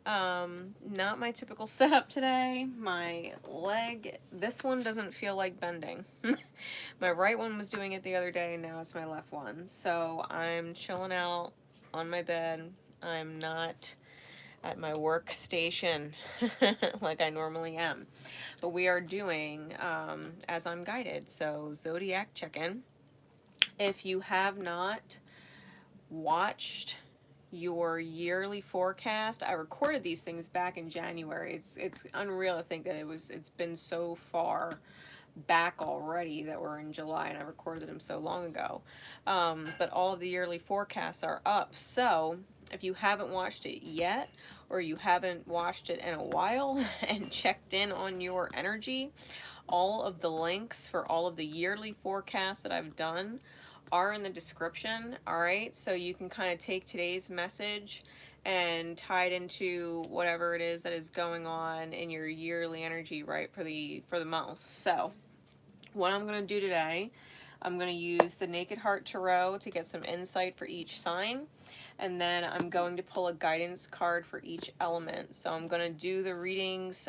Not my typical setup today. My leg, this one doesn't feel like bending. My right one was doing it the other day, and now it's my left one. So I'm chilling out on my bed. I'm not at my workstation like I normally am. But we are doing as I'm guided. So, Zodiac check in. If you have not watched your yearly forecast, I recorded these things back in January. It's unreal to think that it's been so far back already that we're in July and I recorded them so long ago. But all of the yearly forecasts are up. So if you haven't watched it yet, or you haven't watched it in a while and checked in on your energy, all of the links for all of the yearly forecasts that I've done are in the description. All right, so you can kind of take today's message and tie it into whatever it is that is going on in your yearly energy, right, for the month. So what I'm going to do today, I'm going to use the Naked Heart Tarot to get some insight for each sign. And then I'm going to pull a guidance card for each element. So I'm going to do the readings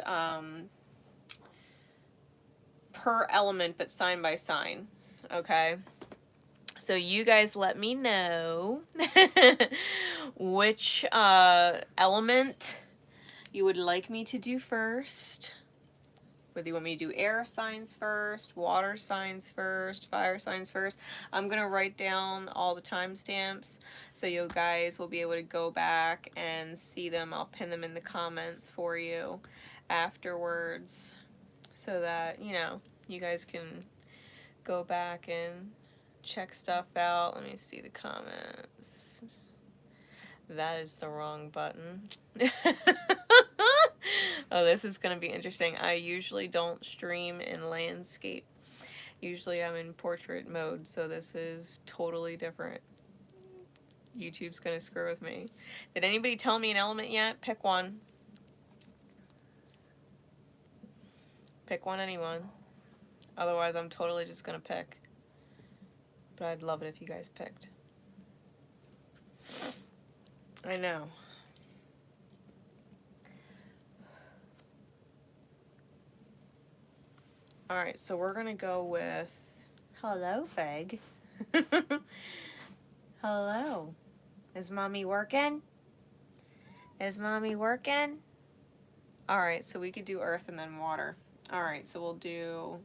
per element, but sign by sign. Okay? So you guys let me know which element you would like me to do first. Whether you want me to do air signs first, water signs first, fire signs first. I'm going to write down all the timestamps so you guys will be able to go back and see them. I'll pin them in the comments for you afterwards so that, you guys can go back and check stuff out. Let me see the comments. That is the wrong button. Oh, this is going to be interesting. I usually don't stream in landscape. Usually I'm in portrait mode, so this is totally different. YouTube's going to screw with me. Did anybody tell me an element yet? Pick one. Pick one, anyone. Otherwise, I'm totally just going to pick. But I'd love it if you guys picked. I know. Alright, so we're going to go with... Hello, Feg. Hello. Is Mommy working? Is Mommy working? Alright, so we could do earth and then water. Alright, so we'll do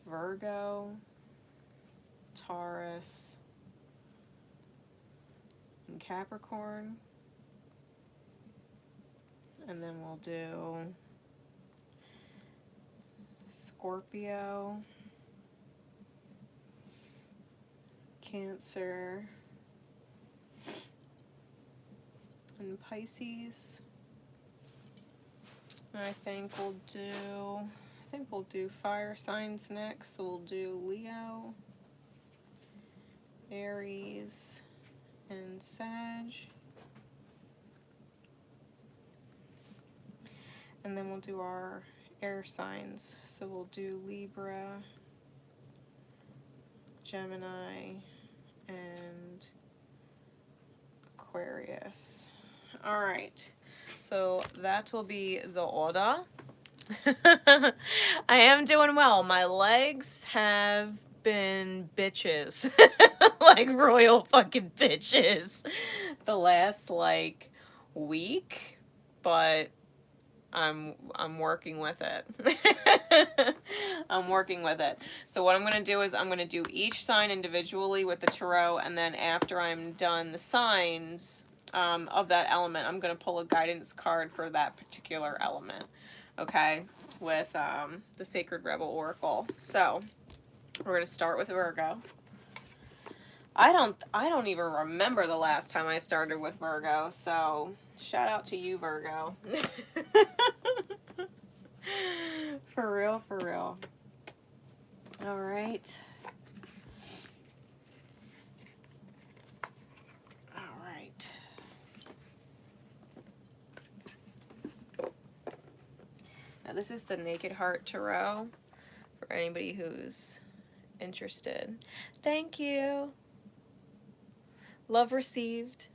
Virgo, Taurus, and Capricorn. And then we'll do Scorpio, Cancer, and Pisces. And I think we'll do fire signs next. So we'll do Leo, Aries, and Sag. And then we'll do our air signs. So we'll do Libra, Gemini, and Aquarius. All right. So that will be the order. I am doing well. My legs have been bitches. Like royal fucking bitches. The last week, but I'm working with it. I'm working with it. So what I'm going to do is I'm going to do each sign individually with the tarot, and then after I'm done the signs of that element, I'm going to pull a guidance card for that particular element. Okay? With the Sacred Rebel Oracle. So we're going to start with Virgo. I don't even remember the last time I started with Virgo, so shout out to you, Virgo. For real, for real. All right. All right. Now this is the Naked Heart Tarot for anybody who's interested. Thank you. Love received.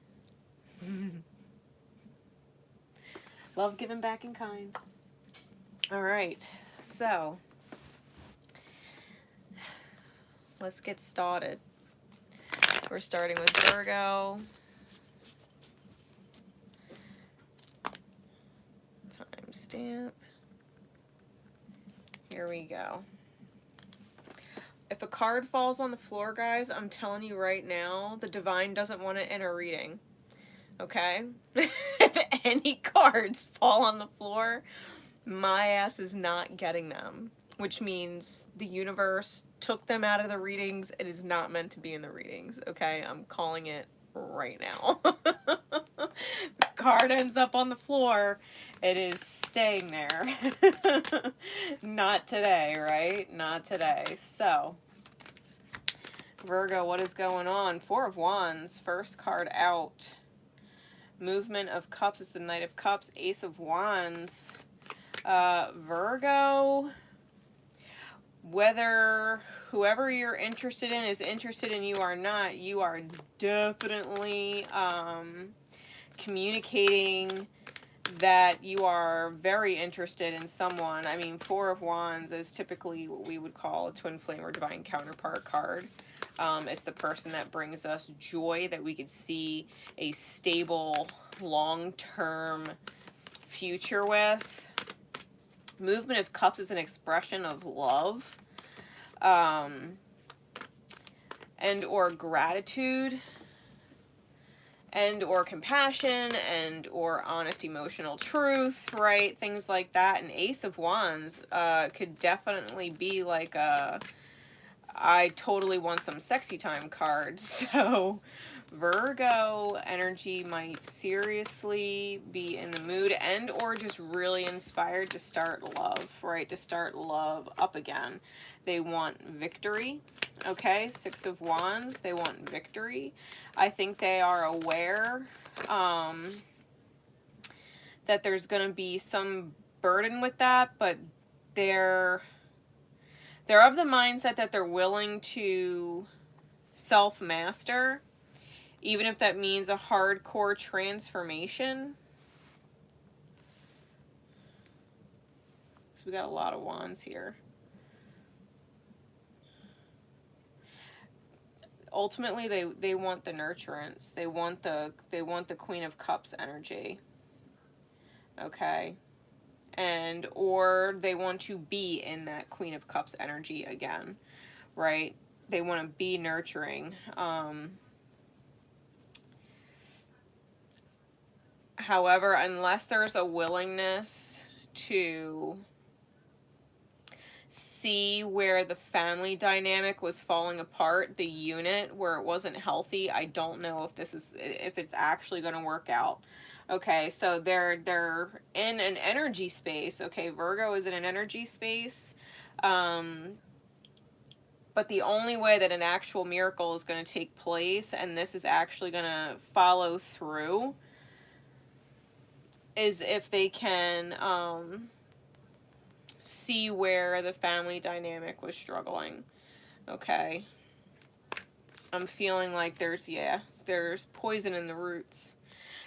Love giving back in kind. All right, so let's get started. We're starting with Virgo. Timestamp. Here we go. If a card falls on the floor, guys, I'm telling you right now, the divine doesn't want it in a reading. Okay? If any cards fall on the floor, my ass is not getting them. Which means the universe took them out of the readings. It is not meant to be in the readings. Okay? I'm calling it right now. Card ends up on the floor, it is staying there. Not today, right? Not today. So, Virgo, what is going on? Four of Wands, first card out. Movement of Cups is the Knight of Cups. Ace of Wands. Virgo, whether whoever you're interested in is interested in you or not, you are definitely communicating that you are very interested in someone. I mean, Four of Wands is typically what we would call a twin flame or divine counterpart card. It's the person that brings us joy, that we could see a stable, long-term future with. Movement of Cups is an expression of love, and or gratitude, and or compassion, and or honest emotional truth, right? Things like that. And Ace of Wands could definitely be like a I totally want some sexy time card. So Virgo energy might seriously be in the mood and or just really inspired to start love, right? To start love up again. They want victory, okay? Six of Wands, they want victory. I think they are aware that there's going to be some burden with that, but they're of the mindset that they're willing to self-master, even if that means a hardcore transformation. So we got a lot of wands here. Ultimately, they want the nurturance. They want the Queen of Cups energy. Okay? And or they want to be in that Queen of Cups energy again, right? They want to be nurturing. However, unless there's a willingness to see where the family dynamic was falling apart, the unit where it wasn't healthy, I don't know if it's actually going to work out. Okay, so they're in an energy space. Okay, Virgo is in an energy space. But the only way that an actual miracle is going to take place, and this is actually going to follow through, is if they can see where the family dynamic was struggling. Okay. I'm feeling like there's poison in the roots.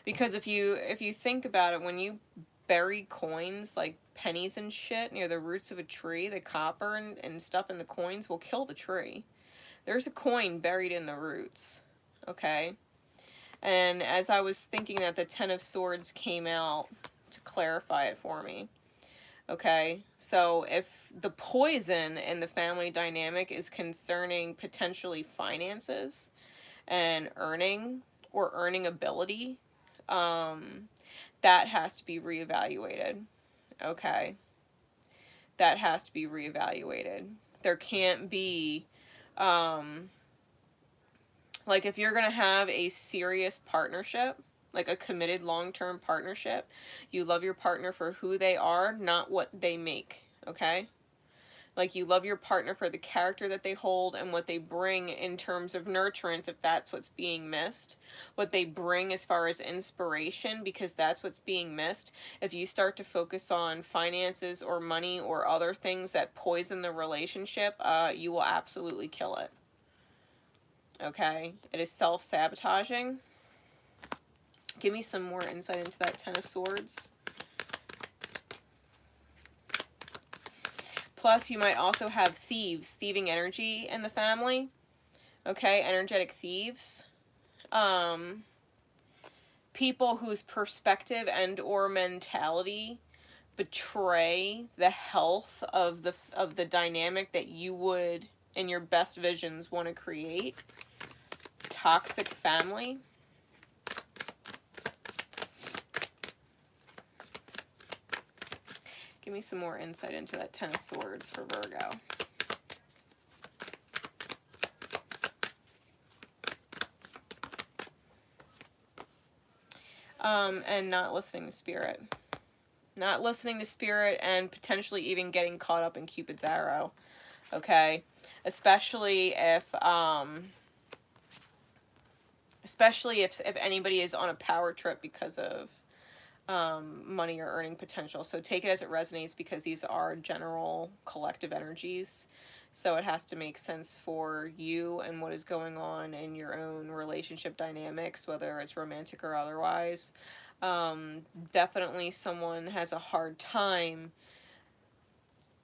Because if you think about it, when you bury coins, like pennies and shit, near the roots of a tree, the copper and stuff in the coins will kill the tree. There's a coin buried in the roots. Okay? And as I was thinking that, the Ten of Swords came out to clarify it for me. Okay? So if the poison in the family dynamic is concerning potentially finances and earning or earning ability, that has to be reevaluated. Okay? That has to be reevaluated. There can't be, like, if you're going to have a serious partnership, like a committed long-term partnership, you love your partner for who they are, not what they make, okay? Like, you love your partner for the character that they hold and what they bring in terms of nurturance, if that's what's being missed. What they bring as far as inspiration, because that's what's being missed. If you start to focus on finances or money or other things that poison the relationship, you will absolutely kill it. Okay? It is self-sabotaging. Give me some more insight into that Ten of Swords. Plus, you might also have thieving energy in the family. Okay, energetic thieves. People whose perspective and or mentality betray the health of the dynamic that you would, in your best visions, want to create. Toxic family. Give me some more insight into that Ten of Swords for Virgo. And not listening to spirit. Not listening to spirit and potentially even getting caught up in Cupid's arrow. Okay? Especially if anybody is on a power trip because of money or earning potential. So take it as it resonates, because these are general collective energies. So it has to make sense for you and what is going on in your own relationship dynamics, whether it's romantic or otherwise. Definitely someone has a hard time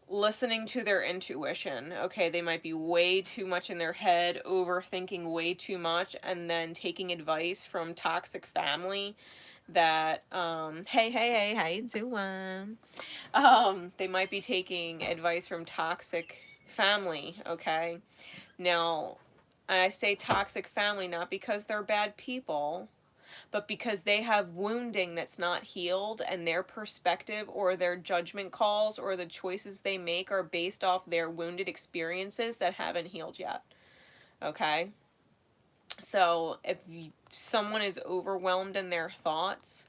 listening to their intuition. Okay, they might be way too much in their head, overthinking way too much, and then taking advice from toxic family that, hey, how you doing? They might be taking advice from toxic family, okay? Now, I say toxic family not because they're bad people, but because they have wounding that's not healed, and their perspective or their judgment calls or the choices they make are based off their wounded experiences that haven't healed yet, okay? So if someone is overwhelmed in their thoughts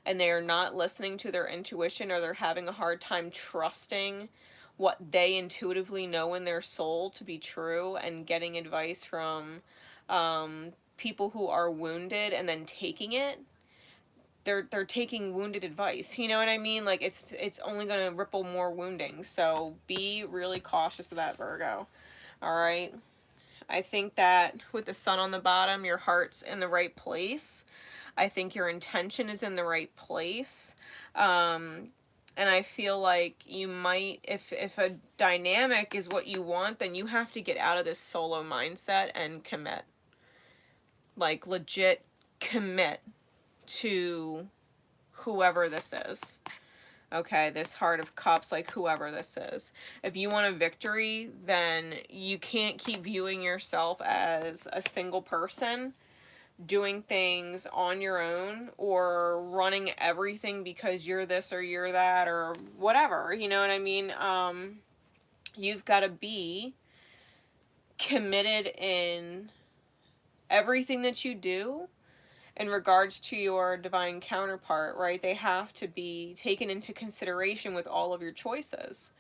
and they're not listening to their intuition, or they're having a hard time trusting what they intuitively know in their soul to be true, and getting advice from people who are wounded and then taking it, they're taking wounded advice. You know what I mean? Like, it's only going to ripple more wounding. So be really cautious of that, Virgo. All right. I think that with the sun on the bottom, your heart's in the right place. I think your intention is in the right place. And I feel like you might, if a dynamic is what you want, then you have to get out of this solo mindset and commit. Like, legit commit to whoever this is. Okay, this Heart of Cups, like whoever this is. If you want a victory, then you can't keep viewing yourself as a single person doing things on your own, or running everything because you're this or you're that or whatever. You know what I mean? You've got to be committed in everything that you do in regards to your divine counterpart, right? They have to be taken into consideration with all of your choices.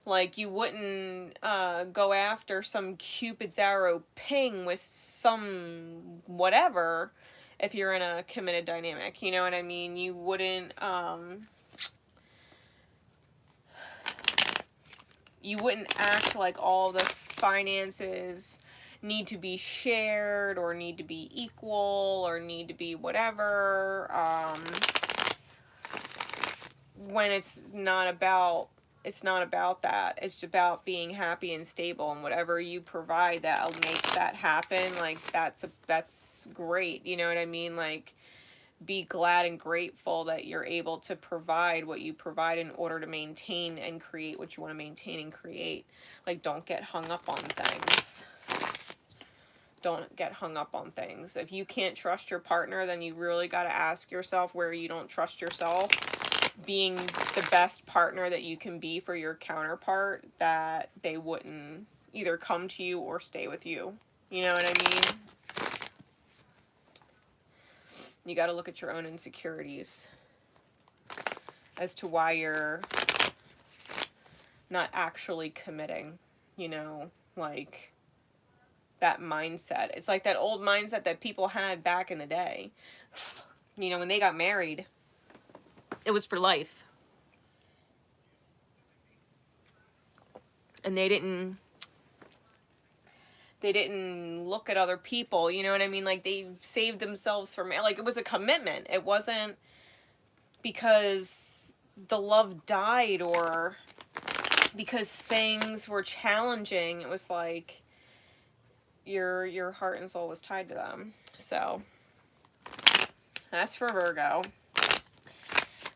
Like, you wouldn't go after some Cupid's arrow ping with some whatever if you're in a committed dynamic. You know what I mean? You wouldn't act like all the finances need to be shared, or need to be equal, or need to be whatever, when it's not about that. It's about being happy and stable, and whatever you provide that'll make that happen. Like, that's great. You know what I mean? Like, be glad and grateful that you're able to provide what you provide in order to maintain and create what you want to maintain and create. Like, don't get hung up on things. Don't get hung up on things. If you can't trust your partner, then you really got to ask yourself where you don't trust yourself. Being the best partner that you can be for your counterpart, that they wouldn't either come to you or stay with you. You know what I mean? You got to look at your own insecurities as to why you're not actually committing, you know, like that mindset. It's like that old mindset that people had back in the day. You know, when they got married, it was for life. And they didn't look at other people, you know what I mean? Like, they saved themselves from, like, it was a commitment. It wasn't because the love died, or because things were challenging. It was like your heart and soul was tied to them. So that's for Virgo.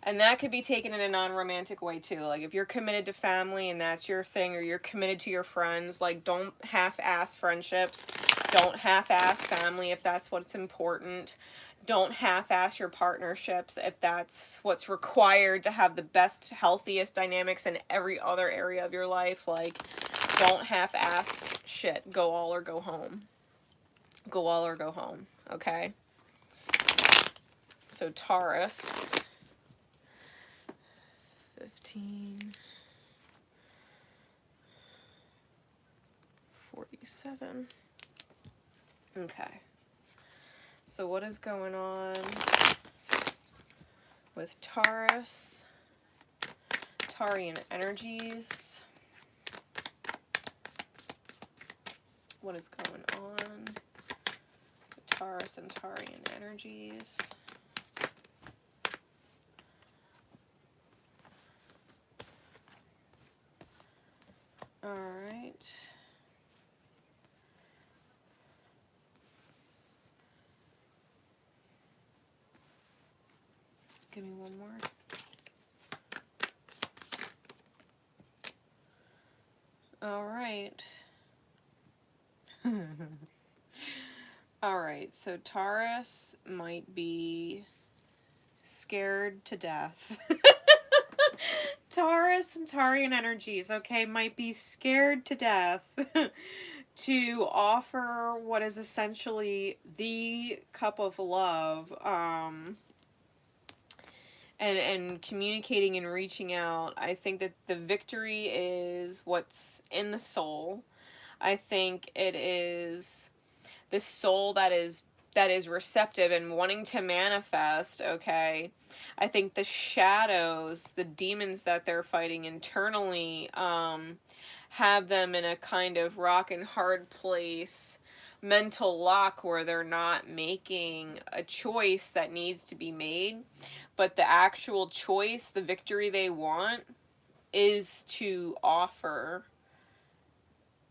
And that could be taken in a non-romantic way too. Like if you're committed to family and that's your thing, or you're committed to your friends, like don't half-ass friendships. Don't half-ass family if that's what's important. Don't half-ass your partnerships if that's what's required to have the best, healthiest dynamics in every other area of your life. Like, don't half-ass shit. Go all or go home. Go all or go home, okay? So Taurus... 15, 47. Okay. So what is going on with Taurus? Taurean energies. What is going on with Taurus and Taurean energies? Alright. Give me one more. Alright. Alright, so Taurus might be scared to death. Taurus and Taurian energies, okay, might be scared to death to offer what is essentially the cup of love, and communicating and reaching out. I think that the victory is what's in the soul. I think it is the soul that is receptive and wanting to manifest, okay? I think the shadows, the demons that they're fighting internally, have them in a kind of rock and hard place, mental lock, where they're not making a choice that needs to be made, but the actual choice, the victory they want, is to offer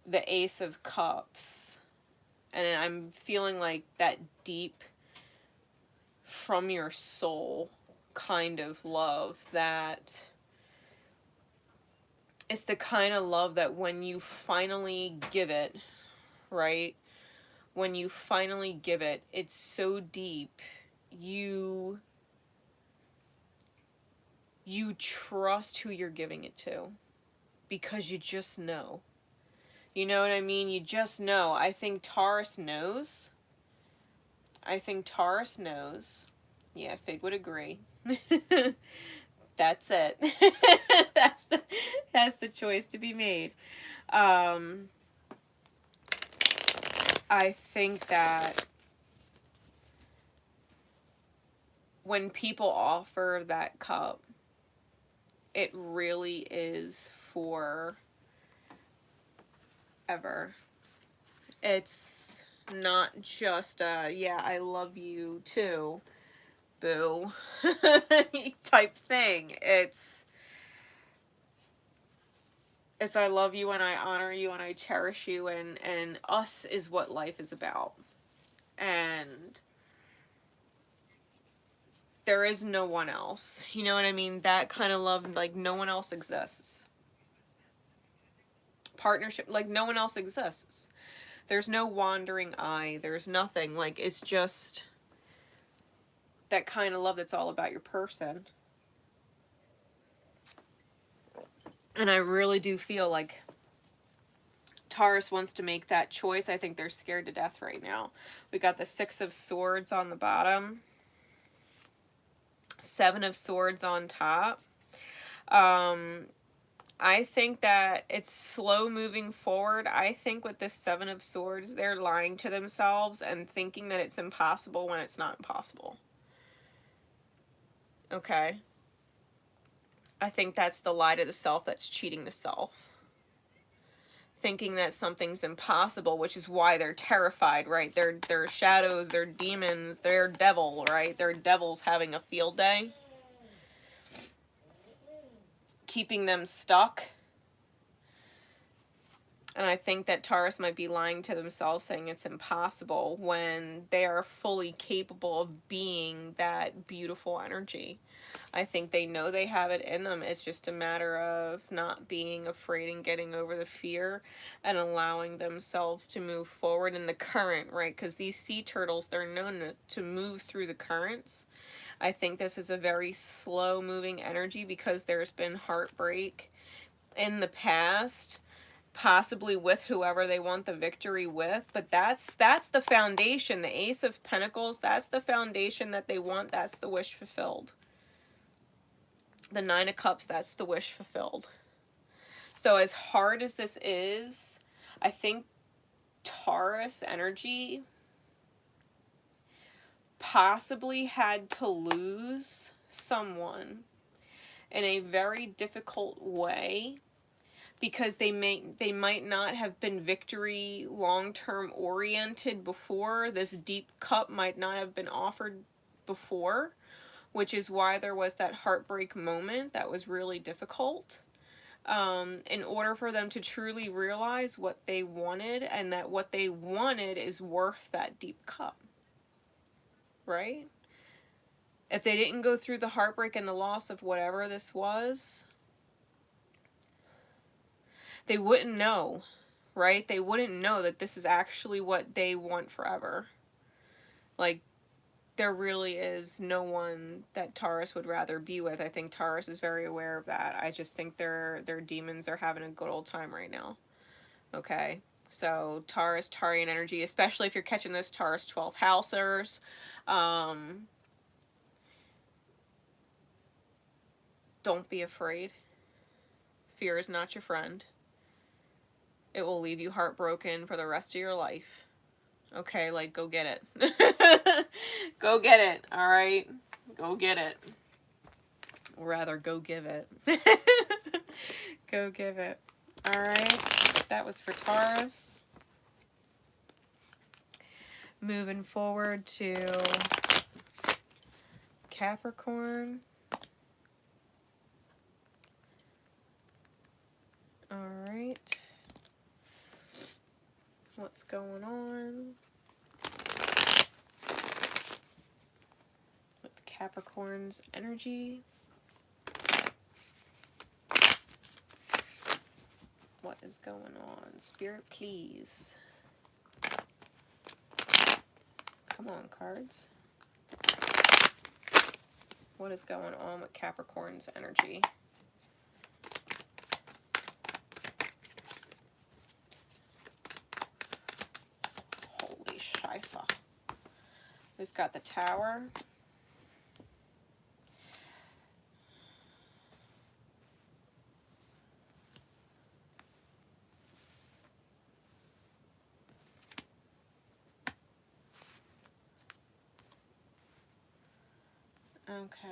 the Ace of Cups. And I'm feeling like that deep, from your soul kind of love that it's the kind of love that when you finally give it, right? When you finally give it, it's so deep. You trust who you're giving it to because you just know. You know what I mean? You just know. I think Taurus knows. Yeah, Fig would agree. That's it. that's the choice to be made. I think that when people offer that cup, it really is for ever. It's not just a, yeah, I love you too, boo, type thing. It's I love you and I honor you and I cherish you, and us is what life is about. And there is no one else. You know what I mean? That kind of love, like no one else exists. Partnership, like no one else exists. There's no wandering eye. There's nothing. Like it's just that kind of love that's all about your person. And I really do feel like Taurus wants to make that choice. I think they're scared to death right now. We got the 6 of Swords on the bottom. 7 of Swords on top. I think that it's slow moving forward. I think with this 7 of Swords, they're lying to themselves and thinking that it's impossible when it's not impossible. Okay? I think that's the lie to the self that's cheating the self. Thinking that something's impossible, which is why they're terrified, right? They're shadows, they're demons, they're devil, right? They're devils having a field day. Keeping them stuck. And I think that Taurus might be lying to themselves saying it's impossible when they are fully capable of being that beautiful energy. I think they know they have it in them. It's just a matter of not being afraid and getting over the fear and allowing themselves to move forward in the current, right? Because these sea turtles, they're known to move through the currents. I think this is a very slow moving energy because there's been heartbreak in the past, possibly with whoever they want the victory with, but that's the foundation. The Ace of Pentacles, that's the foundation that they want. That's the wish fulfilled. The Nine of Cups, that's the wish fulfilled. So as hard as this is, I think Taurus energy possibly had to lose someone in a very difficult way, because they might not have been victory long-term oriented before. This deep cup might not have been offered before, which is why there was that heartbreak moment that was really difficult. In order for them to truly realize what they wanted, and that what they wanted is worth that deep cup, right? If they didn't go through the heartbreak and the loss of whatever this was, they wouldn't know, right? They wouldn't know that this is actually what they want forever. Like, there really is no one that Taurus would rather be with. I think Taurus is very aware of that. I just think their demons are having a good old time right now. Okay? So, Taurus, Tarian energy, especially if you're catching this, Taurus 12th housers. Don't be afraid. Fear is not your friend. It will leave you heartbroken for the rest of your life. Okay, like, go get it. Go get it, alright? Go get it. Or rather, go give it. Go give it. Alright, that was for Taurus. Moving forward to Capricorn. Alright. What's going on with Capricorn's energy? What is going on? Spirit, please. Come on, cards. What is going on with Capricorn's energy? Holy shisa. We've got the Tower. Okay.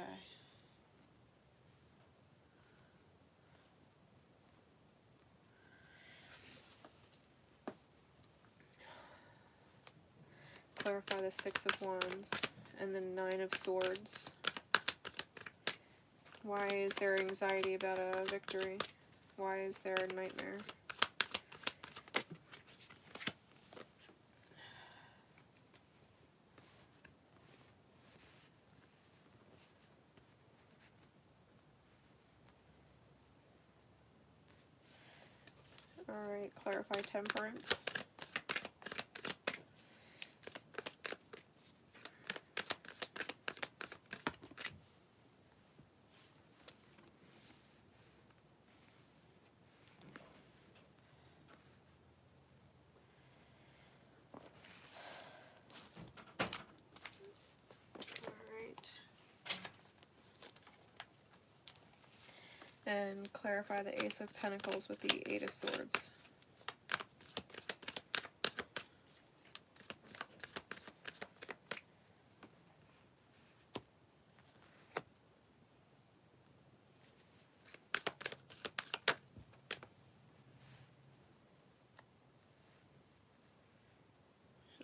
Clarify the Six of Wands and the Nine of Swords. Why is there anxiety about a victory? Why is there a nightmare? Alright, clarify Temperance. And clarify the Ace of Pentacles with the Eight of Swords.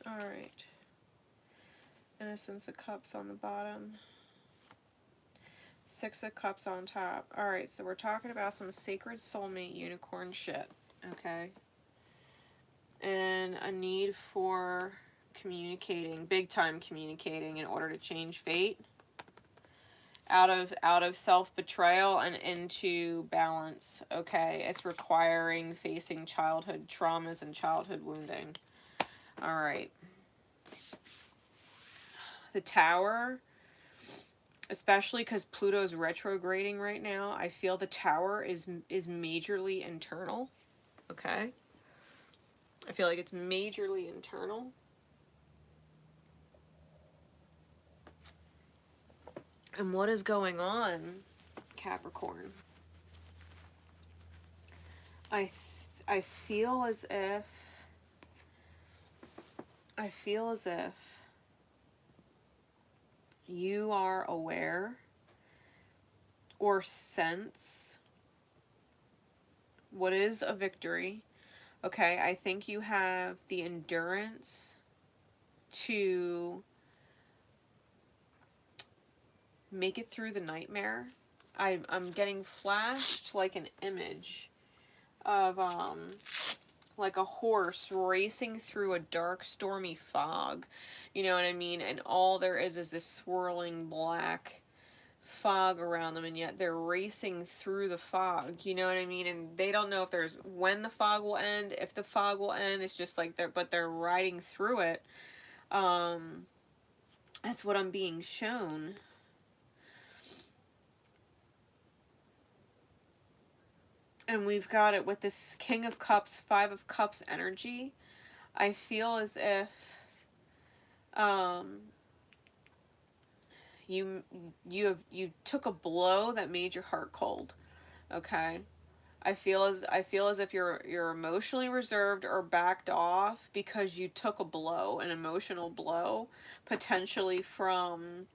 Alright. Innocence of Cups on the bottom. Six of Cups on top. Alright, so we're talking about some sacred soulmate unicorn shit. Okay? and a need for communicating, big time communicating, in order to change fate out of self-betrayal and into balance. Okay, it's requiring facing childhood traumas and childhood wounding. All right. The Tower, especially because Pluto's retrograding right now, I feel the Tower is majorly internal. Okay, I feel like it's majorly internal. And what is going on, Capricorn? I feel as if you are aware or sense what is a victory. Okay, I think you have the endurance to make it through the nightmare. I'm getting flashed like an image of like a horse racing through a dark, stormy fog. You know what I mean? And all there is this swirling black fog around them, and yet they're racing through the fog. You know what I mean? And they don't know if there's when the fog will end, if the fog will end. It's just like they're riding through it. That's what I'm being shown. And we've got it with this King of Cups, Five of Cups energy. I feel as if you took a blow that made your heart cold. Okay? I feel as if you're emotionally reserved or backed off because you took a blow, an emotional blow, potentially from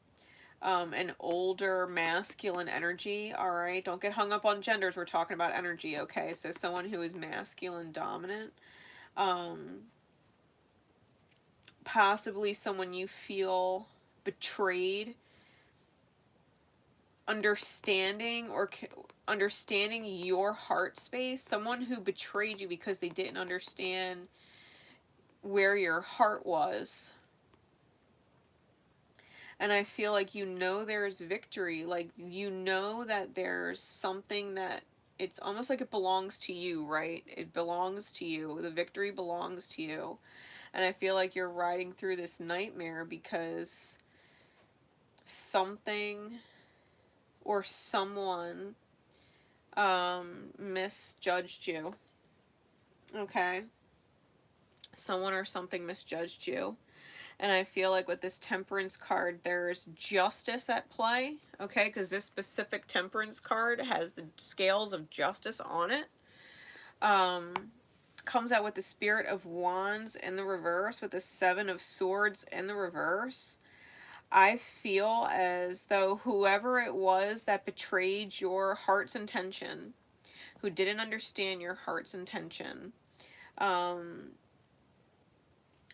an older masculine energy. All right, don't get hung up on genders. We're talking about energy, okay? So someone who is masculine dominant, possibly someone you feel betrayed, understanding your heart space, someone who betrayed you because they didn't understand where your heart was. And I feel like there's victory, like that there's something that it's almost like it belongs to you, right? It belongs to you. The victory belongs to you. And I feel like you're riding through this nightmare because something or someone misjudged you. Okay? Someone or something misjudged you. And I feel like with this Temperance card, there's justice at play, okay? Because this specific Temperance card has the scales of justice on it. Comes out with the Spirit of Wands in the reverse, with the Seven of Swords in the reverse. I feel as though whoever it was that betrayed your heart's intention, who didn't understand your heart's intention,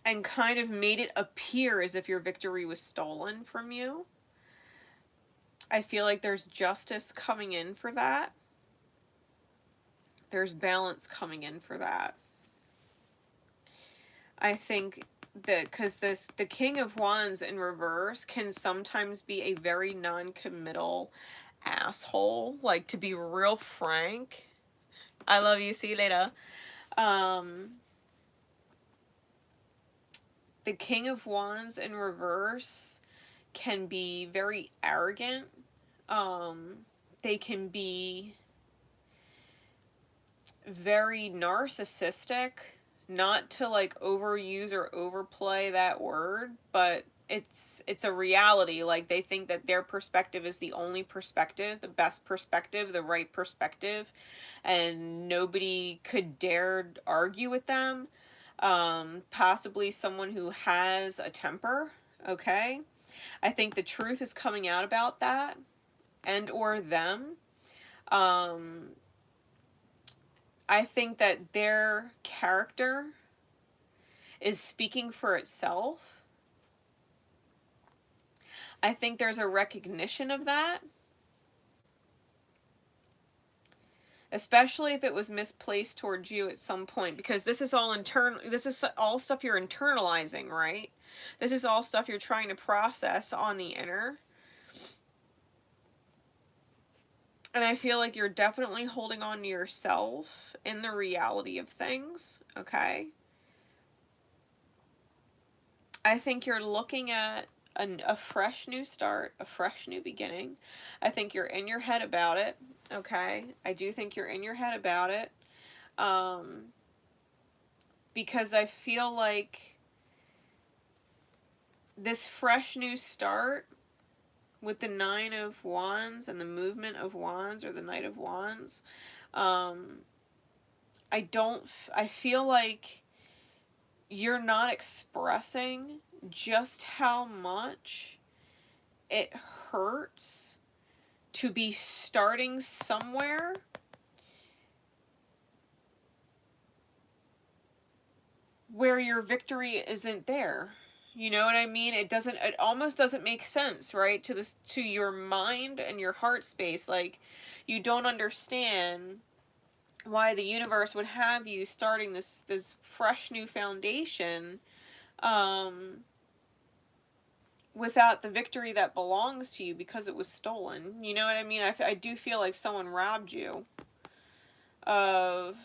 and kind of made it appear as if your victory was stolen from you. I feel like there's justice coming in for that. There's balance coming in for that. I think that because the King of Wands in reverse can sometimes be a very non-committal asshole. Like, to be real frank, I love you, see you later. The King of Wands in reverse can be very arrogant. They can be very narcissistic, not to like overuse or overplay that word, but it's a reality. Like, they think that their perspective is the only perspective, the best perspective, the right perspective, and nobody could dare argue with them. Possibly someone who has a temper, okay? I think the truth is coming out about that and or them. I think that their character is speaking for itself. I think there's a recognition of that, especially if it was misplaced towards you at some point, because this is all internal. This is all stuff you're internalizing, right? This is all stuff you're trying to process on the inner. And I feel like you're definitely holding on to yourself in the reality of things, okay? I think you're looking at a fresh new start, a fresh new beginning. I think you're in your head about it, okay? I do think you're in your head about it. Because I feel like this fresh new start with the Nine of Wands and the movement of Wands, or the Knight of Wands, I feel like you're not expressing just how much it hurts to be starting somewhere where your victory isn't there. You know what I mean? It almost doesn't make sense, right? To your mind and your heart space. Like, you don't understand why the universe would have you starting this fresh new foundation, without the victory that belongs to you because it was stolen. You know what I mean? I do feel like someone robbed you of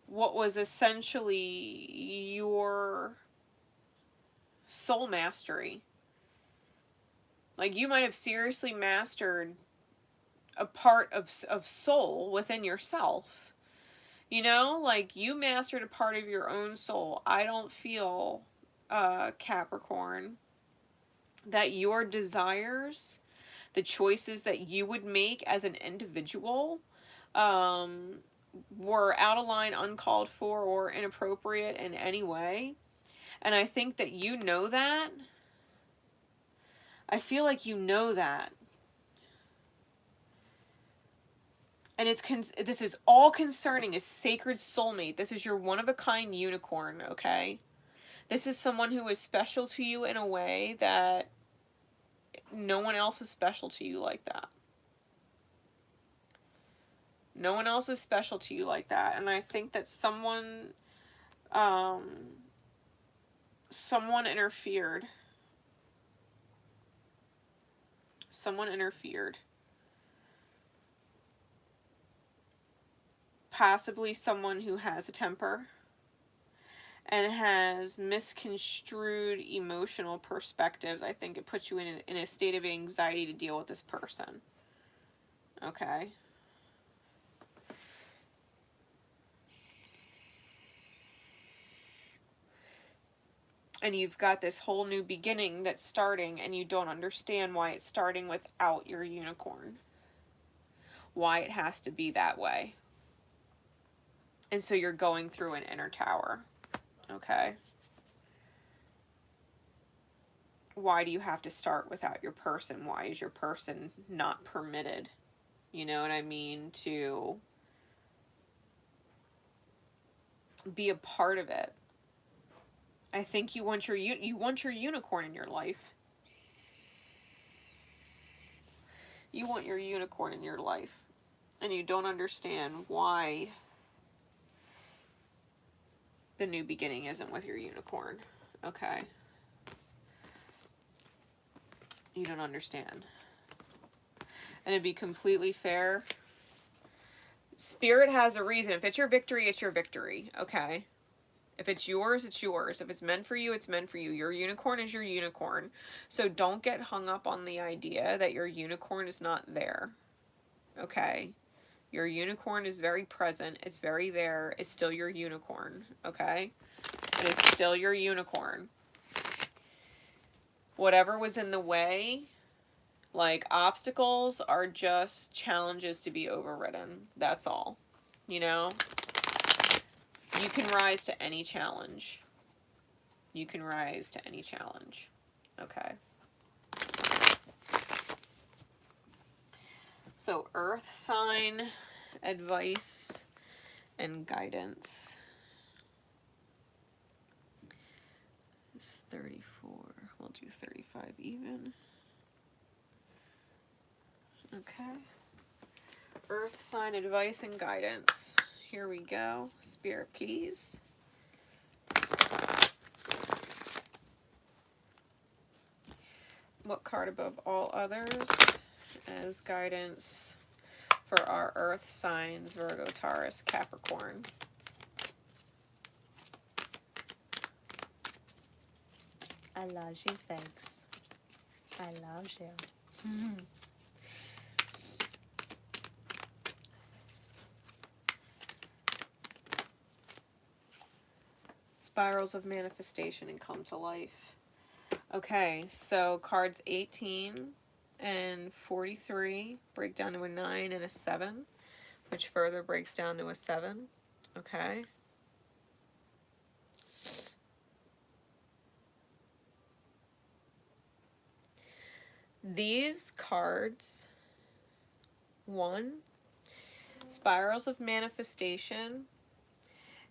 what was essentially your soul mastery. Like, you might have seriously mastered a part of soul within yourself. You know, like, you mastered a part of your own soul. I don't feel, Capricorn, that your desires, the choices that you would make as an individual, were out of line, uncalled for, or inappropriate in any way. And I think that you know that. I feel like you know that. And this is all concerning a sacred soulmate. This is your one-of-a-kind unicorn, okay? This is someone who is special to you in a way that no one else is special to you like that. No one else is special to you like that. And I think that someone interfered. Someone interfered. Possibly someone who has a temper and has misconstrued emotional perspectives. I think it puts you in a state of anxiety to deal with this person. Okay? And you've got this whole new beginning that's starting, and you don't understand why it's starting without your unicorn. Why it has to be that way. And so you're going through an inner tower. Okay? Why do you have to start without your person? Why is your person not permitted? You know what I mean? To be a part of it. I think you want your unicorn in your life. You want your unicorn in your life. And you don't understand why the new beginning isn't with your unicorn. Okay? You don't understand. And to be completely fair, Spirit has a reason. If it's your victory, it's your victory. Okay? If it's yours, it's yours. If it's meant for you, it's meant for you. Your unicorn is your unicorn. So don't get hung up on the idea that your unicorn is not there. Okay? Your unicorn is very present. It's very there. It's still your unicorn. Okay? It is still your unicorn. Whatever was in the way, like, obstacles, are just challenges to be overridden. That's all. You know? You can rise to any challenge. You can rise to any challenge. Okay. So, earth sign advice and guidance. It's 34. We'll do 35 even. Okay. Earth sign advice and guidance. Here we go. Spirit, please. What card above all others as guidance for our Earth signs, Virgo, Taurus, Capricorn? I love you, folks. I love you. Spirals of manifestation and come to life. Okay, so cards 18 and 43 break down to a 9 and a 7, which further breaks down to a 7. Okay. These cards, 1, Spirals of Manifestation,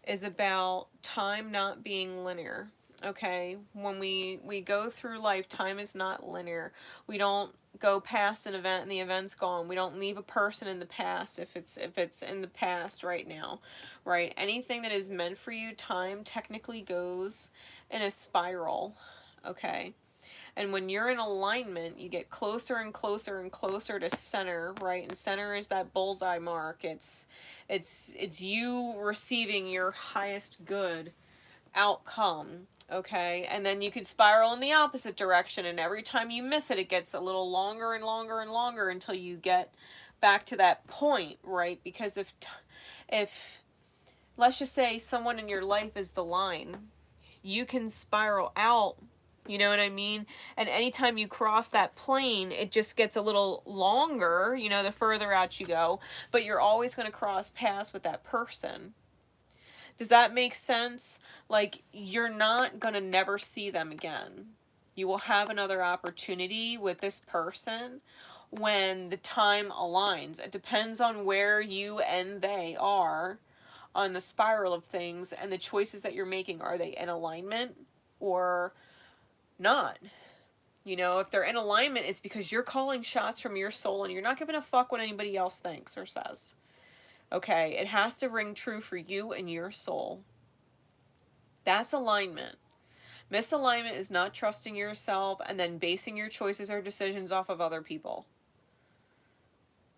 is about time not being linear. Okay, when we go through life, time is not linear. We don't go past an event and the event's gone. We don't leave a person in the past if it's in the past right now, right? Anything that is meant for you, time technically goes in a spiral. Okay. And when you're in alignment, you get closer and closer and closer to center, right? And center is that bullseye mark. It's you receiving your highest good outcome, okay? And then you could spiral in the opposite direction, and every time you miss it, it gets a little longer and longer and longer until you get back to that point, right? Because if let's just say someone in your life is the line, you can spiral out. You know what I mean? And anytime you cross that plane, it just gets a little longer, you know, the further out you go. But you're always going to cross paths with that person. Does that make sense? Like, you're not going to never see them again. You will have another opportunity with this person when the time aligns. It depends on where you and they are on the spiral of things and the choices that you're making. Are they in alignment or not? You know, if they're in alignment, it's because you're calling shots from your soul and you're not giving a fuck what anybody else thinks or says. Okay, it has to ring true for you and your soul. That's alignment. Misalignment is not trusting yourself and then basing your choices or decisions off of other people.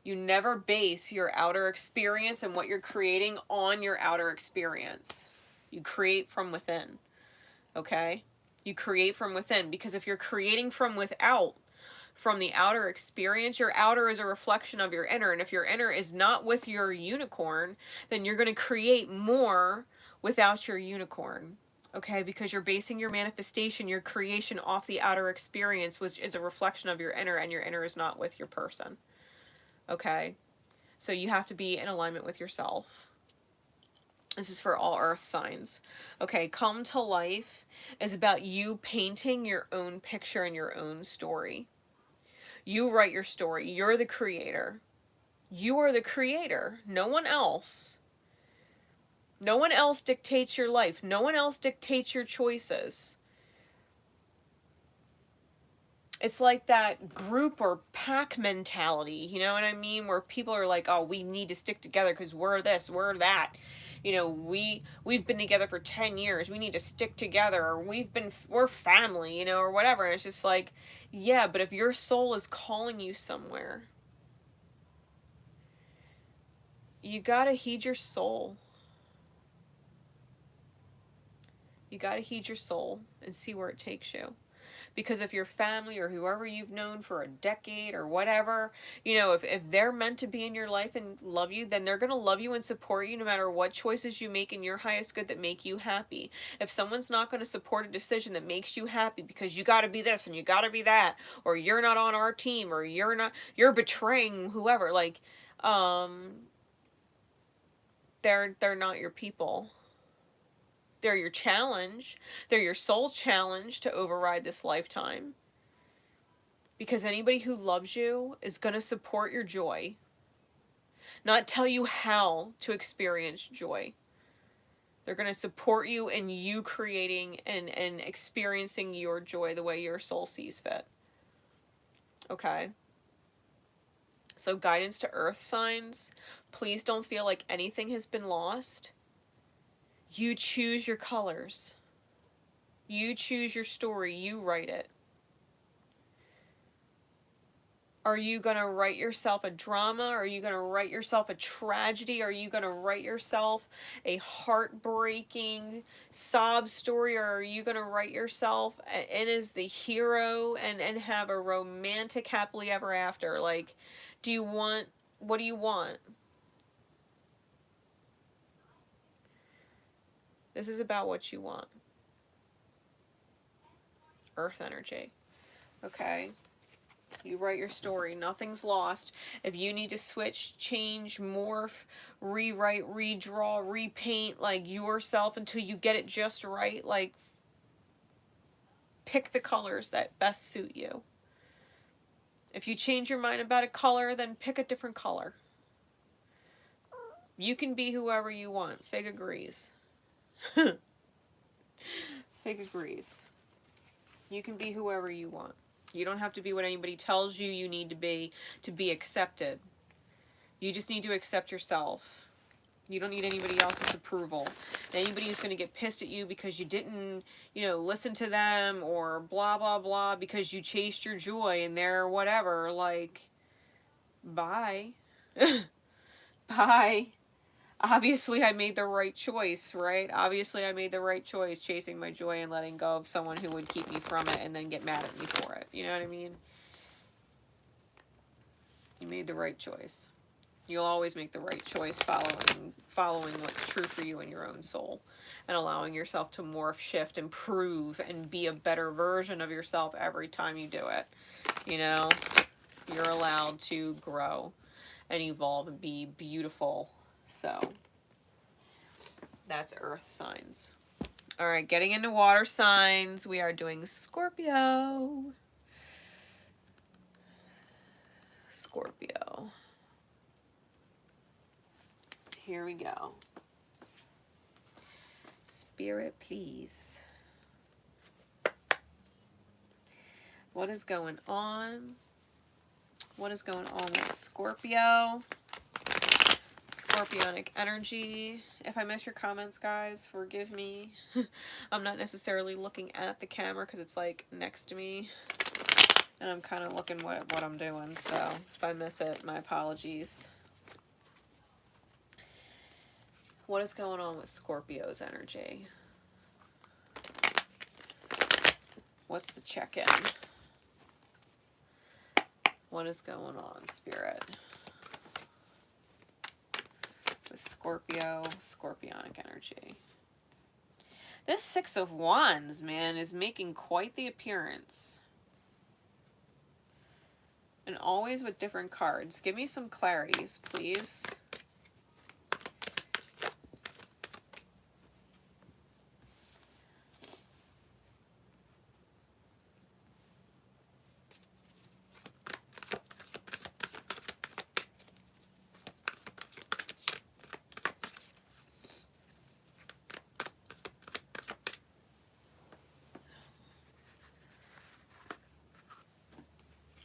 You never base your outer experience and what you're creating on your outer experience. You create from within. Okay? You create from within, because if you're creating from without, from the outer experience, your outer is a reflection of your inner, and if your inner is not with your unicorn, then you're going to create more without your unicorn. Okay, because you're basing your manifestation, your creation, off the outer experience, which is a reflection of your inner, and your inner is not with your person. Okay, so you have to be in alignment with yourself. This is for all earth signs. Okay, come to life is about you painting your own picture and your own story. You write your story. You're the creator. You are the creator. No one else. No one else dictates your life. No one else dictates your choices. It's like that group or pack mentality, you know what I mean? Where people are like, oh, we need to stick together because we're this, we're that. You know, we've been together for 10 years. We need to stick together, or we're family, you know, or whatever. And it's just like, yeah, but if your soul is calling you somewhere, you got to heed your soul. You got to heed your soul and see where it takes you. Because if your family or whoever you've known for a decade or whatever, you know, if they're meant to be in your life and love you, then they're going to love you and support you no matter what choices you make in your highest good that make you happy. If someone's not going to support a decision that makes you happy because you got to be this and you got to be that, or you're not on our team, or you're betraying whoever, like, they're not your people. They're your challenge. They're your soul challenge to override this lifetime. Because anybody who loves you is going to support your joy, not tell you how to experience joy. They're going to support you in you creating and experiencing your joy the way your soul sees fit. Okay? So guidance to earth signs, please don't feel like anything has been lost. You choose your colors. You choose your story. You write it. Are you going to write yourself a drama? Are you going to write yourself a tragedy? Are you going to write yourself a heartbreaking sob story? Or are you going to write yourself in as the hero and have a romantic happily ever after? Like, what do you want? This is about what you want. Earth energy. Okay? You write your story. Nothing's lost. If you need to switch, change, morph, rewrite, redraw, repaint, like, yourself until you get it just right, like, pick the colors that best suit you. If you change your mind about a color, then pick a different color. You can be whoever you want. Fig agrees. Fig agrees. You can be whoever you want. You don't have to be what anybody tells you need to be accepted. You just need to accept yourself. You don't need anybody else's approval. Anybody who's going to get pissed at you because you didn't, listen to them, or blah, blah, blah, because you chased your joy and they're whatever, like, bye. Bye. Obviously, I made the right choice, right? Obviously, I made the right choice chasing my joy and letting go of someone who would keep me from it and then get mad at me for it. You know what I mean? You made the right choice. You'll always make the right choice following what's true for you in your own soul, and allowing yourself to morph, shift, improve, and be a better version of yourself every time you do it. You're allowed to grow and evolve and be beautiful. So that's earth signs. All right, getting into water signs, we are doing Scorpio. Scorpio. Here we go. Spirit, please. What is going on? What is going on with Scorpio? Scorpionic energy. If I miss your comments, guys, forgive me. I'm not necessarily looking at the camera because it's like next to me, and I'm kind of looking what I'm doing. So if I miss it, my apologies. What is going on with Scorpio's energy? What's the check-in? What is going on, Spirit? With Scorpio, Scorpionic energy. This Six of Wands, man, is making quite the appearance. And always with different cards. Give me some clarities, please.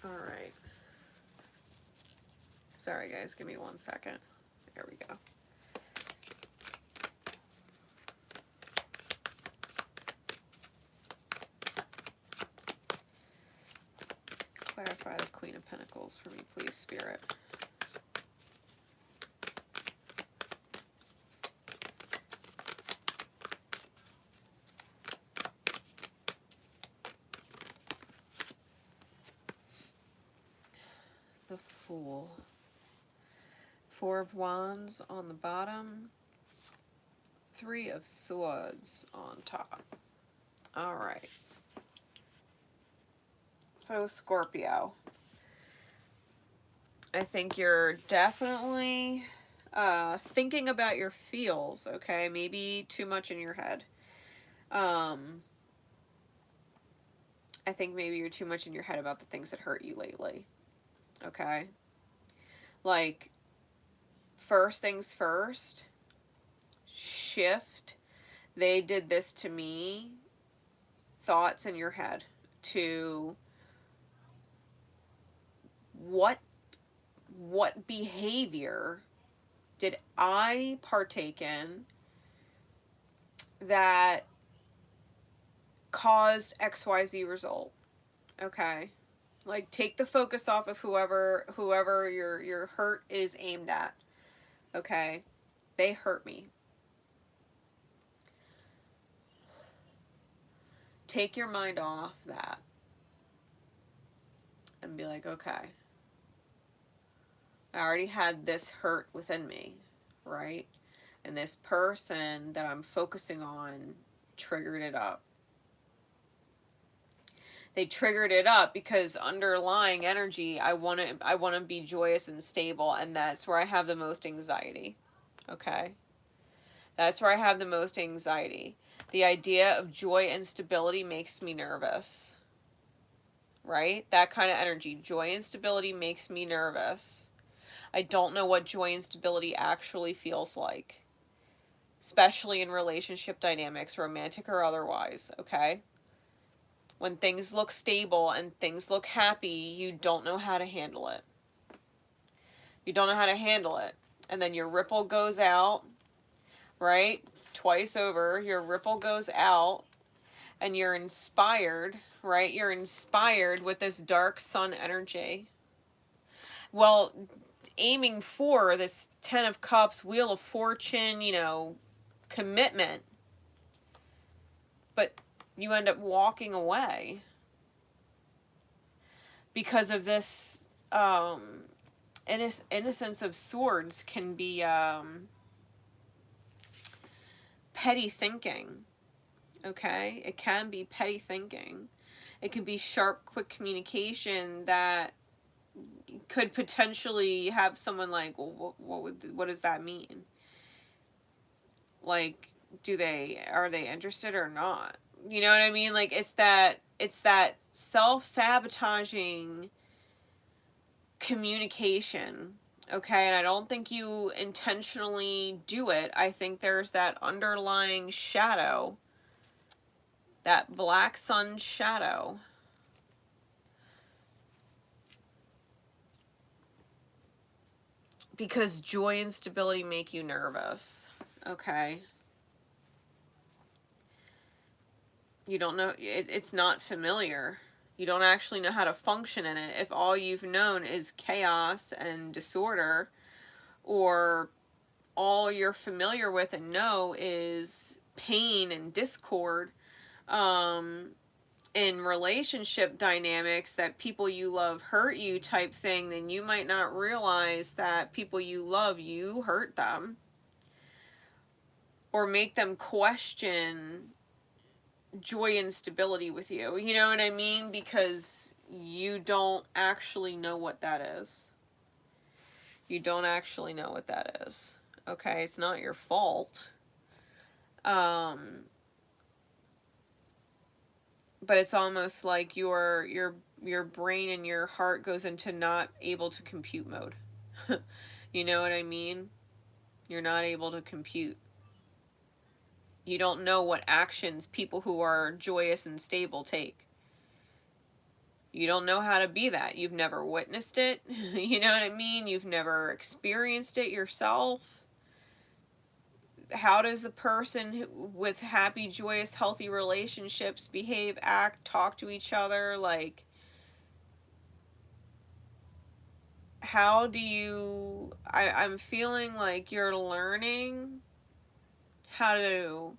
Alright. Sorry guys, give me 1 second. There we go. Clarify the Queen of Pentacles for me, please, Spirit. The Fool. Four of Wands on the bottom. Three of Swords on top. All right. So Scorpio, I think you're definitely thinking about your feels, okay? Maybe too much in your head. I think maybe you're too much in your head about the things that hurt you lately, okay? Like, first things first, shift. They did this to me. Thoughts in your head to what what behavior did I partake in that caused XYZ result? Okay. Like, take the focus off of whoever your hurt is aimed at. Okay? They hurt me. Take your mind off that and be like, okay, I already had this hurt within me, right? And this person that I'm focusing on triggered it up. They triggered it up because underlying energy, I want to be joyous and stable, and that's where I have the most anxiety. Okay? That's where I have the most anxiety. The idea of joy and stability makes me nervous. Right? That kind of energy. Joy and stability makes me nervous. I don't know what joy and stability actually feels like. Especially in relationship dynamics, romantic or otherwise, okay? When things look stable and things look happy, you don't know how to handle it. You don't know how to handle it. And then your ripple goes out, right? Twice over, your ripple goes out, and you're inspired, right? You're inspired with this dark sun energy. Well, aiming for this 10 of Cups, Wheel of Fortune, you know, commitment. But you end up walking away because of this innocence of swords can be petty thinking. Okay? It can be petty thinking. It can be sharp, quick communication that could potentially have someone like, well, what does that mean? Like, are they interested or not? You know what I mean? Like, it's that self-sabotaging communication, okay? And I don't think you intentionally do it. I think there's that underlying shadow, that black sun shadow. Because joy and stability make you nervous, okay? You don't know, it's not familiar. You don't actually know how to function in it. If all you've known is chaos and disorder, or all you're familiar with and know is pain and discord, in relationship dynamics, that people you love hurt you type thing, then you might not realize that people you love, you hurt them. Or make them question joy and stability with you. You know what I mean? Because you don't actually know what that is. You don't actually know what that is. Okay, it's not your fault. But it's almost like your brain and your heart goes into not able to compute mode. You know what I mean? You're not able to compute. You don't know what actions people who are joyous and stable take. You don't know how to be that. You've never witnessed it. You know what I mean? You've never experienced it yourself. How does a person with happy, joyous, healthy relationships behave, act, talk to each other? Like, how do you... I'm feeling like you're learning how to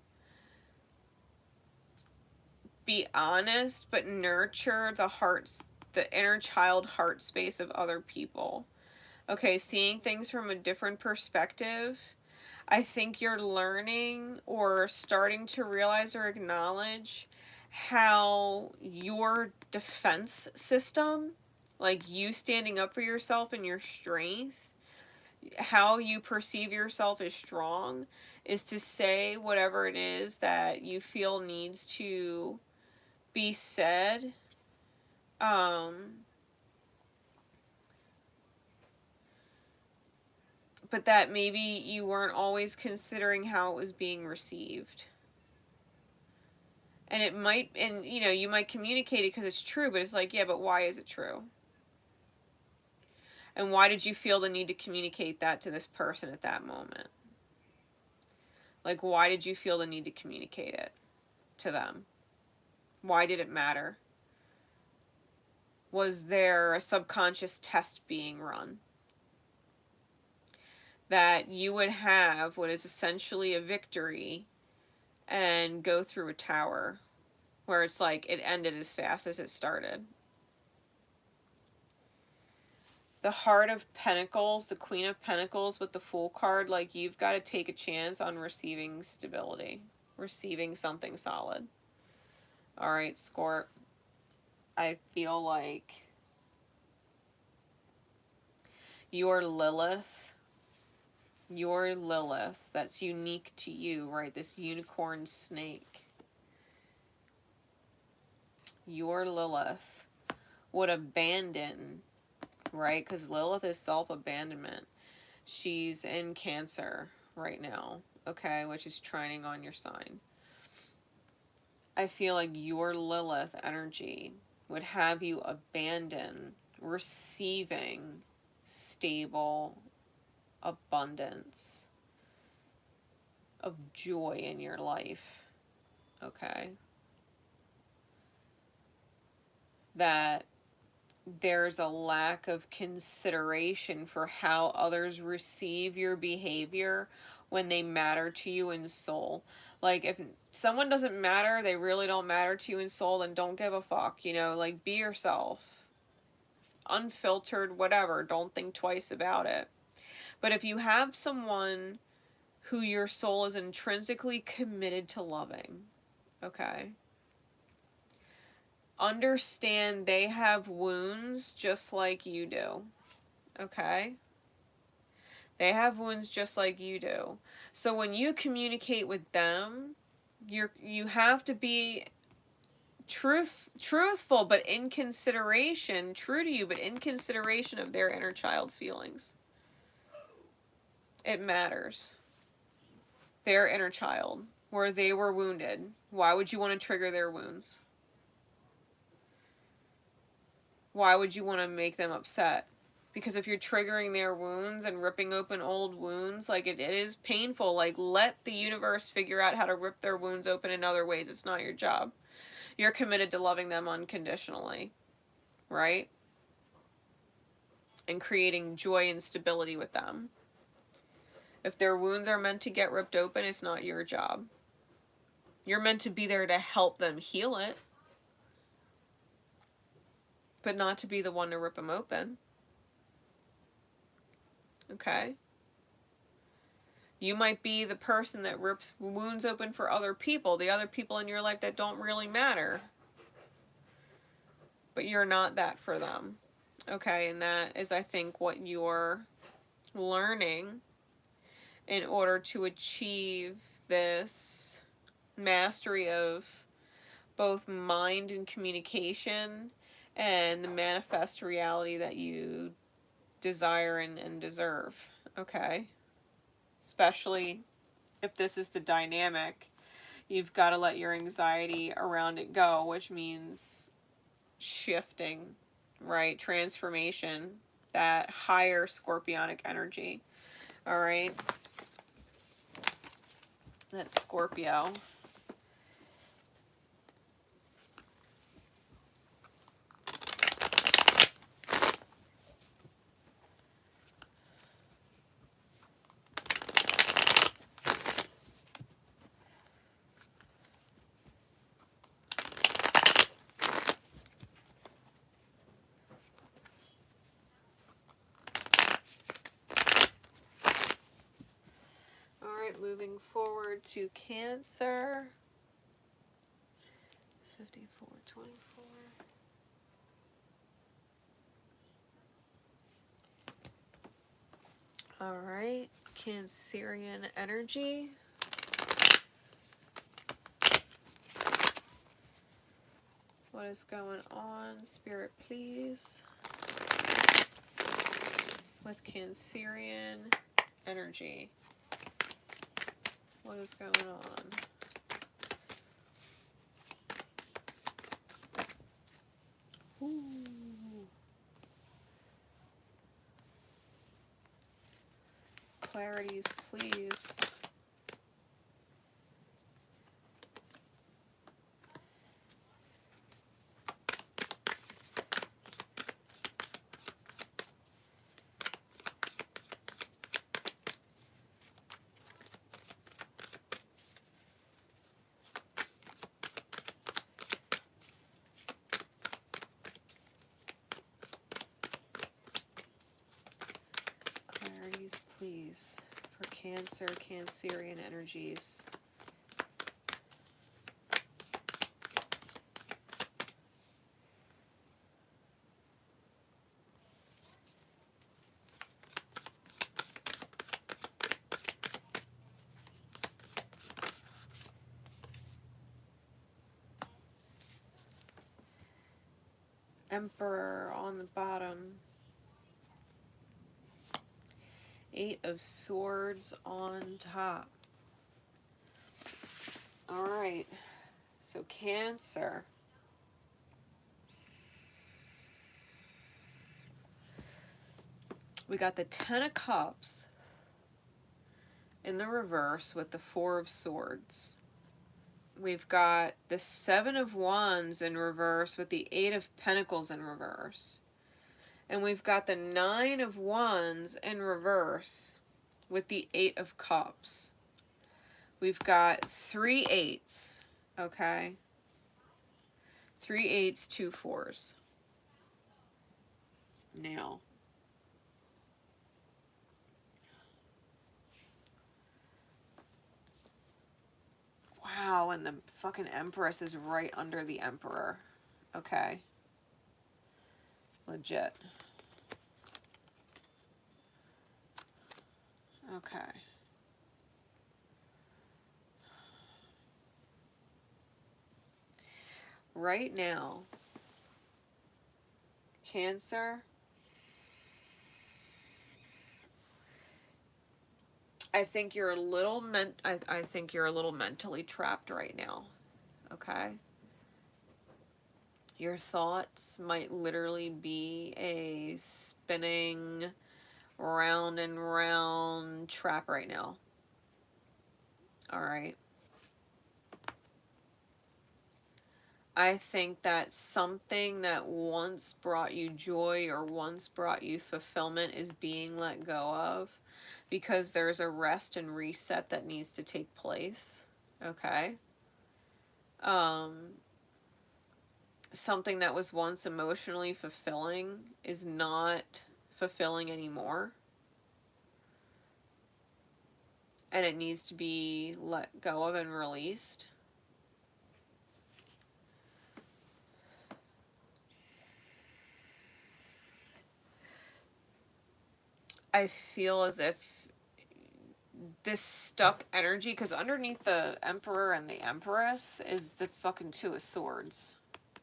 be honest, but nurture the inner child heart space of other people. Okay, seeing things from a different perspective. I think you're learning or starting to realize or acknowledge how your defense system, like you standing up for yourself and your strength, how you perceive yourself as strong, is to say whatever it is that you feel needs to be said. But that maybe you weren't always considering how it was being received. And it might, and you know, you might communicate it because it's true, but it's like, yeah, but why is it true? And why did you feel the need to communicate that to this person at that moment? Like, why did you feel the need to communicate it to them? Why did it matter? Was there a subconscious test being run? That you would have what is essentially a victory and go through a tower where it's like it ended as fast as it started. The Heart of Pentacles, the Queen of Pentacles with the Fool card, like you've got to take a chance on receiving stability, receiving something solid. All right, Scorp. I feel like your Lilith, that's unique to you, right? This unicorn snake. Your Lilith would abandon, right? Because Lilith is self-abandonment. She's in Cancer right now, okay, which is trining on your sign. I feel like your Lilith energy would have you abandon receiving stable abundance of joy in your life, okay? That there's a lack of consideration for how others receive your behavior when they matter to you in soul. Like, if someone doesn't matter, they really don't matter to you in soul, then don't give a fuck, you know? Like, be yourself. Unfiltered, whatever. Don't think twice about it. But if you have someone who your soul is intrinsically committed to loving, okay? Understand they have wounds just like you do, okay? They have wounds just like you do. So when you communicate with them, you have to be truthful, but in consideration, true to you, but in consideration of their inner child's feelings. It matters. Their inner child, where they were wounded. Why would you want to trigger their wounds? Why would you want to make them upset? Because if you're triggering their wounds and ripping open old wounds, like it is painful. Like, let the universe figure out how to rip their wounds open in other ways. It's not your job. You're committed to loving them unconditionally, right? And creating joy and stability with them. If their wounds are meant to get ripped open, it's not your job. You're meant to be there to help them heal it, but not to be the one to rip them open. Okay? You might be the person that rips wounds open for other people, the other people in your life that don't really matter. But you're not that for them. Okay? And that is, I think, what you're learning in order to achieve this mastery of both mind and communication and the manifest reality that you desire and deserve. Okay? Especially if this is the dynamic, you've got to let your anxiety around it go, which means shifting, right? Transformation, that higher scorpionic energy. All right? That's Scorpio. Moving forward to Cancer. 5424. All right, Cancerian energy. What is going on, Spirit, please? With Cancerian energy. What is going on? Ooh. clarities, please. Clarities, please, for Cancer, Cancerian energies. Emperor on the bottom. 8 of Swords on top. Alright, so Cancer. We got the 10 of Cups in the reverse with the 4 of Swords. We've got the 7 of Wands in reverse with the 8 of Pentacles in reverse. And we've got the 9 of Wands in reverse with the 8 of Cups. We've got 3 8s, okay? 3 8s, 2 4s. Now, wow, and the fucking Empress is right under the Emperor. Okay. Legit. Okay. Right now, Cancer, I think you're a little I think you're a little mentally trapped right now. Okay? Your thoughts might literally be a spinning round and round trap right now. All right? I think that something that once brought you joy or once brought you fulfillment is being let go of because there's a rest and reset that needs to take place. Okay? Something that was once emotionally fulfilling is not fulfilling anymore. And it needs to be let go of and released. I feel as if this stuck energy, because underneath the Emperor and the Empress is the fucking 2 of Swords.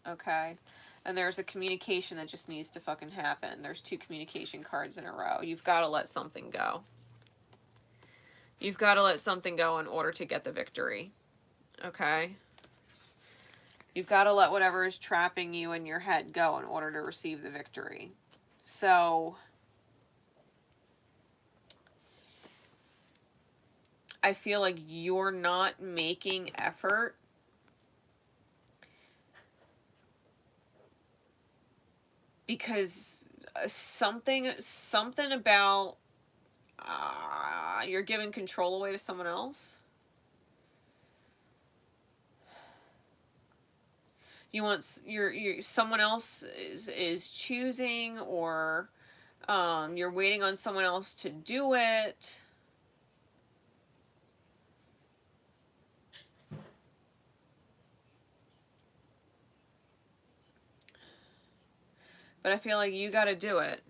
Okay? And there's a communication that just needs to fucking happen. There's 2 communication cards in a row. You've got to let something go. You've got to let something go in order to get the victory. Okay? You've got to let whatever is trapping you in your head go in order to receive the victory. So I feel like you're not making effort because something about you're giving control away to someone else. You want someone else is choosing, or you're waiting on someone else to do it. But I feel like you gotta do it.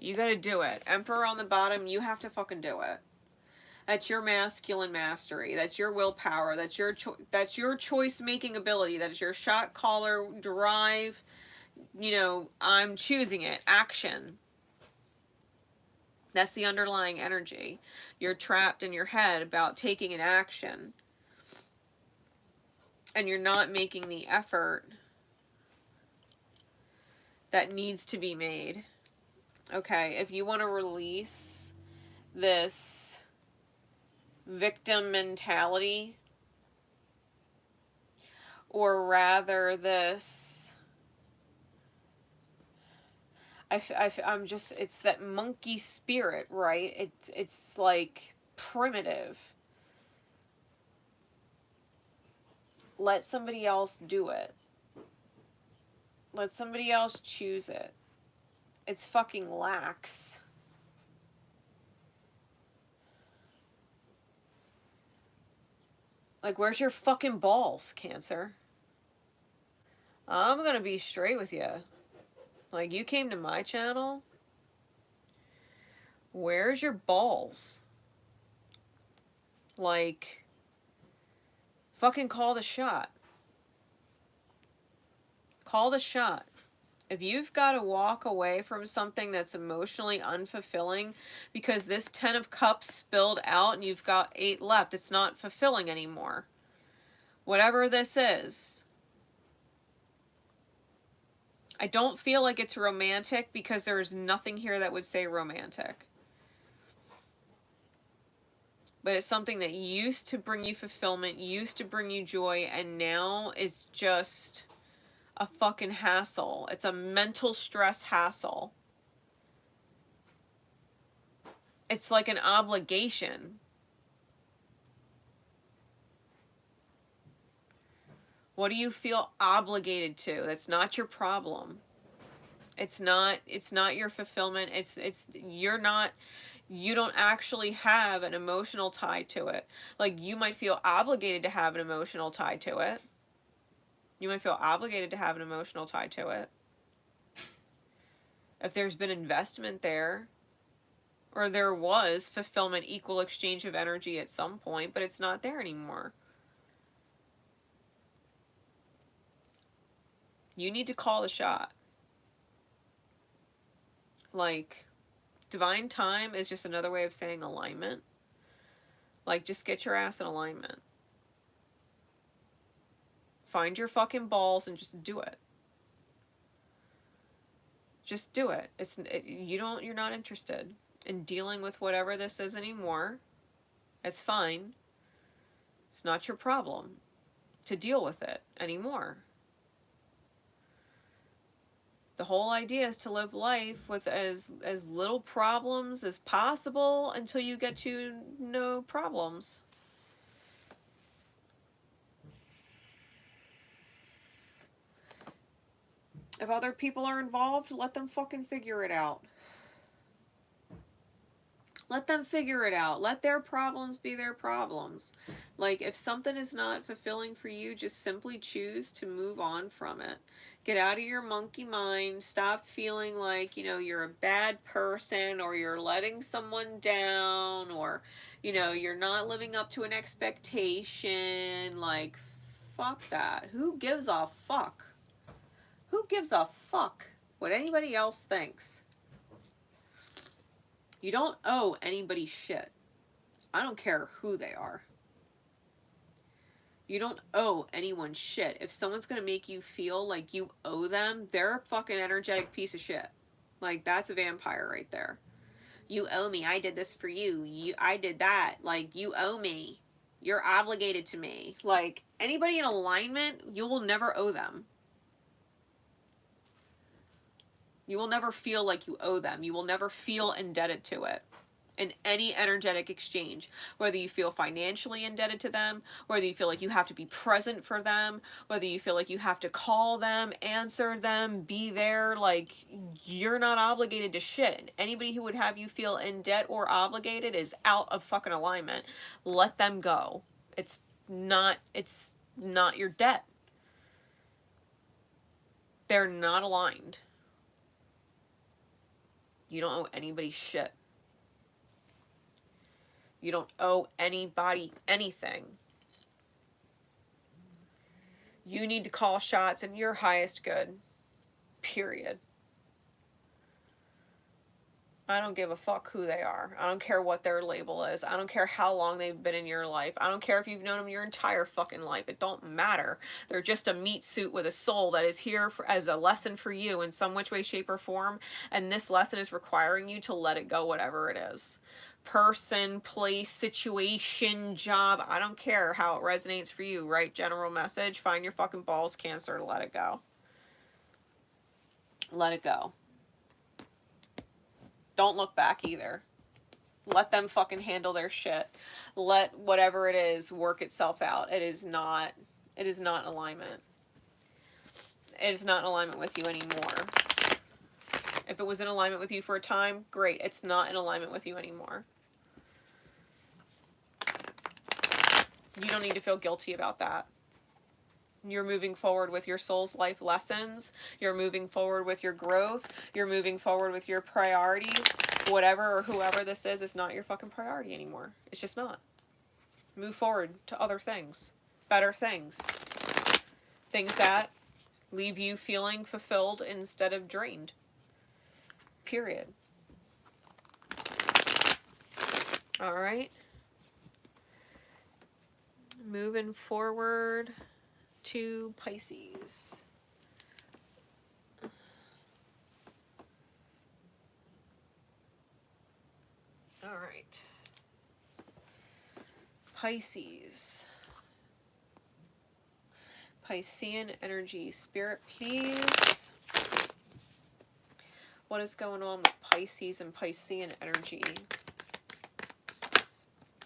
You gotta do it. Emperor on the bottom, you have to fucking do it. That's your masculine mastery. That's your willpower. That's your choice-making ability. That is your shot caller drive. You know, I'm choosing it. Action. That's the underlying energy. You're trapped in your head about taking an action. And you're not making the effort that needs to be made. Okay, if you want to release this victim mentality, or rather this, I'm just, it's that monkey spirit, right? It's like primitive. Let somebody else do it. Let somebody else choose it. It's fucking lax. Like, where's your fucking balls, Cancer? I'm gonna be straight with you. Like, you came to my channel. Where's your balls? Like, fucking call the shot. Call the shot. If you've got to walk away from something that's emotionally unfulfilling because this 10 of Cups spilled out and you've got 8 left, it's not fulfilling anymore. Whatever this is. I don't feel like it's romantic because there's nothing here that would say romantic. But it's something that used to bring you fulfillment, used to bring you joy, and now it's just a fucking hassle. It's a mental stress hassle. It's like an obligation. What do you feel obligated to? That's not your problem. It's not your fulfillment. You don't actually have an emotional tie to it. Like, you might feel obligated to have an emotional tie to it. You might feel obligated to have an emotional tie to it. If there's been investment there, or there was fulfillment, equal exchange of energy at some point, but it's not there anymore. You need to call the shot. Like, divine time is just another way of saying alignment. Like, just get your ass in alignment. Find your fucking balls and just do it. Just do it. You're not interested in dealing with whatever this is anymore. It's fine. It's not your problem to deal with it anymore. The whole idea is to live life with as little problems as possible until you get to no problems. If other people are involved, let them fucking figure it out. Let them figure it out. Let their problems be their problems. Like, if something is not fulfilling for you, just simply choose to move on from it. Get out of your monkey mind. Stop feeling like, you're a bad person, or you're letting someone down, or, you're not living up to an expectation. Like, fuck that. Who gives a fuck? Who gives a fuck what anybody else thinks? You don't owe anybody shit. I don't care who they are. You don't owe anyone shit. If someone's going to make you feel like you owe them, they're a fucking energetic piece of shit. Like, that's a vampire right there. You owe me. I did this for you. I did that. Like, you owe me. You're obligated to me. Like, anybody in alignment, you will never owe them. You will never feel like you owe them. You will never feel indebted to it in any energetic exchange. Whether you feel financially indebted to them, whether you feel like you have to be present for them, whether you feel like you have to call them, answer them, be there, like, you're not obligated to shit. Anybody who would have you feel in debt or obligated is out of fucking alignment. Let them go. It's not your debt. They're not aligned. You don't owe anybody shit. You don't owe anybody anything. You need to call shots in your highest good. Period. I don't give a fuck who they are. I don't care what their label is. I don't care how long they've been in your life. I don't care if you've known them your entire fucking life. It don't matter. They're just a meat suit with a soul that is here as a lesson for you in some which way, shape, or form. And this lesson is requiring you to let it go, whatever it is. Person, place, situation, job. I don't care how it resonates for you, right? General message. Find your fucking balls, Cancer, to let it go. Let it go. Don't look back either. Let them fucking handle their shit. Let whatever it is work itself out. It is not in alignment. It is not in alignment with you anymore. If it was in alignment with you for a time, great. It's not in alignment with you anymore. You don't need to feel guilty about that. You're moving forward with your soul's life lessons. You're moving forward with your growth. You're moving forward with your priorities. Whatever or whoever this is not your fucking priority anymore. It's just not. Move forward to other things. Better things. Things that leave you feeling fulfilled instead of drained. Period. Alright. Moving forward to Pisces. All right. Pisces. Piscean energy. Spirit, please. What is going on with Pisces and Piscean energy?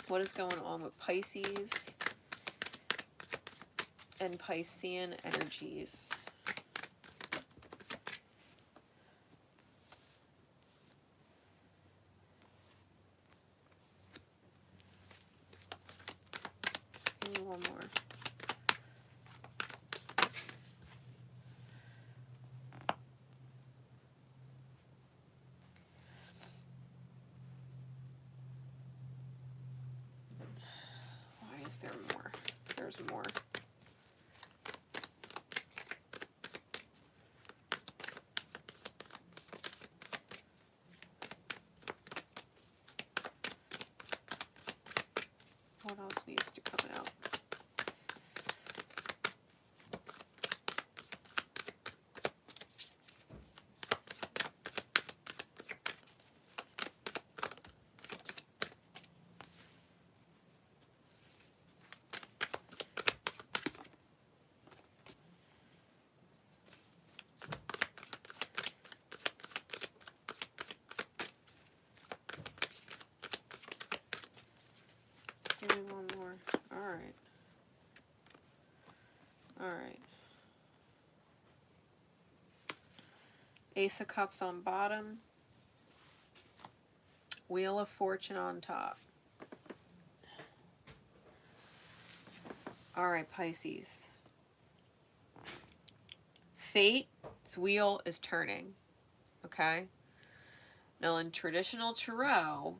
What is going on with Pisces and Piscean energies? Give me one more. Why is there more? There's more. What else needs to come out? Give me one more. Alright. Alright. Ace of Cups on bottom. Wheel of Fortune on top. Alright, Pisces. Fate's wheel is turning. Okay? Now, in traditional tarot,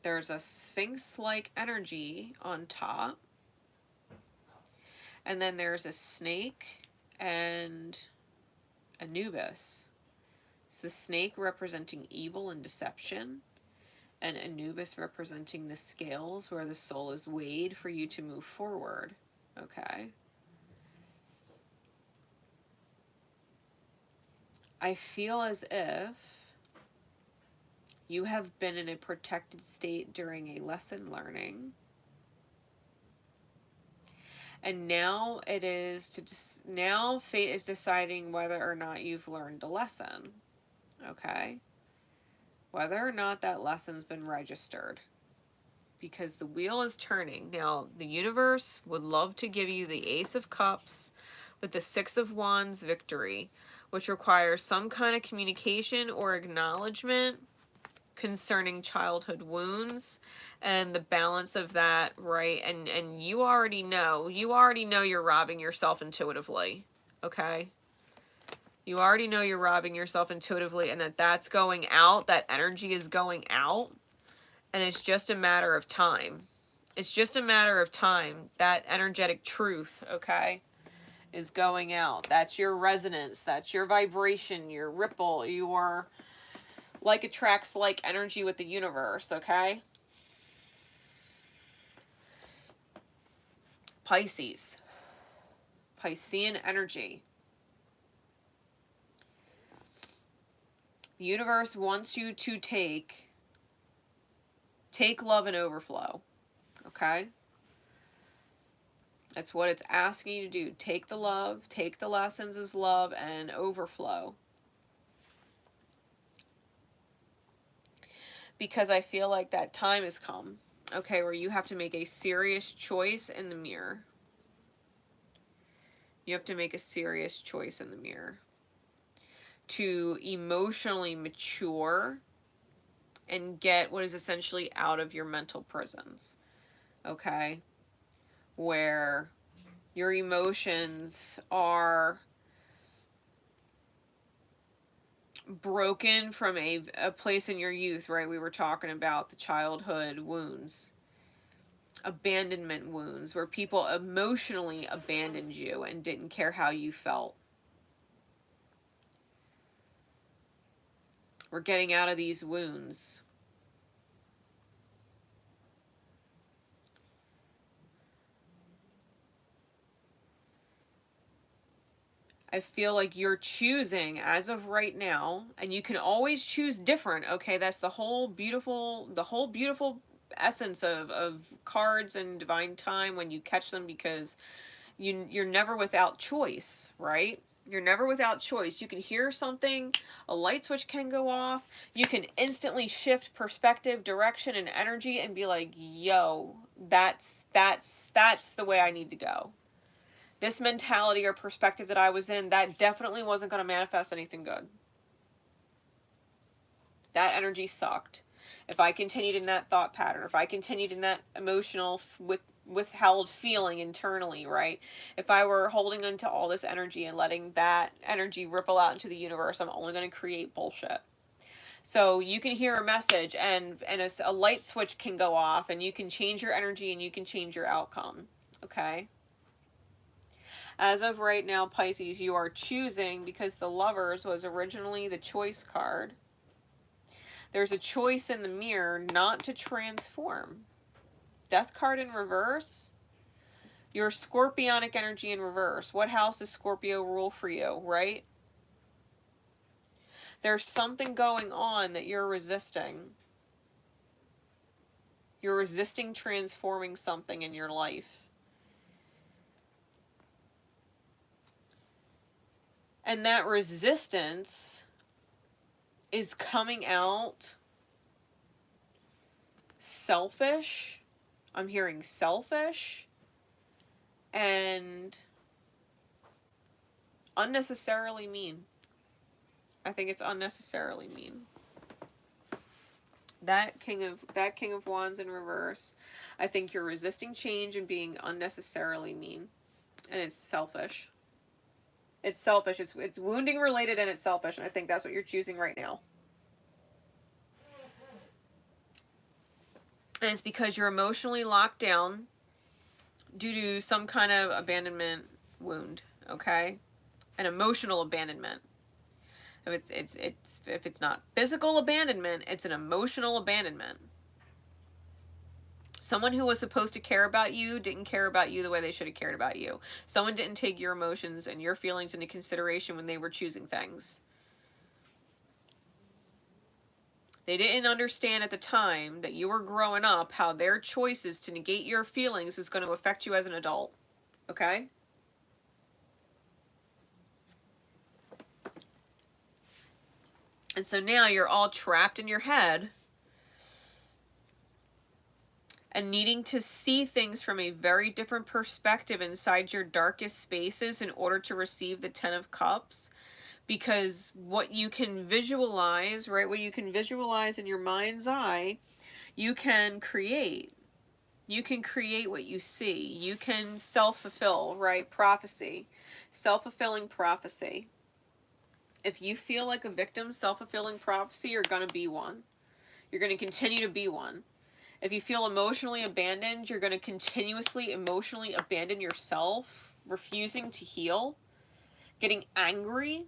there's a sphinx-like energy on top. And then there's a snake and Anubis. It's the snake representing evil and deception, and Anubis representing the scales where the soul is weighed for you to move forward. Okay? I feel as if you have been in a protected state during a lesson learning. And now it is now fate is deciding whether or not you've learned a lesson. Okay? Whether or not that lesson's been registered. Because the wheel is turning. Now, the universe would love to give you the Ace of Cups with the Six of Wands victory, which requires some kind of communication or acknowledgement concerning childhood wounds and the balance of that, right? And you already know you're robbing yourself intuitively, okay? You already know you're robbing yourself intuitively, and that's going out, that energy is going out, and it's just a matter of time. It's just a matter of time. That energetic truth, okay, is going out. That's your resonance, that's your vibration, your ripple, your Like attracts like energy with the universe, okay? Pisces. Piscean energy. The universe wants you to take love and overflow, okay? That's what it's asking you to do. Take the love, take the lessons as love, and overflow. Because I feel like that time has come, okay, where you have to make a serious choice in the mirror. You have to make a serious choice in the mirror to emotionally mature and get what is essentially out of your mental prisons, okay? Where your emotions are broken from a place in your youth, right? We were talking about the childhood wounds, abandonment wounds, where people emotionally abandoned you and didn't care how you felt. We're getting out of these wounds. I feel like you're choosing as of right now, and you can always choose different, okay? That's the whole beautiful essence of cards and divine time when you catch them, because you're never without choice, right? You're never without choice. You can hear something, a light switch can go off, you can instantly shift perspective, direction, and energy and be like, yo, that's the way I need to go. This mentality or perspective that I was in, that definitely wasn't going to manifest anything good. That energy sucked. If I continued in that thought pattern, if I continued in that emotional withheld feeling internally, right? If I were holding onto all this energy and letting that energy ripple out into the universe, I'm only going to create bullshit. So you can hear a message and a light switch can go off and you can change your energy and you can change your outcome, okay? As of right now, Pisces, you are choosing, because the Lovers was originally the choice card. There's a choice in the mirror not to transform. Death card in reverse. Your Scorpionic energy in reverse. What house does Scorpio rule for you, right? There's something going on that you're resisting. You're resisting transforming something in your life. And that resistance is coming out selfish. I'm hearing selfish and unnecessarily mean. I think it's unnecessarily mean. That King of Wands in reverse. I think you're resisting change and being unnecessarily mean. And it's selfish. It's selfish. It's wounding related and it's selfish. And I think that's what you're choosing right now. And it's because you're emotionally locked down due to some kind of abandonment wound, okay? An emotional abandonment. If it's not physical abandonment, it's an emotional abandonment. Someone who was supposed to care about you didn't care about you the way they should have cared about you. Someone didn't take your emotions and your feelings into consideration when they were choosing things. They didn't understand at the time that you were growing up how their choices to negate your feelings was going to affect you as an adult. Okay? And so now you're all trapped in your head and needing to see things from a very different perspective inside your darkest spaces in order to receive the Ten of Cups. Because what you can visualize, right, what you can visualize in your mind's eye, you can create. You can create what you see. You can self-fulfill, right? Prophecy. Self-fulfilling prophecy. If you feel like a victim, self-fulfilling prophecy, you're going to be one. You're going to continue to be one. If you feel emotionally abandoned, you're going to continuously emotionally abandon yourself, refusing to heal, getting angry.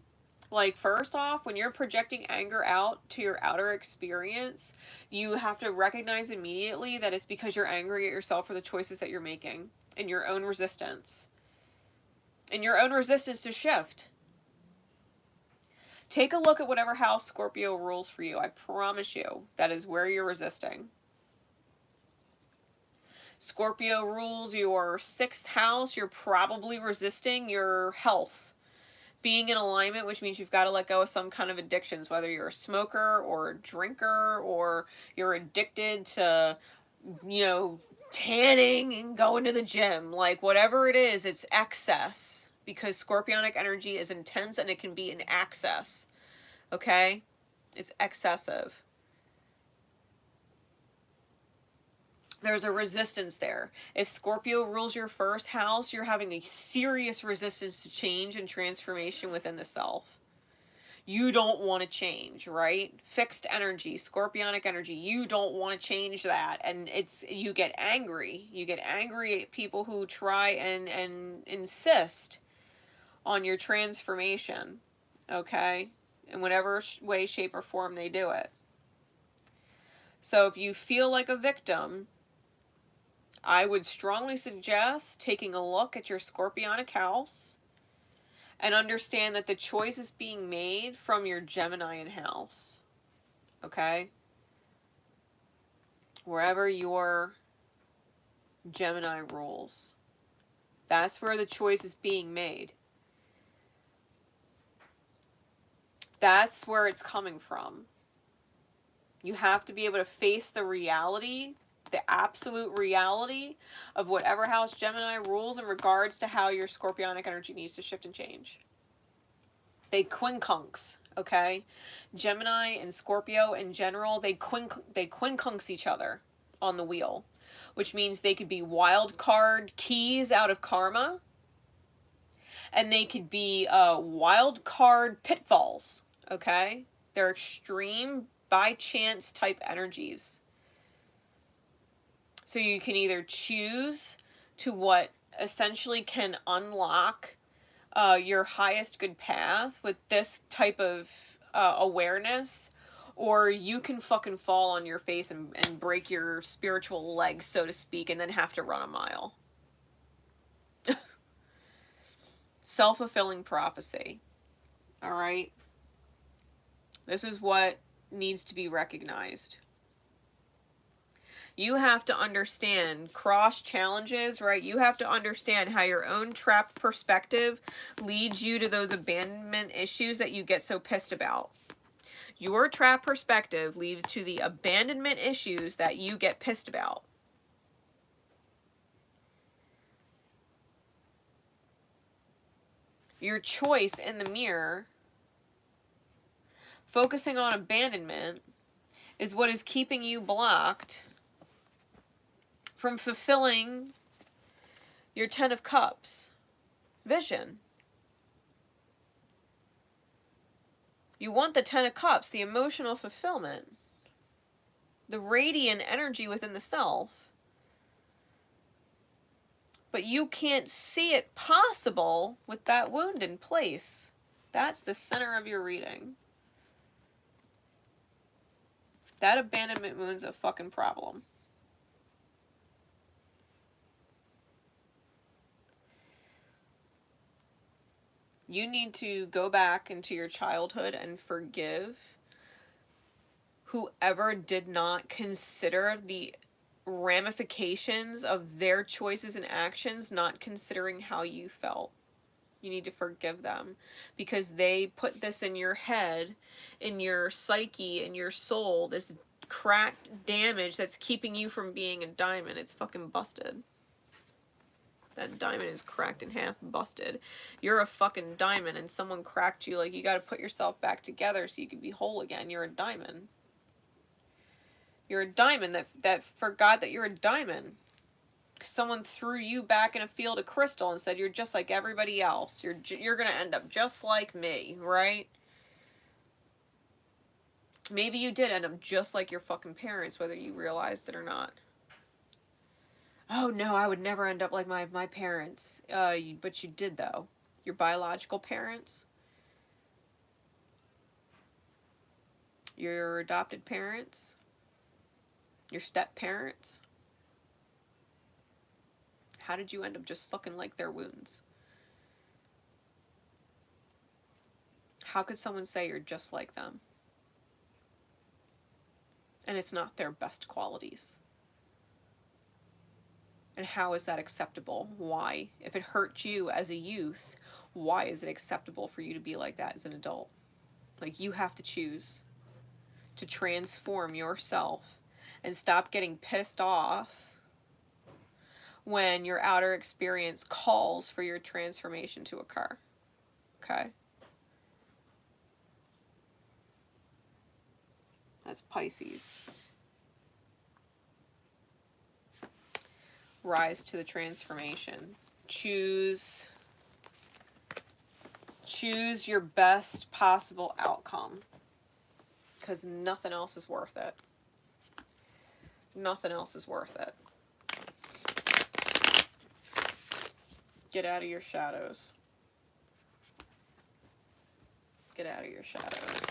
Like, first off, when you're projecting anger out to your outer experience, you have to recognize immediately that it's because you're angry at yourself for the choices that you're making and your own resistance. And your own resistance to shift. Take a look at whatever house Scorpio rules for you. I promise you, that is where you're resisting. Scorpio rules your 6th house. You're probably resisting your health being in alignment, which means you've got to let go of some kind of addictions, whether you're a smoker or a drinker or you're addicted to, tanning and going to the gym. Like, whatever it is, it's excess, because scorpionic energy is intense and it can be in excess. Okay? It's excessive. There's a resistance there. If Scorpio rules your 1st house, you're having a serious resistance to change and transformation within the self. You don't want to change, right? Fixed energy, scorpionic energy, you don't want to change that. And you get angry. You get angry at people who try and insist on your transformation, okay? In whatever way, shape, or form they do it. So if you feel like a victim, I would strongly suggest taking a look at your scorpionic house and understand that the choice is being made from your Geminian house. Okay? Wherever your Gemini rules. That's where the choice is being made. That's where it's coming from. You have to be able to face the reality, the absolute reality of whatever house Gemini rules in regards to how your scorpionic energy needs to shift and change. They quincunx, okay? Gemini and Scorpio in general, they quincunx each other on the wheel, which means they could be wild card keys out of karma, and they could be wild card pitfalls, okay? They're extreme by chance type energies. So you can either choose to what essentially can unlock your highest good path with this type of awareness, or you can fucking fall on your face and break your spiritual legs, so to speak, and then have to run a mile. Self-fulfilling prophecy. All right? This is what needs to be recognized. You have to understand cross challenges, right? You have to understand how your own trapped perspective leads you to those abandonment issues that you get so pissed about. Your trapped perspective leads to the abandonment issues that you get pissed about. Your choice in the mirror, focusing on abandonment, is what is keeping you blocked from fulfilling your 10 of Cups vision. You want the 10 of Cups, the emotional fulfillment, the radiant energy within the self, but you can't see it possible with that wound in place. That's the center of your reading. That abandonment wound's a fucking problem. You need to go back into your childhood and forgive whoever did not consider the ramifications of their choices and actions, not considering how you felt. You need to forgive them because they put this in your head, in your psyche, in your soul, this cracked damage that's keeping you from being a diamond. It's fucking busted. That diamond is cracked in half, busted. You're a fucking diamond and someone cracked you. Like, you gotta put yourself back together so you can be whole again. You're a diamond. You're a diamond that forgot that you're a diamond. Someone threw you back in a field of crystal and said, you're just like everybody else. You're gonna end up just like me, right? Maybe you did end up just like your fucking parents, whether you realized it or not. Oh no, I would never end up like my parents. But you did though. Your biological parents. Your adopted parents, your step parents. How did you end up just fucking like their wounds? How could someone say you're just like them? And it's not their best qualities. And how is that acceptable? Why? If it hurt you as a youth, why is it acceptable for you to be like that as an adult? Like, you have to choose to transform yourself and stop getting pissed off when your outer experience calls for your transformation to occur. Okay? That's Pisces. Rise to the transformation. Choose your best possible outcome, because nothing else is worth it. Nothing else is worth it. Get out of your shadows. Get out of your shadows.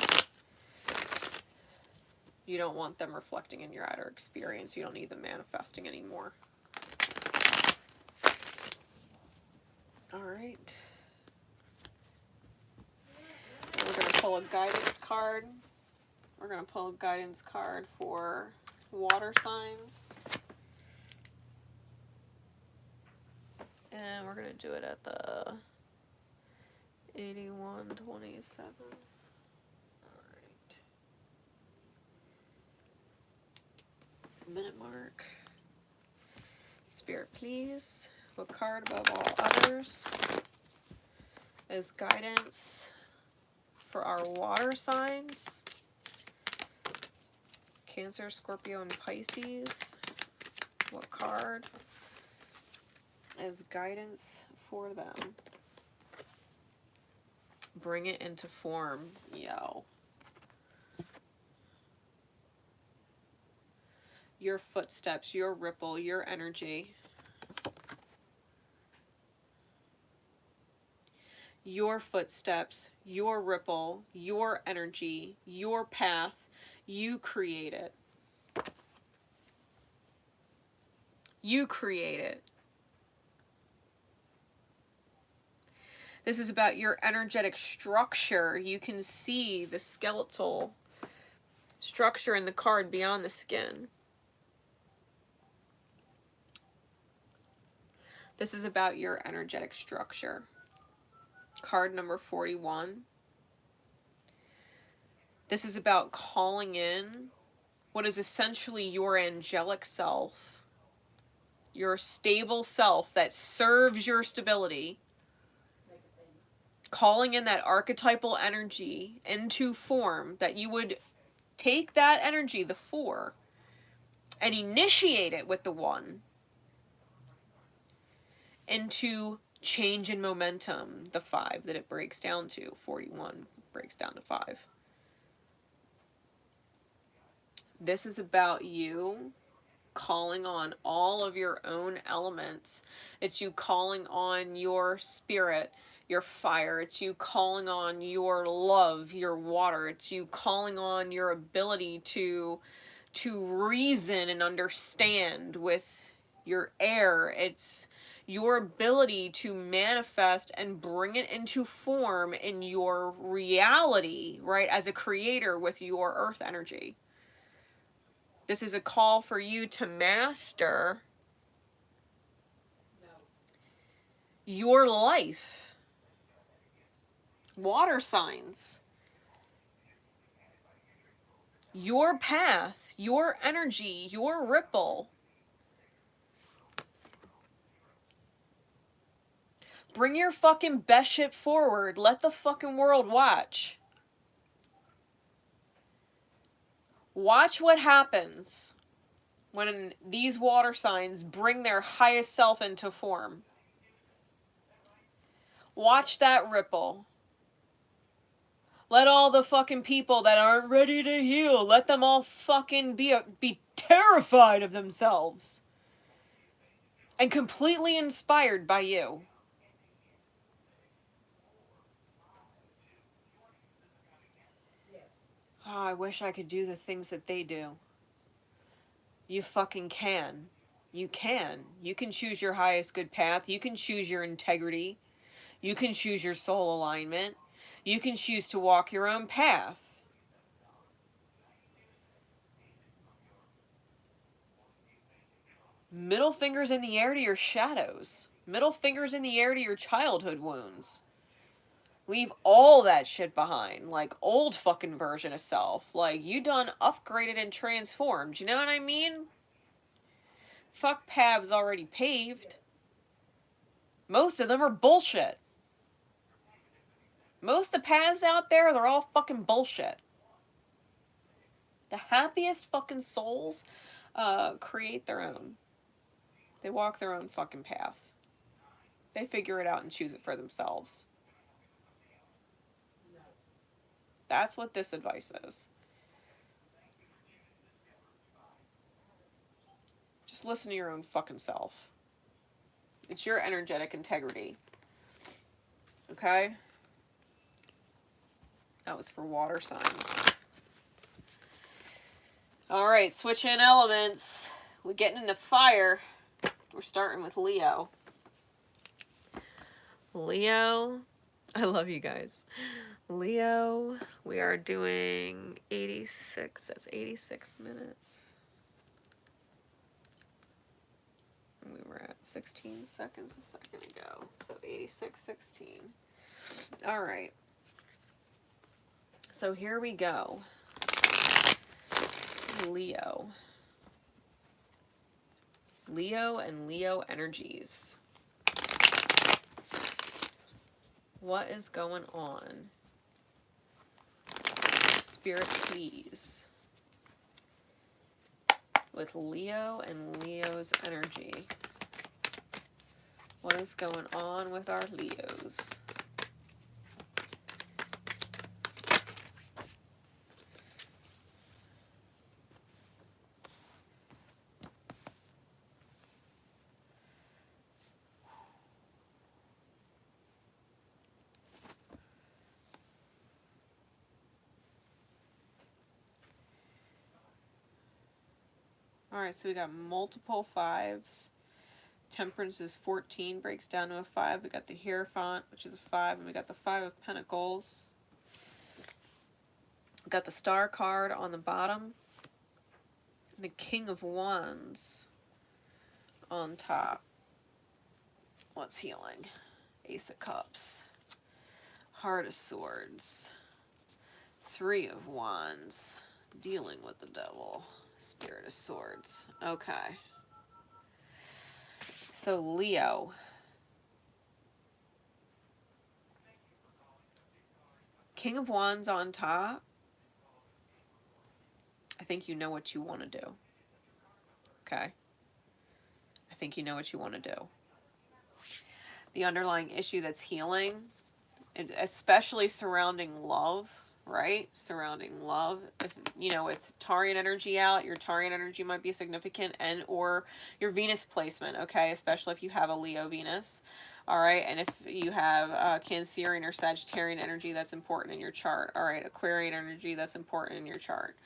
You don't want them reflecting in your outer experience. You don't need them manifesting anymore. All right. We're going to pull a guidance card. We're going to pull a guidance card for water signs. And we're going to do it at the 81:27. Alright. Minute mark. Spirit, please. What card above all others is guidance for our water signs? Cancer, Scorpio, and Pisces. What card is guidance for them? Bring it into form, yo. Your footsteps, your ripple, your energy. Your footsteps, your ripple, your energy, your path. You create it. You create it. This is about your energetic structure. You can see the skeletal structure in the card beyond the skin. This is about your energetic structure. Card number 41. This is about calling in what is essentially your angelic self, your stable self that serves your stability. Calling in that archetypal energy into form, that you would take that energy, the 4, and initiate it with the 1 into change and momentum, the 5 that it breaks down to. 41 breaks down to 5. This is about you calling on all of your own elements. It's you calling on your spirit, your fire. It's you calling on your love, your water. It's you calling on your ability to reason and understand with your air. It's your ability to manifest and bring it into form in your reality, right, as a creator with your earth energy. This is a call for you to master your life. Water signs. Your path, your energy, your ripple. Bring your fucking best shit forward. Let the fucking world watch. Watch what happens when these water signs bring their highest self into form. Watch that ripple. Let all the fucking people that aren't ready to heal, let them all fucking be terrified of themselves. And completely inspired by you. Oh, I wish I could do the things that they do. You fucking can. You can. You can choose your highest good path. You can choose your integrity. You can choose your soul alignment. You can choose to walk your own path. Middle fingers in the air to your shadows. Middle fingers in the air to your childhood wounds. Leave all that shit behind. Like, old fucking version of self. Like, you done upgraded and transformed. You know what I mean? Fuck paths already paved. Most of them are bullshit. Most of the paths out there, they're all fucking bullshit. The happiest fucking souls create their own. They walk their own fucking path. They figure it out and choose it for themselves. That's what this advice is. Just listen to your own fucking self. It's your energetic integrity. Okay? That was for water signs. Alright, switch in elements. We're getting into fire. We're starting with Leo. Leo. I love you guys. Leo, we are doing 86. That's 86 minutes. We were at 16 seconds a second ago. So 86:16. Alright. So here we go. Leo. Leo and Leo energies. What is going on? Spirit, please. With Leo and Leo's energy. What is going on with our Leos? Alright, so we got multiple fives. Temperance is 14, breaks down to a 5. We got the Hierophant, which is a 5, and we got the 5 of Pentacles. We got the Star card on the bottom. The King of Wands on top. What's healing? Ace of Cups. Heart of Swords. 3 of Wands. Dealing with the Devil. Spirit of Swords. Okay. So Leo. King of Wands on top. I think you know what you want to do. Okay. I think you know what you want to do. The underlying issue that's healing, especially surrounding love, right? Surrounding love. If, you know, with Taurean energy out, your Taurean energy might be significant, and or your Venus placement, okay? Especially if you have a Leo Venus, all right? And if you have Cancerian or Sagittarian energy, that's important in your chart, all right? Aquarian energy, that's important in your chart.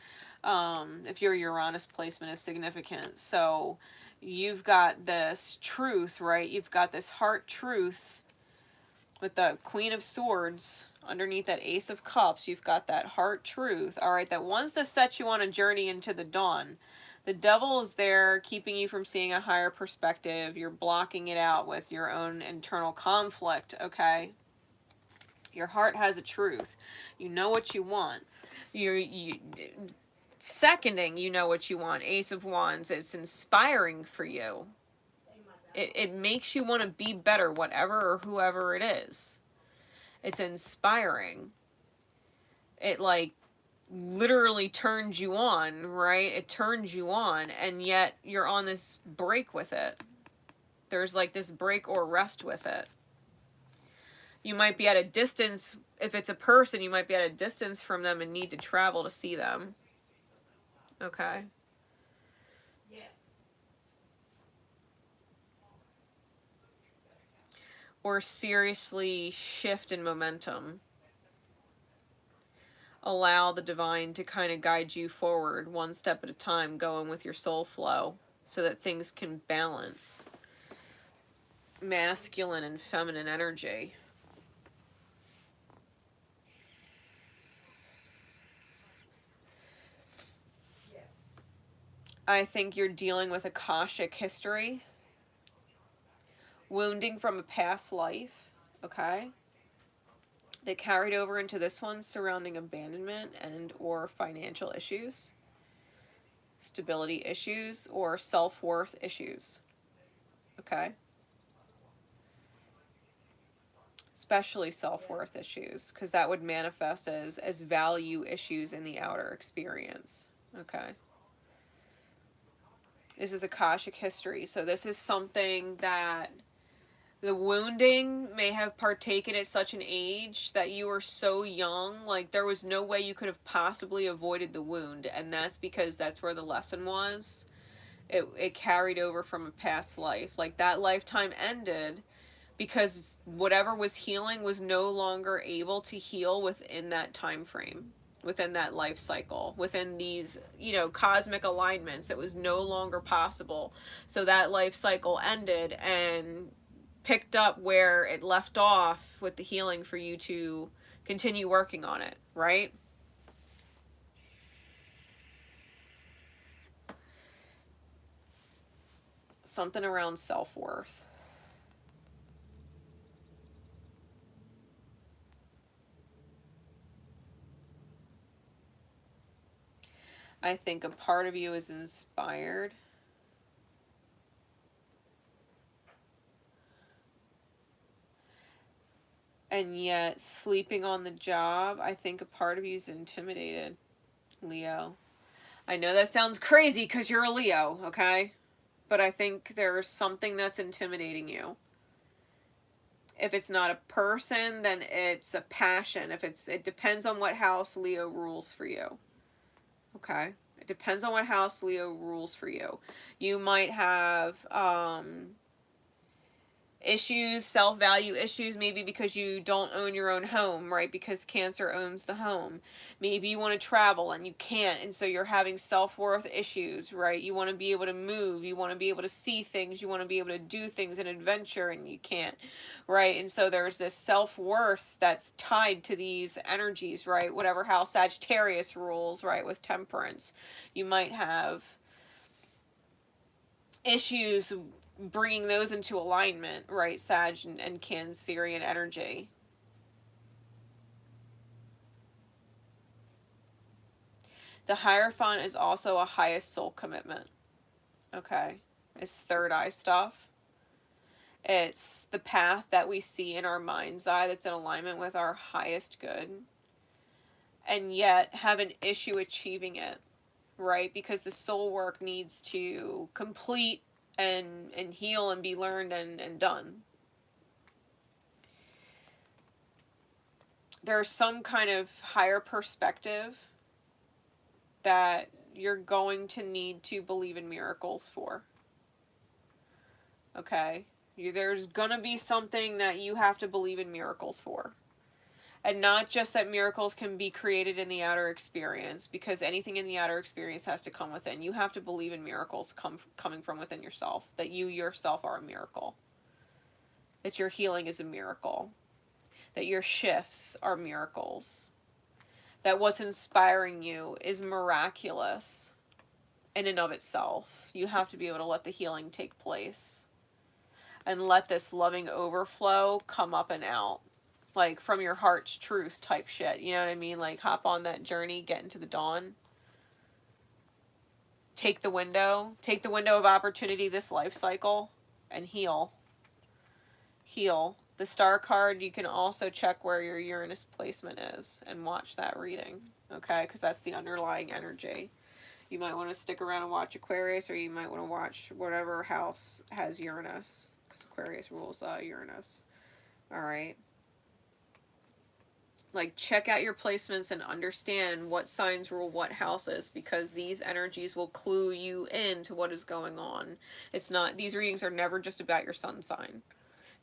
If your Uranus placement is significant. So you've got this truth, right? You've got this heart truth with the Queen of Swords. Underneath that Ace of Cups, you've got that heart truth, all right, that wants to set you on a journey into the dawn. The devil is there keeping you from seeing a higher perspective. You're blocking it out with your own internal conflict, okay? Your heart has a truth. You know what you want. Seconding, you know what you want. Ace of Wands, it's inspiring for you. It makes you want to be better, whatever or whoever it is. It's inspiring. It, like, literally turns you on, right? It turns you on, and yet you're on this break with it. There's, like, this break or rest with it. You might be at a distance. If it's a person, you might be at a distance from them and need to travel to see them. Okay? Yeah. Or seriously shift in momentum. allow the divine to kind of guide you forward one step at a time, going with your soul flow so that things can balance. Masculine and feminine energy. I think you're dealing with Akashic history, wounding from a past life, okay? That carried over into this one, surrounding abandonment and or financial issues, stability issues, or self-worth issues, okay? Especially self-worth issues, because that would manifest as value issues in the outer experience, okay? This is Akashic history, so this is something that the wounding may have partaken at such an age that you were so young, like there was no way you could have possibly avoided the wound, and that's because that's where the lesson was. It carried over from a past life. Like that lifetime ended because whatever was healing was no longer able to heal within that time frame, within that life cycle, within these, you know, cosmic alignments. It was no longer possible. So that life cycle ended and picked up where it left off with the healing for you to continue working on it, right? Something around self-worth. I think a part of you is inspired. And yet, sleeping on the job, I think a part of you is intimidated, Leo. I know that sounds crazy because you're a Leo, okay? But I think there's something that's intimidating you. If it's not a person, then it's a passion. It depends on what house Leo rules for you. Okay? It depends on what house Leo rules for you. You might have issues, self-value issues, maybe because you don't own your own home, right? Because Cancer owns the home. Maybe you want to travel and you can't, and so you're having self-worth issues, right? You want to be able to move, you want to be able to see things, you want to be able to do things and adventure, and you can't, right? And so there's this self-worth that's tied to these energies, right? Whatever house Sagittarius rules, right, with Temperance. You might have issues bringing those into alignment, right? Sag and Cancerian energy. The Hierophant is also a highest soul commitment. Okay. It's third eye stuff. It's the path that we see in our mind's eye that's in alignment with our highest good. And yet have an issue achieving it, right? Because the soul work needs to complete and heal and be learned and done. There's some kind of higher perspective that you're going to need to believe in miracles for. Okay? There's going to be something that you have to believe in miracles for. And not just that miracles can be created in the outer experience, because anything in the outer experience has to come within. You have to believe in miracles coming from within yourself. That you yourself are a miracle. That your healing is a miracle. That your shifts are miracles. That what's inspiring you is miraculous in and of itself. You have to be able to let the healing take place. And let this loving overflow come up and out. Like from your heart's truth type shit. You know what I mean? Like hop on that journey, get into the dawn. Take the window of opportunity, this life cycle, and heal. Heal. The star card, you can also check where your Uranus placement is and watch that reading. Okay? Because that's the underlying energy. You might want to stick around and watch Aquarius, or you might want to watch whatever house has Uranus. Because Aquarius rules Uranus. Alright? Like, check out your placements and understand what signs rule what houses, because these energies will clue you in to what is going on. It's not, these readings are never just about your sun sign.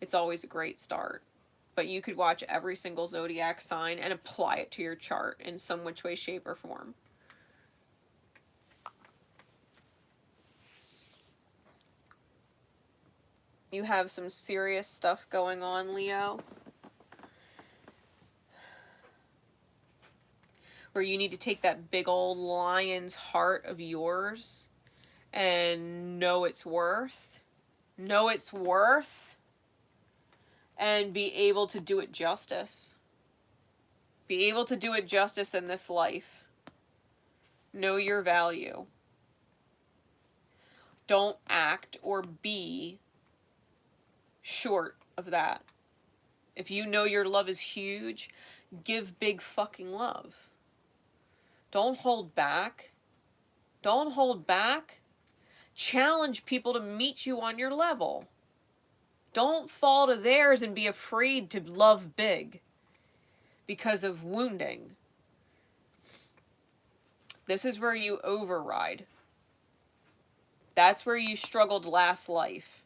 It's always a great start. but you could watch every single zodiac sign and apply it to your chart in some which way, shape, or form. You have some serious stuff going on, Leo, where you need to take that big old lion's heart of yours and know its worth, and be able to do it justice. Be able to do it justice in this life. Know your value. Don't act or be short of that. If you know your love is huge, give big fucking love. Don't hold back. Don't hold back. Challenge people to meet you on your level. Don't fall to theirs and be afraid to love big because of wounding. This is where you override. That's where you struggled last life.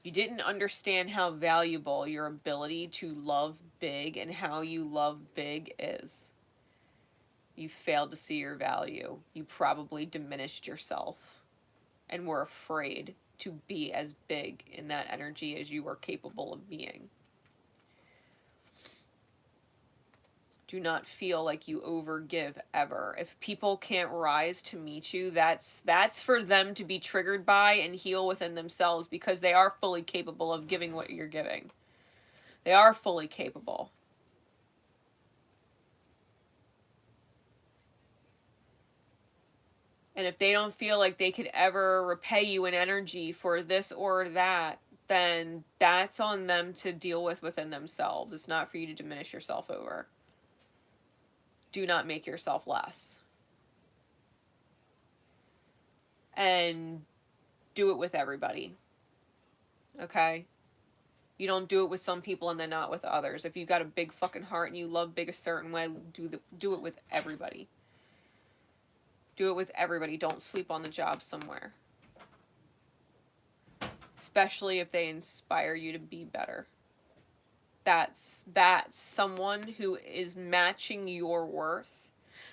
You didn't understand how valuable your ability to love big and how you love big is. You failed to see your value. You probably diminished yourself and were afraid to be as big in that energy as you were capable of being. Do not feel like you overgive ever. If people can't rise to meet you, that's for them to be triggered by and heal within themselves, because they are fully capable of giving what you're giving. They are fully capable. And if they don't feel like they could ever repay you in energy for this or that, then that's on them to deal with within themselves. It's not for you to diminish yourself over. Do not make yourself less. And do it with everybody. Okay? You don't do it with some people and then not with others. If you've got a big fucking heart and you love big a certain way, do it with everybody. Do it with everybody. Don't sleep on the job somewhere. Especially if they inspire you to be better. That's someone who is matching your worth,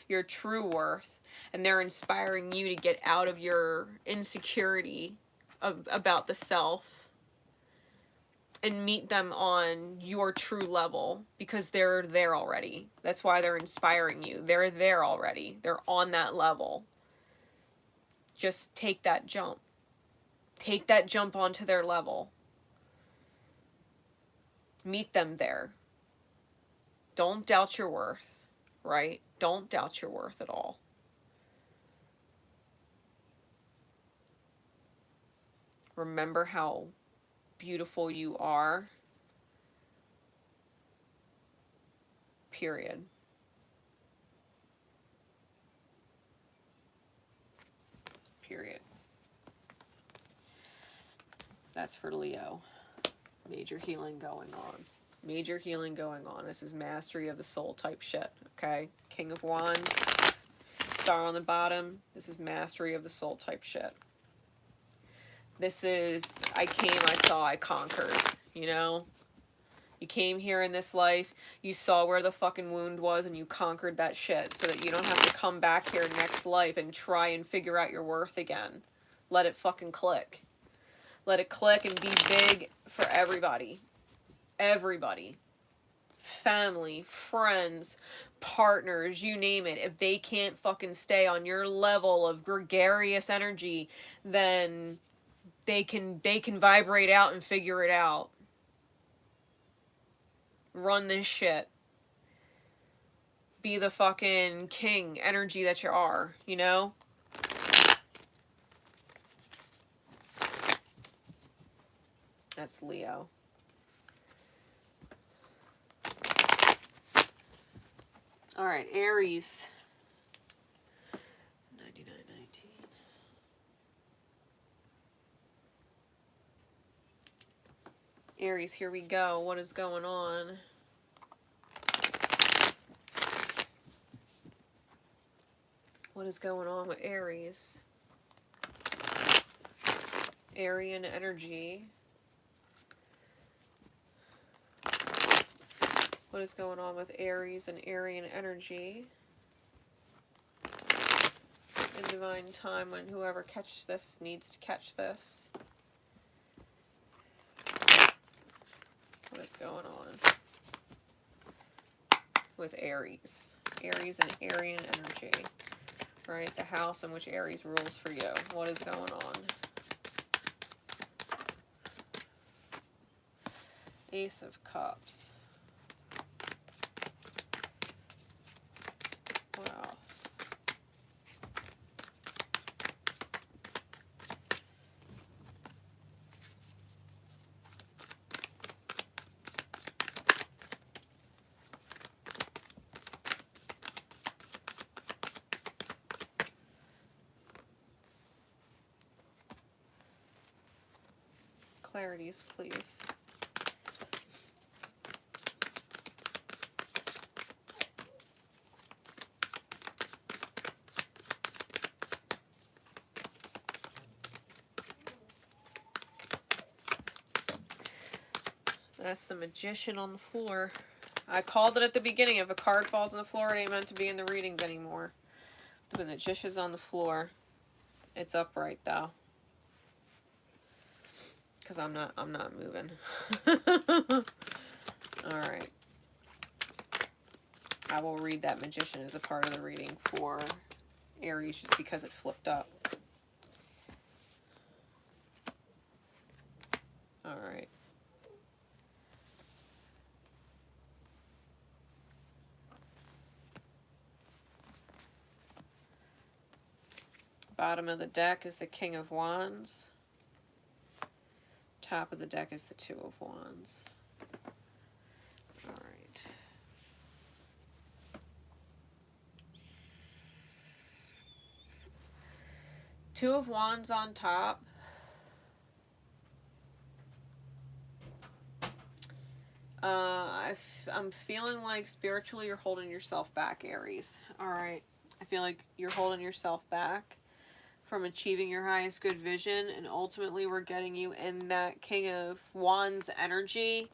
your true worth, and they're inspiring you to get out of your insecurity about the self and meet them on your true level, because they're there already. That's why they're inspiring you. They're there already. They're on that level. Just take that jump. Take that jump onto their level. Meet them there. Don't doubt your worth, right? Don't doubt your worth at all. Remember how beautiful you are. Period. Period. That's for Leo. Major healing going on. Major healing going on. This is mastery of the soul type shit, okay? King of Wands, star on the bottom. This is mastery of the soul type shit. This is, I came, I saw, I conquered, you know? You came here in this life, you saw where the fucking wound was, and you conquered that shit so that you don't have to come back here next life and try and figure out your worth again. Let it fucking click. Let it click and be big for everybody. Everybody. Family, friends, partners, you name it. If they can't fucking stay on your level of gregarious energy, then they can vibrate out and figure it out. Run this shit. Be the fucking king energy that you are, you know? That's Leo. All right, Aries. 9919. Aries, here we go. What is going on? What is going on with Aries? Arian energy. What is going on with Aries and Aryan energy in divine time when whoever catches this needs to catch this? What is going on with Aries? Aries and Aryan energy. Right? The house in which Aries rules for you. What is going on? Ace of Cups. What else? Clarities, please. That's the Magician on the floor. I called it at the beginning. If a card falls on the floor, it ain't meant to be in the readings anymore. The Magician's on the floor. It's upright though. Because I'm not moving. Alright. I will read that Magician as a part of the reading for Aries just because it flipped up. Alright. Bottom of the deck is the King of Wands. Top of the deck is the Two of Wands. Alright. Two of Wands on top. I'm feeling like spiritually you're holding yourself back, Aries. Alright. I feel like you're holding yourself back from achieving your highest good vision, and ultimately we're getting you in that King of Wands energy.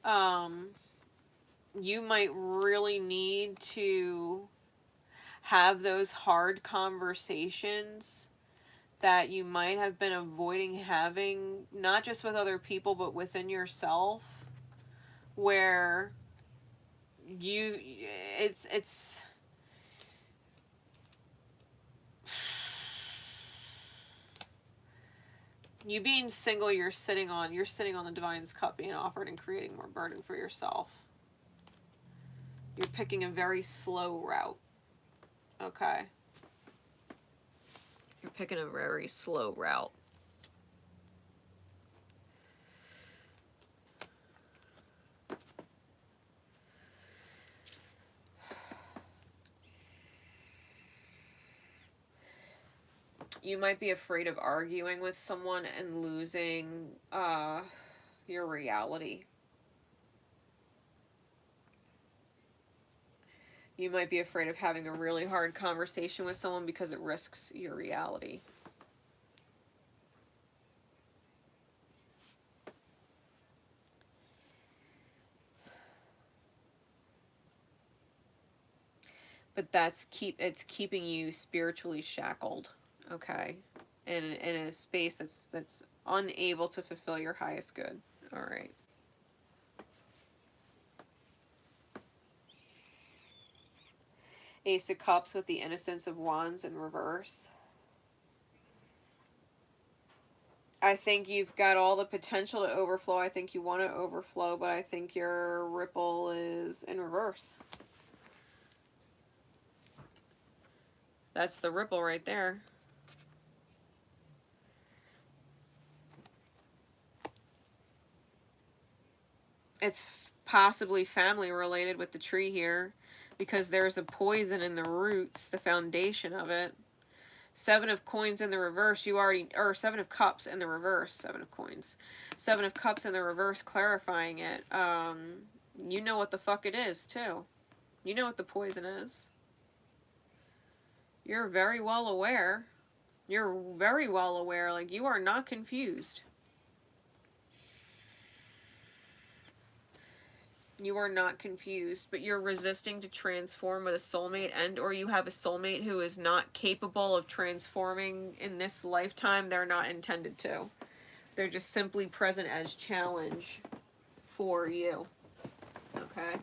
You might really need to have those hard conversations that you might have been avoiding having, not just with other people, but within yourself, where it's you being single, you're sitting on the Divine's Cup being offered and creating more burden for yourself. You're picking a very slow route. Okay. You're picking a very slow route. You might be afraid of arguing with someone and losing your reality. You might be afraid of having a really hard conversation with someone because it risks your reality. But it's keeping you spiritually shackled. Okay, in a space that's unable to fulfill your highest good. All right. Ace of Cups with the Innocence of Wands in reverse. I think you've got all the potential to overflow. I think you want to overflow, but I think your ripple is in reverse. That's the ripple right there. It's possibly family related with the tree here, because there's a poison in the roots, the foundation of it. Seven of Coins in the reverse, or Seven of Cups in the reverse, Seven of Coins. Seven of Cups in the reverse, clarifying it. You know what the fuck it is, too. You know what the poison is. You're very well aware. You're very well aware. Like, you are not confused. You are not confused, but you're resisting to transform with a soulmate, and or you have a soulmate who is not capable of transforming in this lifetime. They're not intended to. They're just simply present as challenge for you. Okay?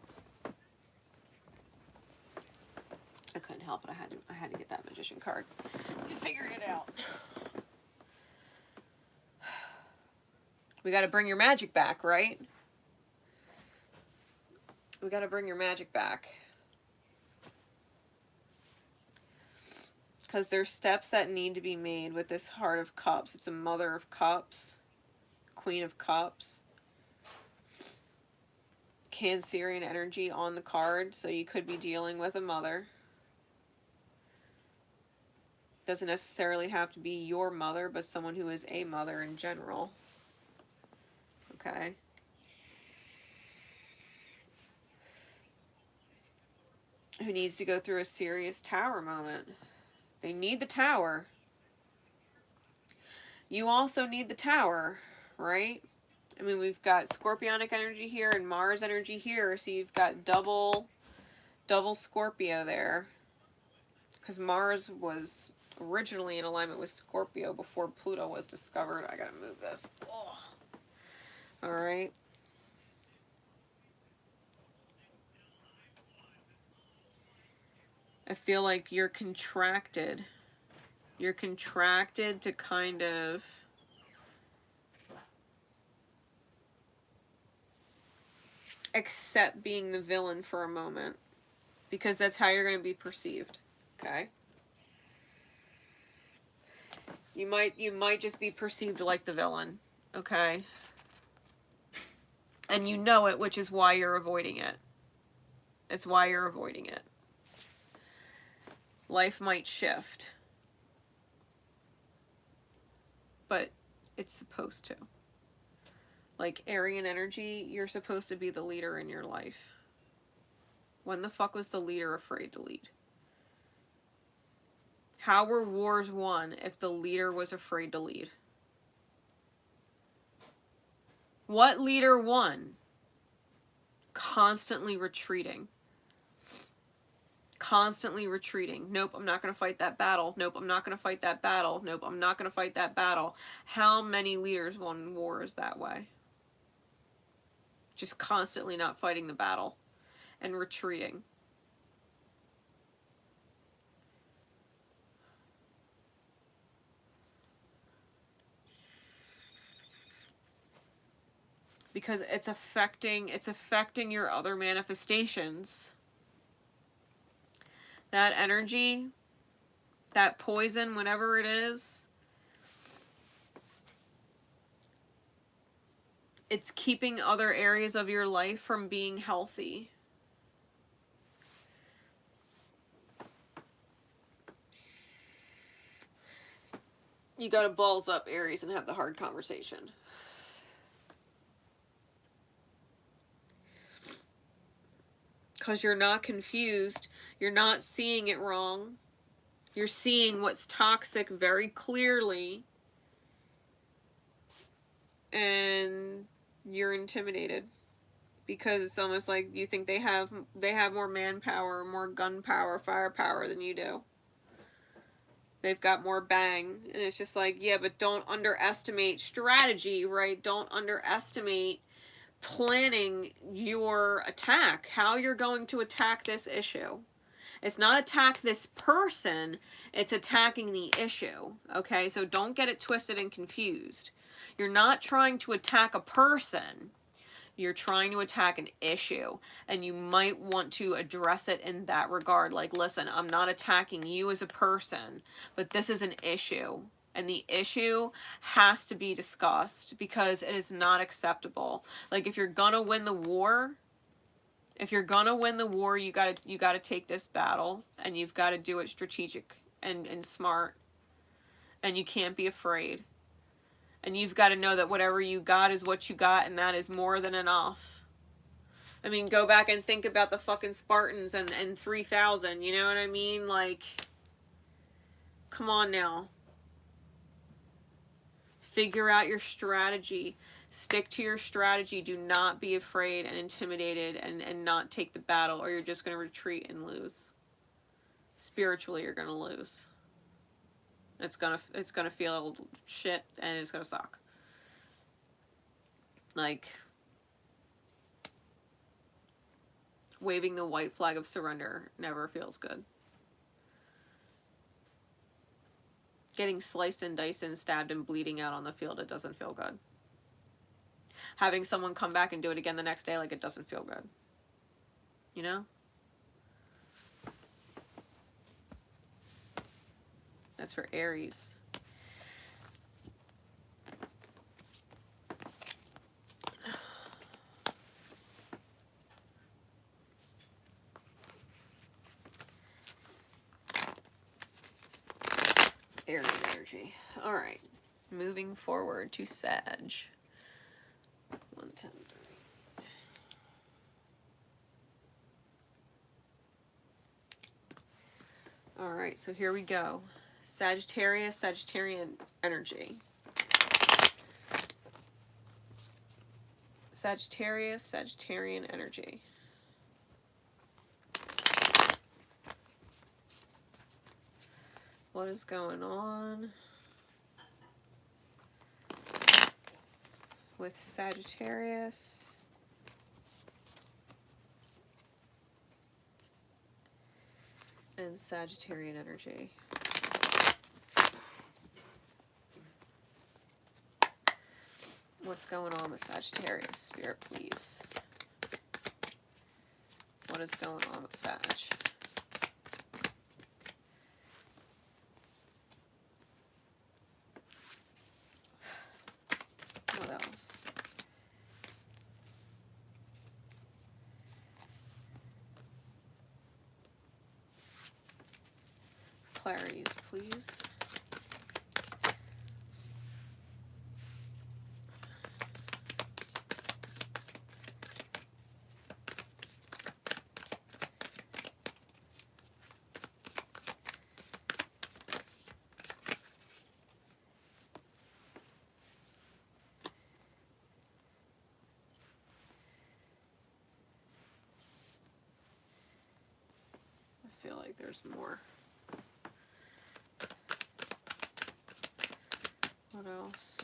I couldn't help it. I had to get that magician card. I figured it out. We got to bring your magic back, right? We got to bring your magic back. Because there's steps that need to be made with this Heart of Cups. It's a Mother of Cups. Queen of Cups. Cancerian energy on the card. So you could be dealing with a mother. Doesn't necessarily have to be your mother, but someone who is a mother in general. Okay? Who needs to go through a serious tower moment. They need the tower. You also need the tower, right? I mean, we've got Scorpionic energy here and Mars energy here, so you've got double Scorpio there. Because Mars was originally in alignment with Scorpio before Pluto was discovered. I gotta move this. Oh. Alright. I feel like you're contracted. You're contracted to kind of accept being the villain for a moment. Because that's how you're going to be perceived. Okay? You might just be perceived like the villain. Okay? And you know it, which is why you're avoiding it. It's why you're avoiding it. Life might shift. But it's supposed to. Like Aryan energy, you're supposed to be the leader in your life. When the fuck was the leader afraid to lead? How were wars won if the leader was afraid to lead? What leader won? Constantly retreating. Constantly retreating. Nope, I'm not going to fight that battle. Nope, I'm not going to fight that battle. Nope, I'm not going to fight that battle. How many leaders won wars that way? Just constantly not fighting the battle and retreating. Because it's affecting your other manifestations. That energy, that poison, whatever it is, it's keeping other areas of your life from being healthy. You gotta balls up, Aries, and have the hard conversation. Because you're not confused. You're not seeing it wrong. You're seeing what's toxic very clearly. And you're intimidated. Because it's almost like you think they have more manpower, more gunpower, firepower than you do. They've got more bang. And it's just like, yeah, but don't underestimate strategy, right? Don't underestimate planning your attack, how you're going to attack this issue. It's not attack this person, it's attacking the issue, okay? So don't get it twisted and confused. You're not trying to attack a person, you're trying to attack an issue, and you might want to address it in that regard. Like, listen, I'm not attacking you as a person, but this is an issue. And the issue has to be discussed because it is not acceptable. Like, if you're gonna win the war, you gotta take this battle, and you've got to do it strategic and smart. And you can't be afraid. And you've got to know that whatever you got is what you got, and that is more than enough. I mean, go back and think about the fucking Spartans and 3,000, you know what I mean? Like, come on now. Figure out your strategy. Stick to your strategy. Do not be afraid and intimidated and not take the battle, or you're just going to retreat and lose. Spiritually, you're going to lose. It's gonna feel shit, and it's gonna suck. Like, waving the white flag of surrender never feels good. Getting sliced and diced and stabbed and bleeding out on the field, it doesn't feel good. Having someone come back and do it again the next day, like, it doesn't feel good. You know? That's for Aries. Aries energy. All right. Moving forward to Sag. 110. All right, so here we go. Sagittarius, Sagittarian energy. Sagittarius, Sagittarian energy. What is going on with Sagittarius and Sagittarian energy? What's going on with Sagittarius? Spirit, please. What is going on with Sag? What else? Clarities, please. I feel like there's more. What else?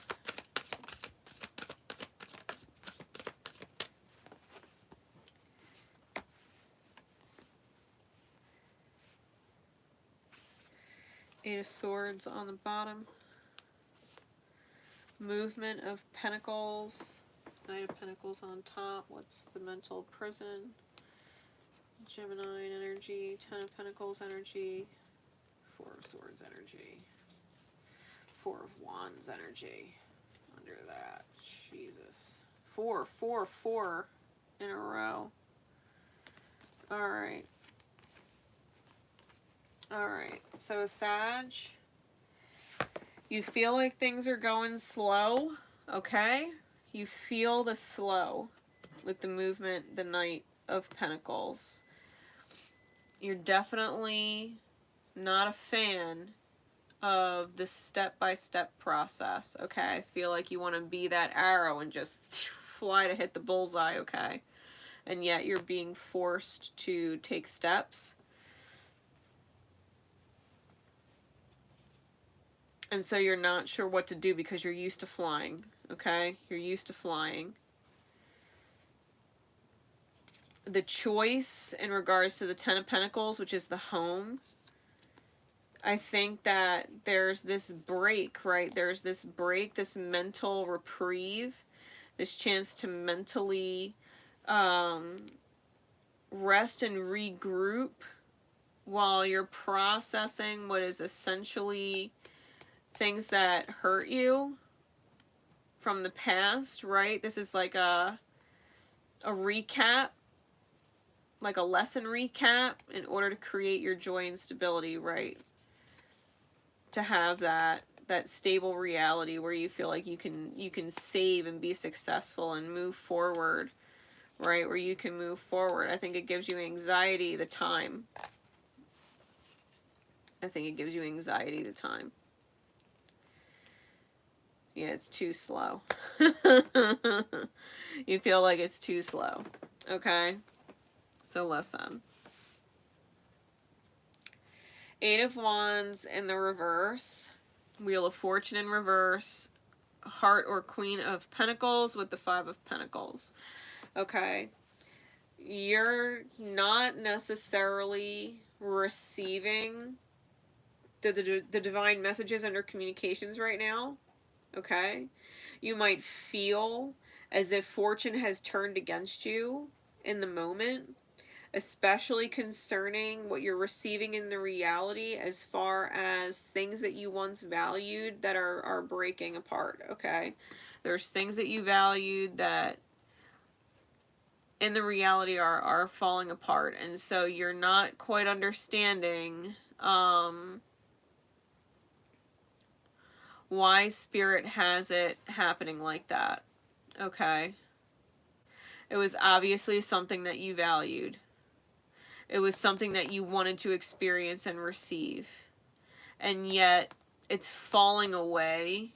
Eight of Swords on the bottom. Movement of Pentacles. Knight of Pentacles on top. What's the mental prison? Gemini energy. Ten of Pentacles energy. Four of Swords energy. Four of Wands energy. Under that. Jesus. Four in a row. Alright. Alright. So Sag, you feel like things are going slow, okay? You feel the slow with the movement, the Knight of Pentacles. You're definitely not a fan of the step-by-step process, okay? I feel like you want to be that arrow and just fly to hit the bullseye, okay? And yet you're being forced to take steps. And so you're not sure what to do because you're used to flying, okay? You're used to flying. The choice in regards to the Ten of Pentacles, which is the home, I think that there's this break, right? There's this break, this mental reprieve, this chance to mentally rest and regroup while you're processing what is essentially things that hurt you from the past, right? This is like a recap, like a lesson recap in order to create your joy and stability, right? To have that stable reality where you feel like you can save and be successful and move forward, right? Where you can move forward. I think it gives you anxiety the time. I think it gives you anxiety the time. Yeah, it's too slow. You feel like it's too slow. Okay? So listen. Eight of Wands in the reverse. Wheel of Fortune in reverse. Heart or Queen of Pentacles with the Five of Pentacles. Okay. You're not necessarily receiving the divine messages under communications right now. Okay? You might feel as if fortune has turned against you in the moment, especially concerning what you're receiving in the reality as far as things that you once valued that are breaking apart, okay? There's things that you valued that in the reality are falling apart, and so you're not quite understanding why spirit has it happening like that, okay? It was obviously something that you valued. It was something that you wanted to experience and receive. And yet, it's falling away.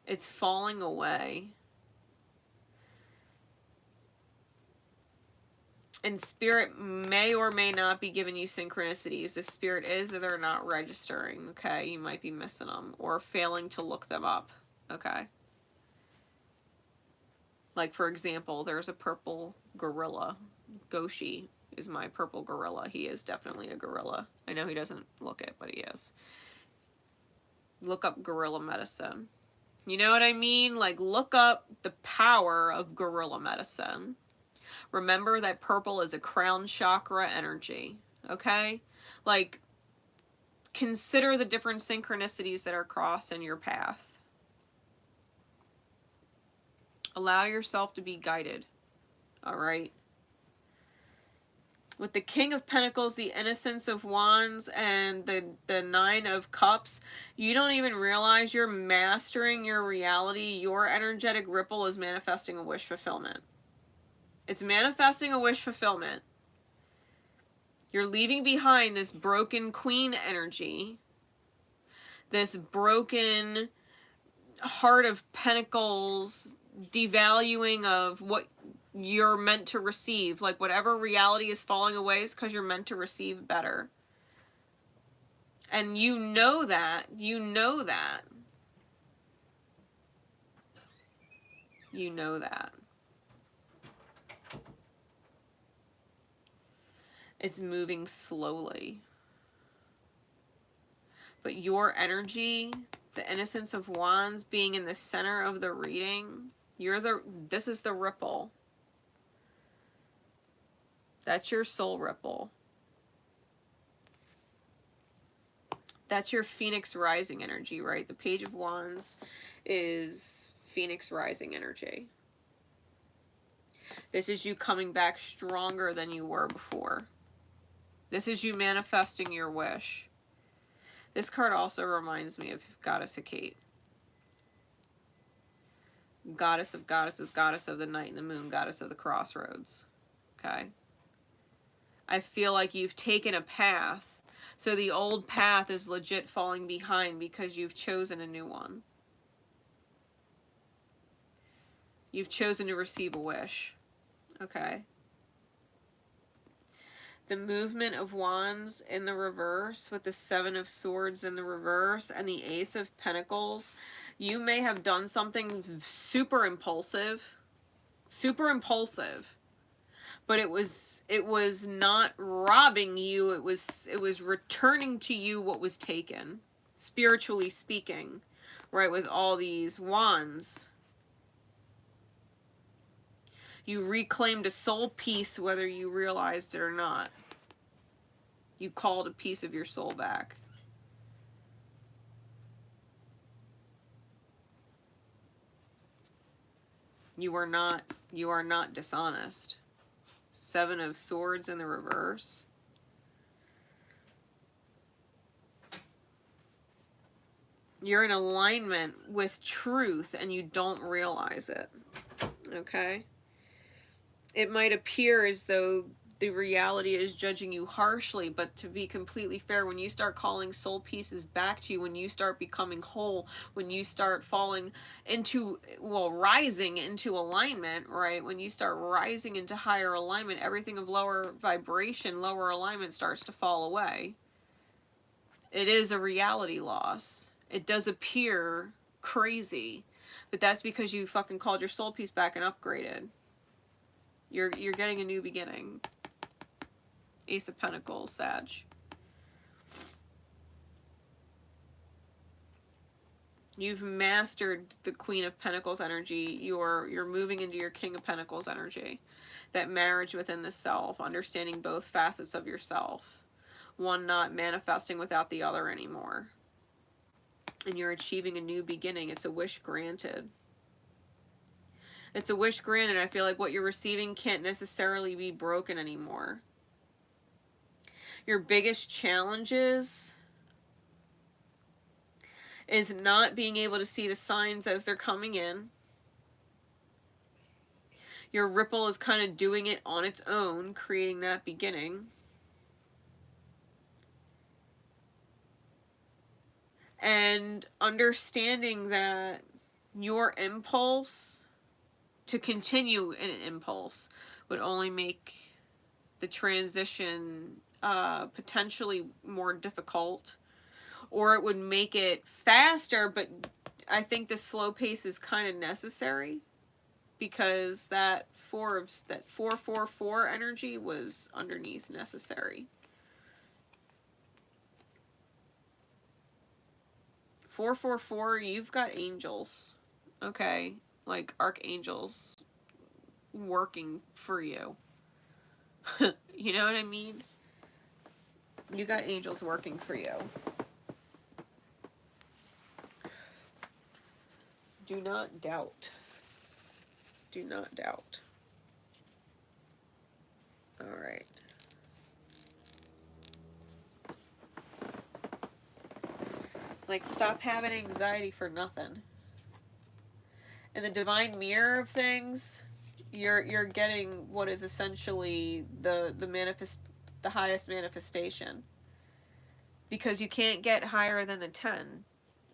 It's falling away. And spirit may or may not be giving you synchronicities. If spirit is, they're not registering, okay? You might be missing them or failing to look them up, okay? Like, for example, there's a purple gorilla. Goshi is my purple gorilla. He is definitely a gorilla. I know he doesn't look it, but he is. Look up gorilla medicine. You know what I mean? Like, look up the power of gorilla medicine. Remember that purple is a crown chakra energy, okay? Like, consider the different synchronicities that are crossed in your path. Allow yourself to be guided, all right? With the King of Pentacles, the Innocence of Wands, and the Nine of Cups, you don't even realize you're mastering your reality. Your energetic ripple is manifesting a wish fulfillment. It's manifesting a wish fulfillment. You're leaving behind this broken queen energy, this broken Heart of Pentacles, devaluing of what you're meant to receive. Like, whatever reality is falling away is because you're meant to receive better. And you know that. You know that. You know that. It's moving slowly. But your energy, the Innocence of Wands being in the center of the reading, this is the ripple. That's your soul ripple. That's your Phoenix Rising energy, right? The Page of Wands is Phoenix Rising energy. This is you coming back stronger than you were before. This is you manifesting your wish. This card also reminds me of Goddess Hecate. Goddess of goddesses, goddess of the night and the moon, goddess of the crossroads. Okay? I feel like you've taken a path, so the old path is legit falling behind because you've chosen a new one. You've chosen to receive a wish. Okay? The Movement of Wands in the reverse with the Seven of Swords in the reverse and the Ace of Pentacles. You may have done something super impulsive, but it was not robbing you. It was returning to you what was taken, spiritually speaking, right? With all these wands, you reclaimed a soul piece, whether you realized it or not. You called a piece of your soul back. You are not dishonest. Seven of Swords in the reverse. You're in alignment with truth and you don't realize it. Okay? It might appear as though the reality is judging you harshly. But to be completely fair, when you start calling soul pieces back to you, when you start becoming whole, when you start falling into, well, rising into alignment, right? When you start rising into higher alignment, everything of lower vibration, lower alignment starts to fall away. It is a reality loss. It does appear crazy, but that's because you fucking called your soul piece back and upgraded. You're getting a new beginning. Ace of Pentacles, Sag. You've mastered the Queen of Pentacles energy. You're moving into your King of Pentacles energy. That marriage within the self, understanding both facets of yourself. One not manifesting without the other anymore. And you're achieving a new beginning. It's a wish granted. It's a wish granted. I feel like what you're receiving can't necessarily be broken anymore. Your biggest challenges is not being able to see the signs as they're coming in. Your ripple is kind of doing it on its own, creating that beginning. And understanding that your impulse to continue in an impulse would only make the transition potentially more difficult, or it would make it faster, but I think the slow pace is kind of necessary because that 444 energy was underneath necessary. 444, you've got angels, okay? Like archangels working for you. You know what I mean? You got angels working for you. Do not doubt. Do not doubt. All right. Like, stop having anxiety for nothing. In the divine mirror of things, you're getting what is essentially the highest manifestation. Because you can't get higher than the 10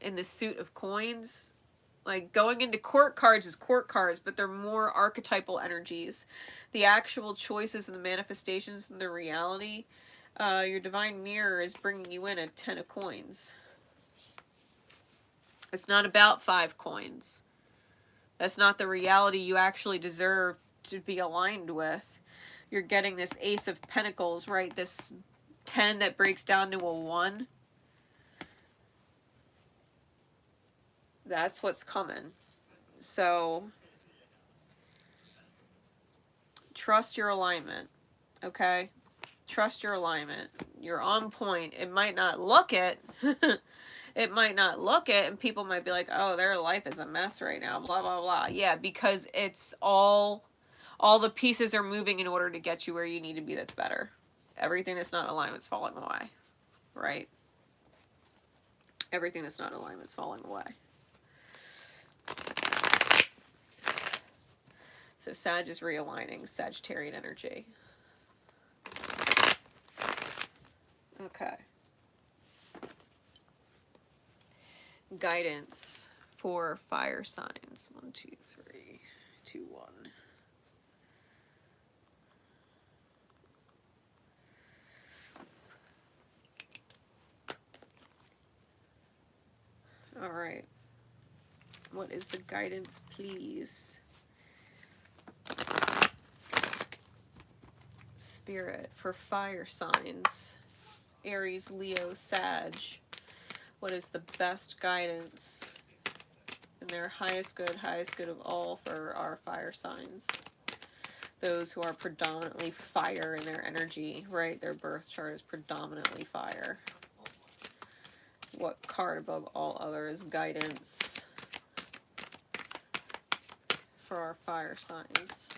in the suit of coins. Like, going into court cards is court cards, but they're more archetypal energies. The actual choices and the manifestations and the reality, your divine mirror is bringing you in a 10 of coins. It's not about 5 coins. That's not the reality you actually deserve to be aligned with. You're getting this Ace of Pentacles, right? This 10 that breaks down to a 1. That's what's coming. So, trust your alignment, okay? Trust your alignment. You're on point. It might not look it. It might not look it, and people might be like, oh, their life is a mess right now, blah, blah, blah. Yeah, because it's all the pieces are moving in order to get you where you need to be that's better. Everything that's not in alignment's falling away, right? Everything that's not in alignment's falling away. So Sag is realigning, Sagittarian energy. Okay. Guidance for fire signs. 1, 2, 3, 2, 1. All right. What is the guidance, please? Spirit for fire signs. Aries, Leo, Sag. What is the best guidance in their highest good of all for our fire signs? Those who are predominantly fire in their energy, right? Their birth chart is predominantly fire. What card above all others guidance for our fire signs?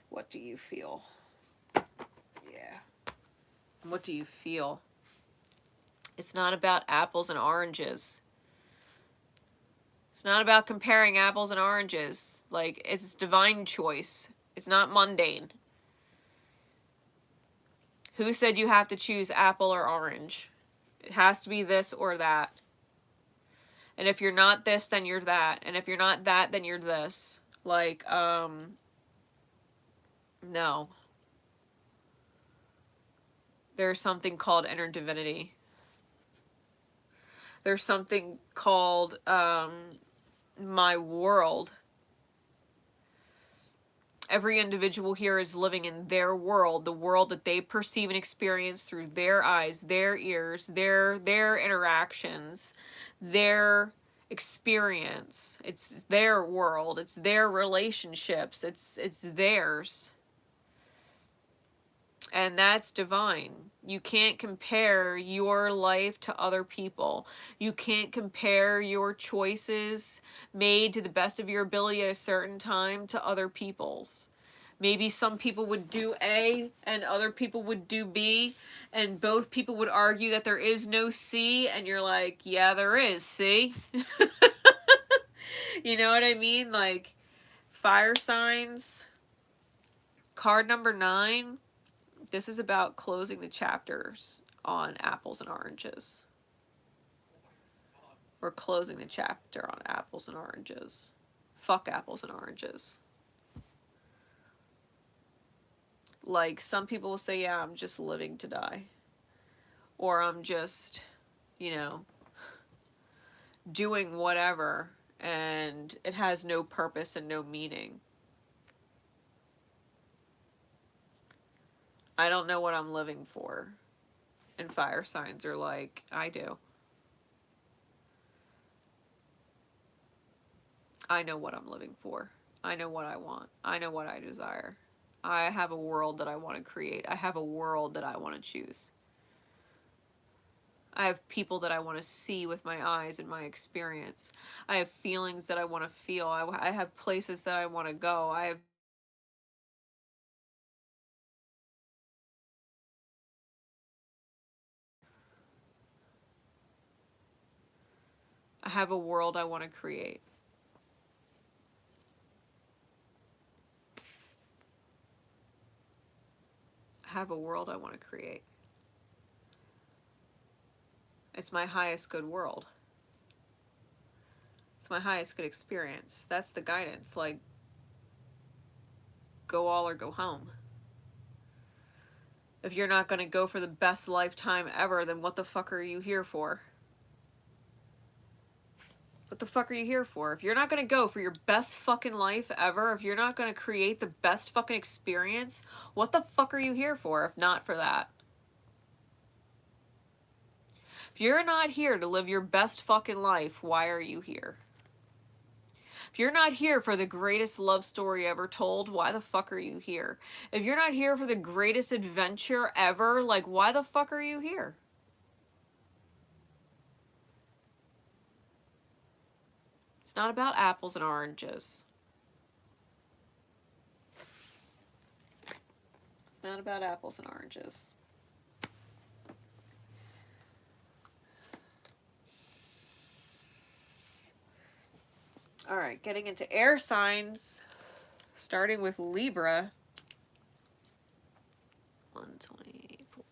What do you feel? Yeah. What do you feel? It's not about apples and oranges. It's not about comparing apples and oranges. Like, it's divine choice. It's not mundane. Who said you have to choose apple or orange? It has to be this or that. And if you're not this, then you're that. And if you're not that, then you're this. Like, no. There's something called inner divinity. There's something called, my world. Every individual here is living in their world, the world that they perceive and experience through their eyes, their ears, their interactions, their experience. It's their world, it's their relationships, it's theirs. And that's divine. You can't compare your life to other people. You can't compare your choices made to the best of your ability at a certain time to other people's. Maybe some people would do A and other people would do B, and both people would argue that there is no C, and you're like, yeah, there is, see? You know what I mean? Like, fire signs. Card number 9. This is about closing the chapters on apples and oranges. We're closing the chapter on apples and oranges. Fuck apples and oranges. Like, some people will say, yeah, I'm just living to die. Or I'm just, you know, doing whatever, and it has no purpose and no meaning. I don't know what I'm living for. And fire signs are like, I do. I know what I'm living for. I know what I want. I know what I desire. I have a world that I want to create. I have a world that I want to choose. I have people that I want to see with my eyes and my experience. I have feelings that I want to feel. I have places that I want to go. I have a world I want to create. I have a world I want to create. It's my highest good world. It's my highest good experience. That's the guidance. Like, go all or go home. If you're not going to go for the best lifetime ever, then what the fuck are you here for? What the fuck are you here for? If you're not going to go for your best fucking life ever, if you're not going to create the best fucking experience, what the fuck are you here for if not for that? If you're not here to live your best fucking life, why are you here? If you're not here for the greatest love story ever told, why the fuck are you here? If you're not here for the greatest adventure ever, like, why the fuck are you here? It's not about apples and oranges. It's not about apples and oranges. All right, getting into air signs, starting with Libra. 120, 14.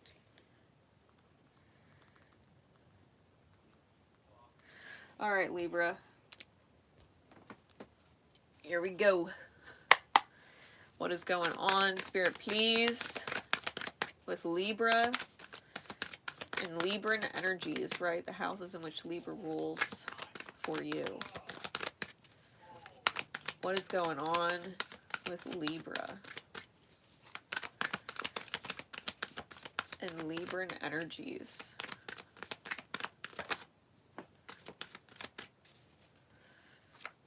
All right, Libra. Here we go. What is going on, Spirit, please, with Libra and Libran energies, right? The houses in which Libra rules for you. What is going on with Libra and Libran energies?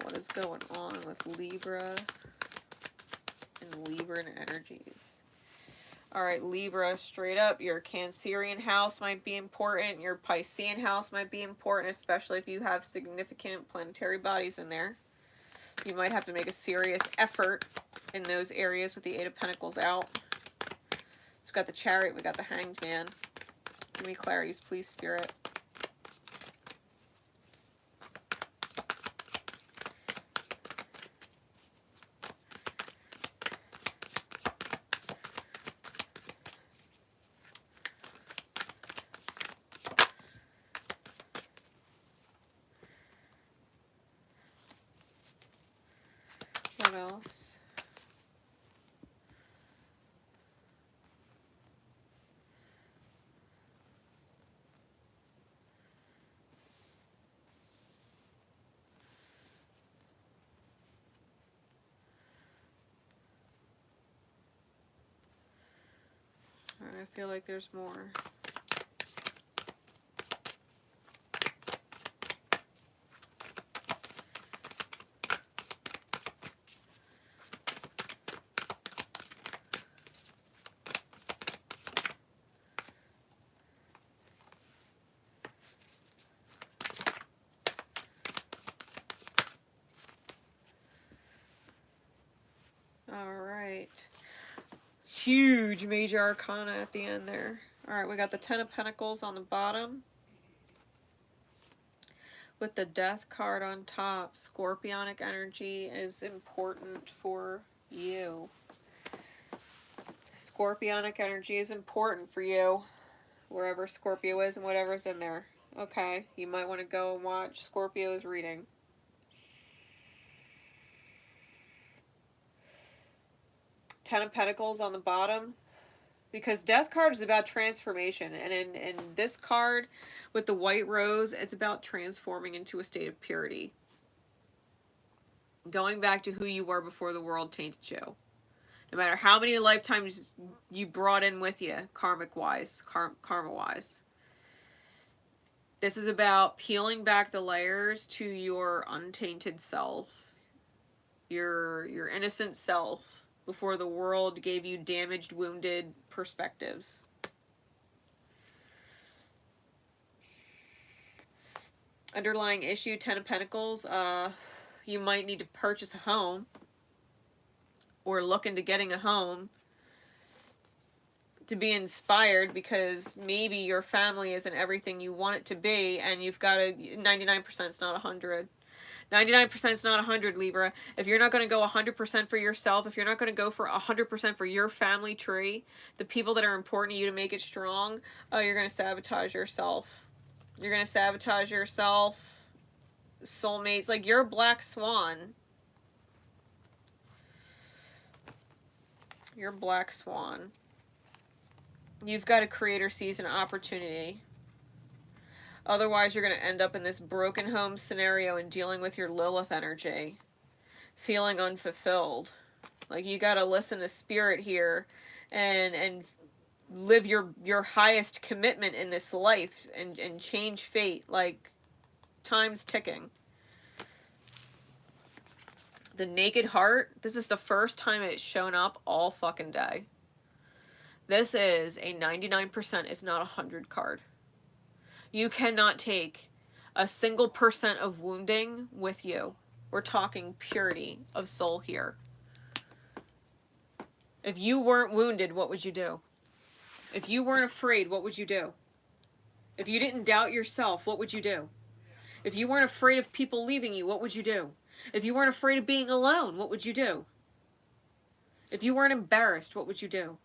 What is going on with Libra and Libran energies? All right, Libra, straight up, your Cancerian house might be important. Your Piscean house might be important, especially if you have significant planetary bodies in there. You might have to make a serious effort in those areas with the Eight of Pentacles out. So we've got the Chariot, we got the Hanged Man. Give me clarities, please, Spirit. What else? I feel like there's more. Alright. Huge major arcana at the end there. Alright, we got the Ten of Pentacles on the bottom, with the Death card on top. Scorpionic energy is important for you. Scorpionic energy is important for you, wherever Scorpio is and whatever's in there. Okay, you might want to go and watch Scorpio's reading. Ten of Pentacles on the bottom, because Death card is about transformation, and in this card with the white rose, it's about transforming into a state of purity, going back to who you were before the world tainted you, no matter how many lifetimes you brought in with you, karma wise. This is about peeling back the layers to your untainted self, your innocent self, before the world gave you damaged, wounded perspectives. Underlying issue, Ten of Pentacles. You might need to purchase a home, or look into getting a home to be inspired, because maybe your family isn't everything you want it to be, and you've got a 99% is not 100. 99% is not 100, Libra. If you're not going to go 100% for yourself, if you're not going to go for 100% for your family tree, the people that are important to you to make it strong, you're going to sabotage yourself. You're going to sabotage yourself. Soulmates, like, you're a black swan. You're a black swan. You've got a creator sees an opportunity. Otherwise, you're going to end up in this broken home scenario and dealing with your Lilith energy, feeling unfulfilled. Like, you got to listen to spirit here and live your highest commitment in this life and change fate. Like, time's ticking. The Naked Heart, this is the first time it's shown up all fucking day. This is a 99% is not 100 card. You cannot take a single percent of wounding with you. We're talking purity of soul here. If you weren't wounded, what would you do? If you weren't afraid, what would you do? If you didn't doubt yourself, what would you do? If you weren't afraid of people leaving you, what would you do? If you weren't afraid of being alone, what would you do? If you weren't embarrassed, what would you do?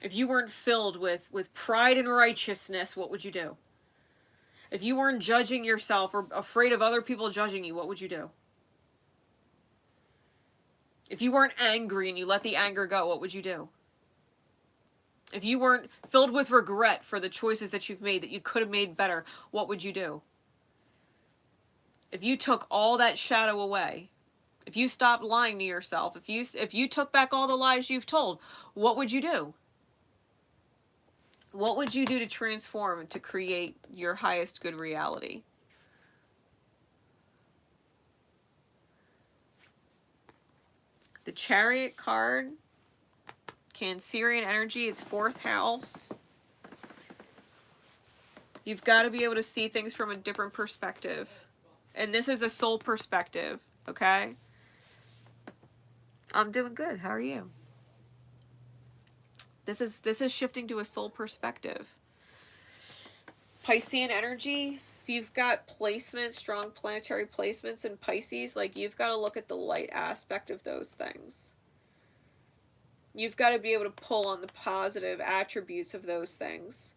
If you weren't filled with pride and righteousness, what would you do? If you weren't judging yourself or afraid of other people judging you, what would you do? If you weren't angry and you let the anger go, what would you do? If you weren't filled with regret for the choices that you've made that you could have made better, what would you do? If you took all that shadow away, if you stopped lying to yourself, if you took back all the lies you've told, what would you do? What would you do to transform, to create your highest good reality? The Chariot card, Cancerian energy, is 4th house. You've got to be able to see things from a different perspective. And this is a soul perspective, okay? I'm doing good. How are you? This is shifting to a soul perspective. Piscean energy, if you've got placements, strong planetary placements in Pisces, like, you've got to look at the light aspect of those things. You've got to be able to pull on the positive attributes of those things.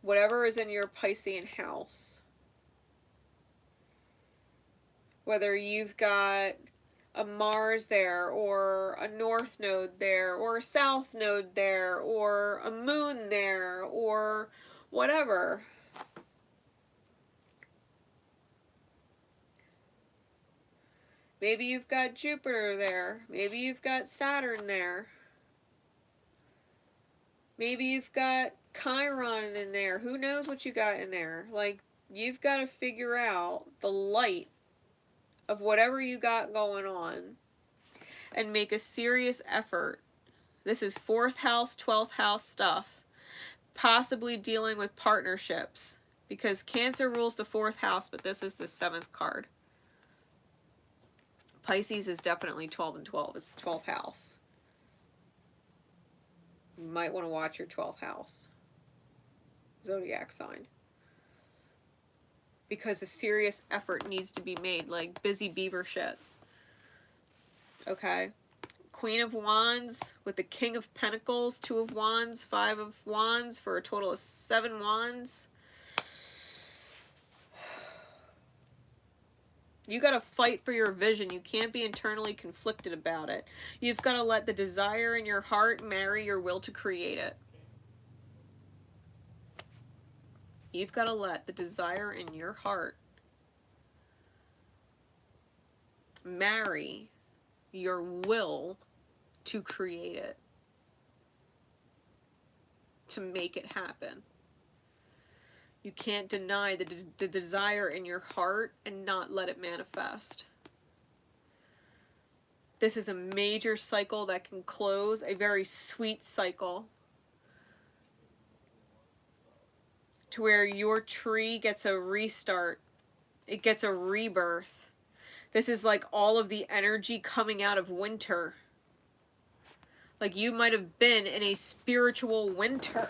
whatever is in your Piscean house. Whether you've got a Mars there, or a North node there, or a South node there, or a Moon there, or whatever. Maybe you've got Jupiter there. Maybe you've got Saturn there. Maybe you've got Chiron in there. Who knows what you got in there? Like, you've got to figure out the light of whatever you got going on and make a serious effort. This is 4th house, 12th house stuff. Possibly dealing with partnerships, because Cancer rules the 4th house, but this is the 7th card. Pisces is definitely 12 and 12. It's 12th house. You might want to watch your 12th house. Zodiac sign. Because a serious effort needs to be made, like busy beaver shit. Okay? Queen of Wands with the King of Pentacles, 2 of Wands, 5 of Wands, for a total of 7 Wands. You got to fight for your vision. You can't be internally conflicted about it. You've got to let the desire in your heart marry your will to create it. You've got to let the desire in your heart marry your will to create it, to make it happen. You can't deny the desire in your heart and not let it manifest. This is a major cycle that can close, a very sweet cycle, to where your tree gets a restart. It gets a rebirth. This is like all of the energy coming out of winter. Like you might have been in a spiritual winter.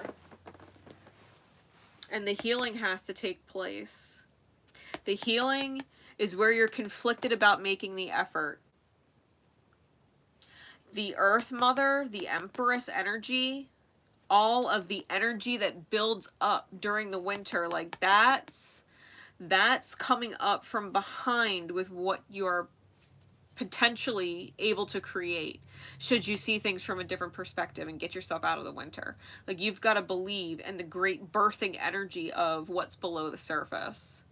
And the healing has to take place. The healing is where you're conflicted about making the effort. The Earth Mother, the Empress energy, all of the energy that builds up during the winter, like that's coming up from behind with what you're potentially able to create, should you see things from a different perspective and get yourself out of the winter. Like, you've got to believe in the great birthing energy of what's below the surface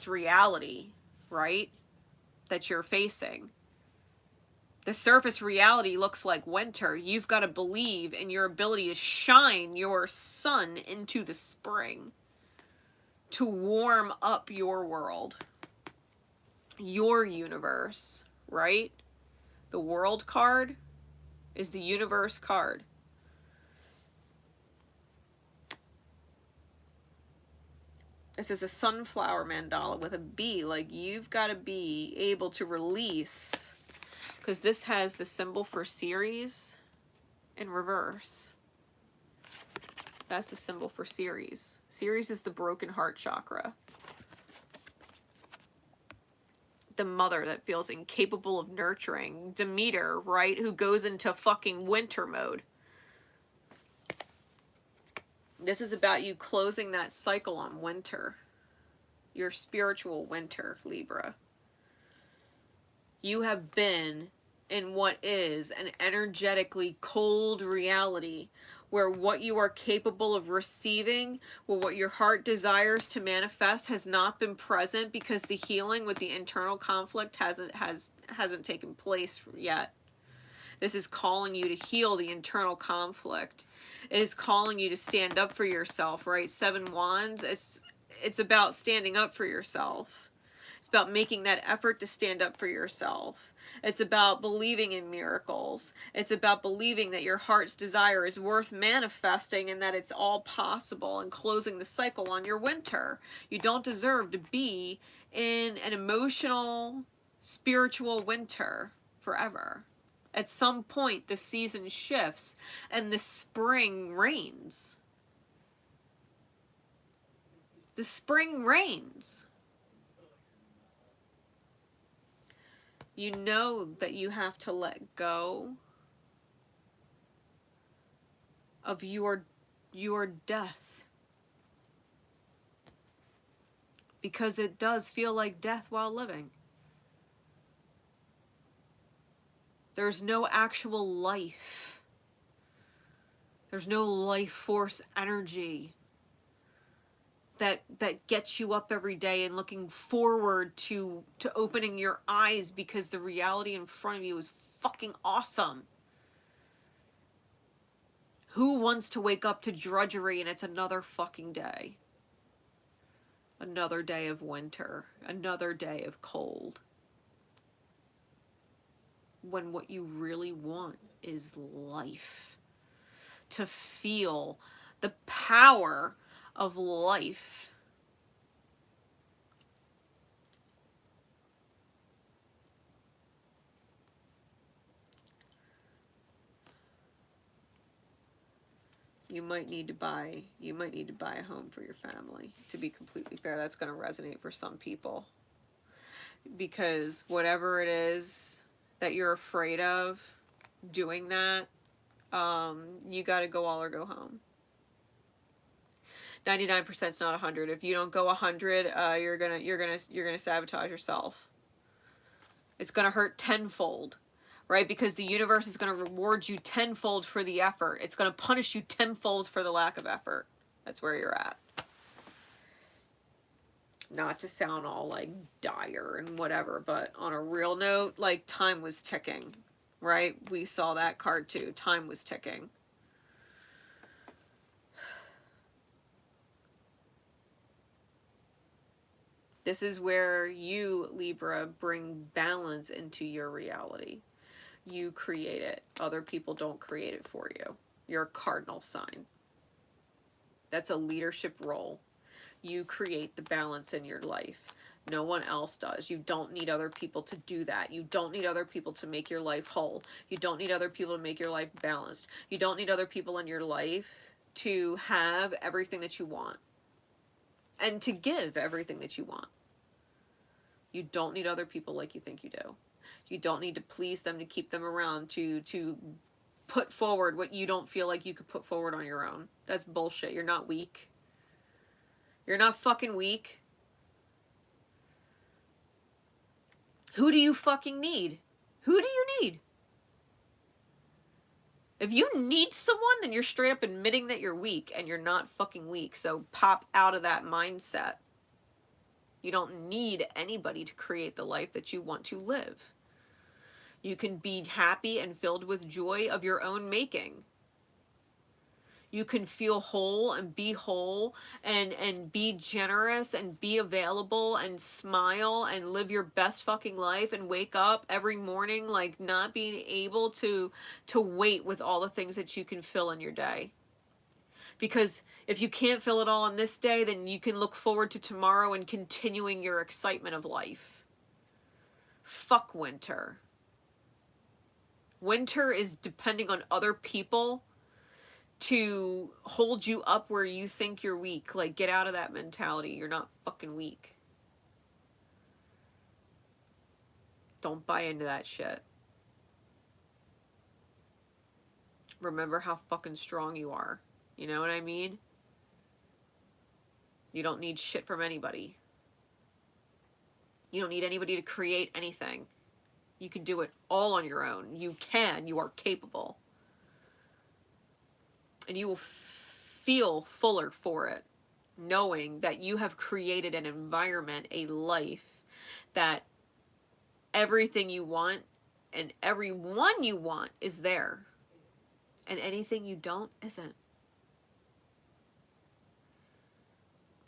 reality, right, that you're facing. The surface reality looks like winter. You've got to believe in your ability to shine your sun into the spring, to warm up your world, your universe, right? The World card is the universe card. This is a sunflower mandala with a bee. Like, you've got to be able to release, because this has the symbol for Ceres in reverse. That's the symbol for Ceres. Ceres is the broken heart chakra. The mother that feels incapable of nurturing. Demeter, right? Who goes into fucking winter mode. This is about you closing that cycle on winter. Your spiritual winter, Libra. You have been in what is an energetically cold reality, where what you are capable of receiving, or what your heart desires to manifest, has not been present because the healing with the internal conflict hasn't taken place yet. This is calling you to heal the internal conflict. It is calling you to stand up for yourself, right? 7 Wands, it's about standing up for yourself. It's about making that effort to stand up for yourself. It's about believing in miracles. It's about believing that your heart's desire is worth manifesting and that it's all possible, and closing the cycle on your winter. You don't deserve to be in an emotional, spiritual winter forever. At some point, the season shifts and the spring reigns. The spring reigns. You know that you have to let go of your death because it does feel like death while living. There's no actual life. There's no life force energy that gets you up every day and looking forward to opening your eyes because the reality in front of you is fucking awesome. Who wants to wake up to drudgery and it's another fucking day? Another day of winter. Another day of cold. When what you really want is life. To feel the power of life. You might need to buy a home for your family. To be completely fair, that's going to resonate for some people. Because whatever it is that you're afraid of doing that, you got to go all or go home. 99% is not 100. If you don't go 100, you're gonna sabotage yourself. It's gonna hurt tenfold, right? Because the universe is gonna reward you tenfold for the effort. It's gonna punish you tenfold for the lack of effort. That's where you're at. Not to sound all like dire and whatever, but on a real note, like time was ticking, right? We saw that card too. Time was ticking. This is where you, Libra, bring balance into your reality. You create it. Other people don't create it for you. You're a cardinal sign. That's a leadership role. You create the balance in your life. No one else does. You don't need other people to do that. You don't need other people to make your life whole. You don't need other people to make your life balanced. You don't need other people in your life to have everything that you want and to give everything that you want. You don't need other people like you think you do. You don't need to please them to keep them around, to put forward what you don't feel like you could put forward on your own. That's bullshit. You're not weak. You're not fucking weak. Who do you fucking need? Who do you need? If you need someone, then you're straight up admitting that you're weak, and you're not fucking weak. So pop out of that mindset. You don't need anybody to create the life that you want to live. You can be happy and filled with joy of your own making. You can feel whole and be whole and be generous and be available and smile and live your best fucking life and wake up every morning like not being able to wait with all the things that you can fill in your day. Because if you can't fill it all in this day, then you can look forward to tomorrow and continuing your excitement of life. Fuck winter. Winter is depending on other people to hold you up where you think you're weak. Like, get out of that mentality. You're not fucking weak. Don't buy into that shit. Remember how fucking strong you are. You know what I mean? You don't need shit from anybody. You don't need anybody to create anything. You can do it all on your own. You can. You are capable. And you will feel fuller for it, knowing that you have created an environment, a life, that everything you want and everyone you want is there. And anything you don't isn't.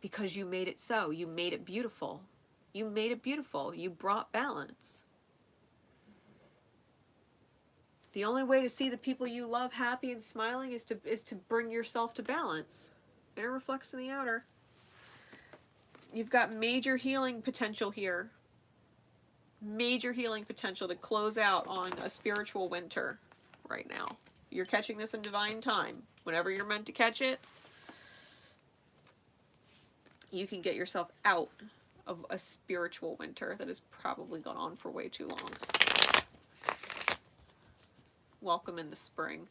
Because you made it so. You made it beautiful. You made it beautiful. You brought balance. The only way to see the people you love happy and smiling is to bring yourself to balance. Inner reflects in the outer. You've got major healing potential here. Major healing potential to close out on a spiritual winter right now. You're catching this in divine time. Whenever you're meant to catch it, you can get yourself out of a spiritual winter that has probably gone on for way too long. Welcome in the spring.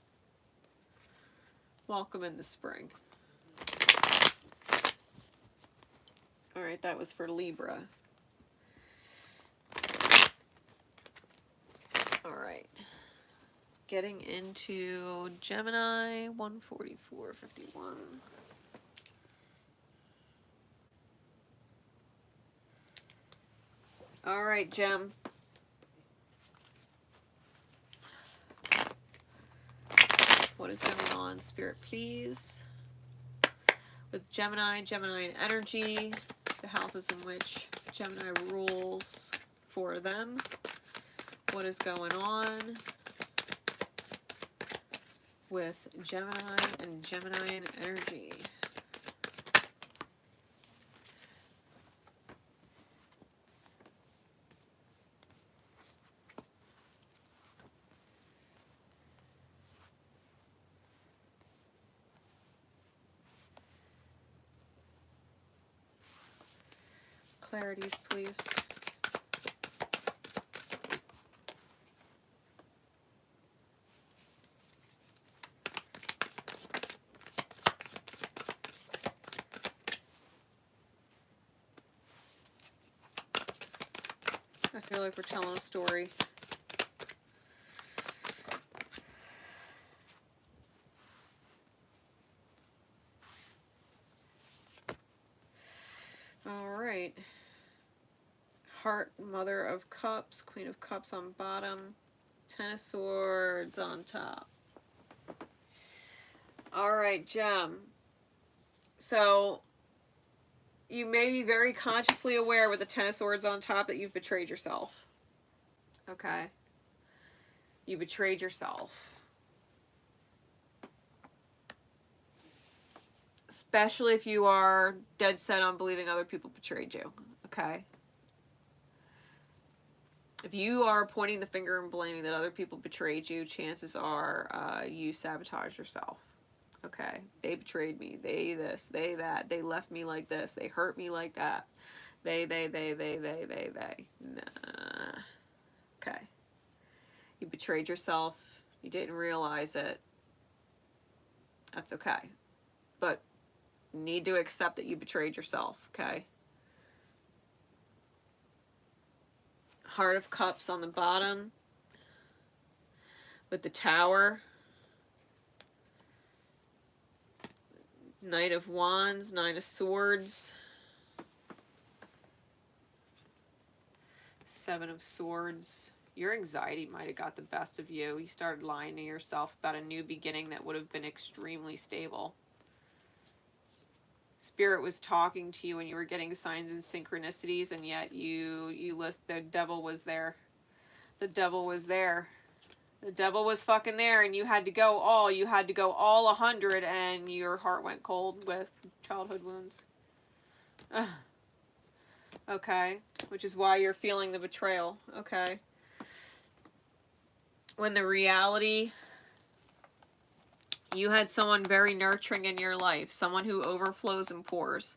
Welcome in the spring. All Alright, that was for Libra. Alright. Getting into Gemini, 144.51. Alright, Gem. What is going on, Spirit, please? With Gemini, Gemini and energy, the houses in which Gemini rules for them. What is going on with Gemini and Gemini and energy? Clarities, please. I feel like we're telling a story. All right. Heart, Mother of Cups, Queen of Cups on bottom, Ten of Swords on top. All right, Gem. So, you may be very consciously aware with the Ten of Swords on top that you've betrayed yourself. Okay? You betrayed yourself. Especially if you are dead set on believing other people betrayed you. Okay? If you are pointing the finger and blaming that other people betrayed you, chances are you sabotage yourself. Okay? They betrayed me. They this. They that. They left me like this. They hurt me like that. They. Nah. Okay. You betrayed yourself. You didn't realize it. That's okay. But you need to accept that you betrayed yourself. Okay? Heart of Cups on the bottom with the Tower. Knight of Wands, Nine of Swords. Seven of Swords. Your anxiety might have got the best of you. You started lying to yourself about a new beginning that would have been extremely stable. Spirit was talking to you and you were getting signs and synchronicities, and yet you list the devil was there. The devil was there. The devil was fucking there, and you had to go all 100, and your heart went cold with childhood wounds. Ugh. Okay. Which is why you're feeling the betrayal. Okay. When the reality, you had someone very nurturing in your life, someone who overflows and pours.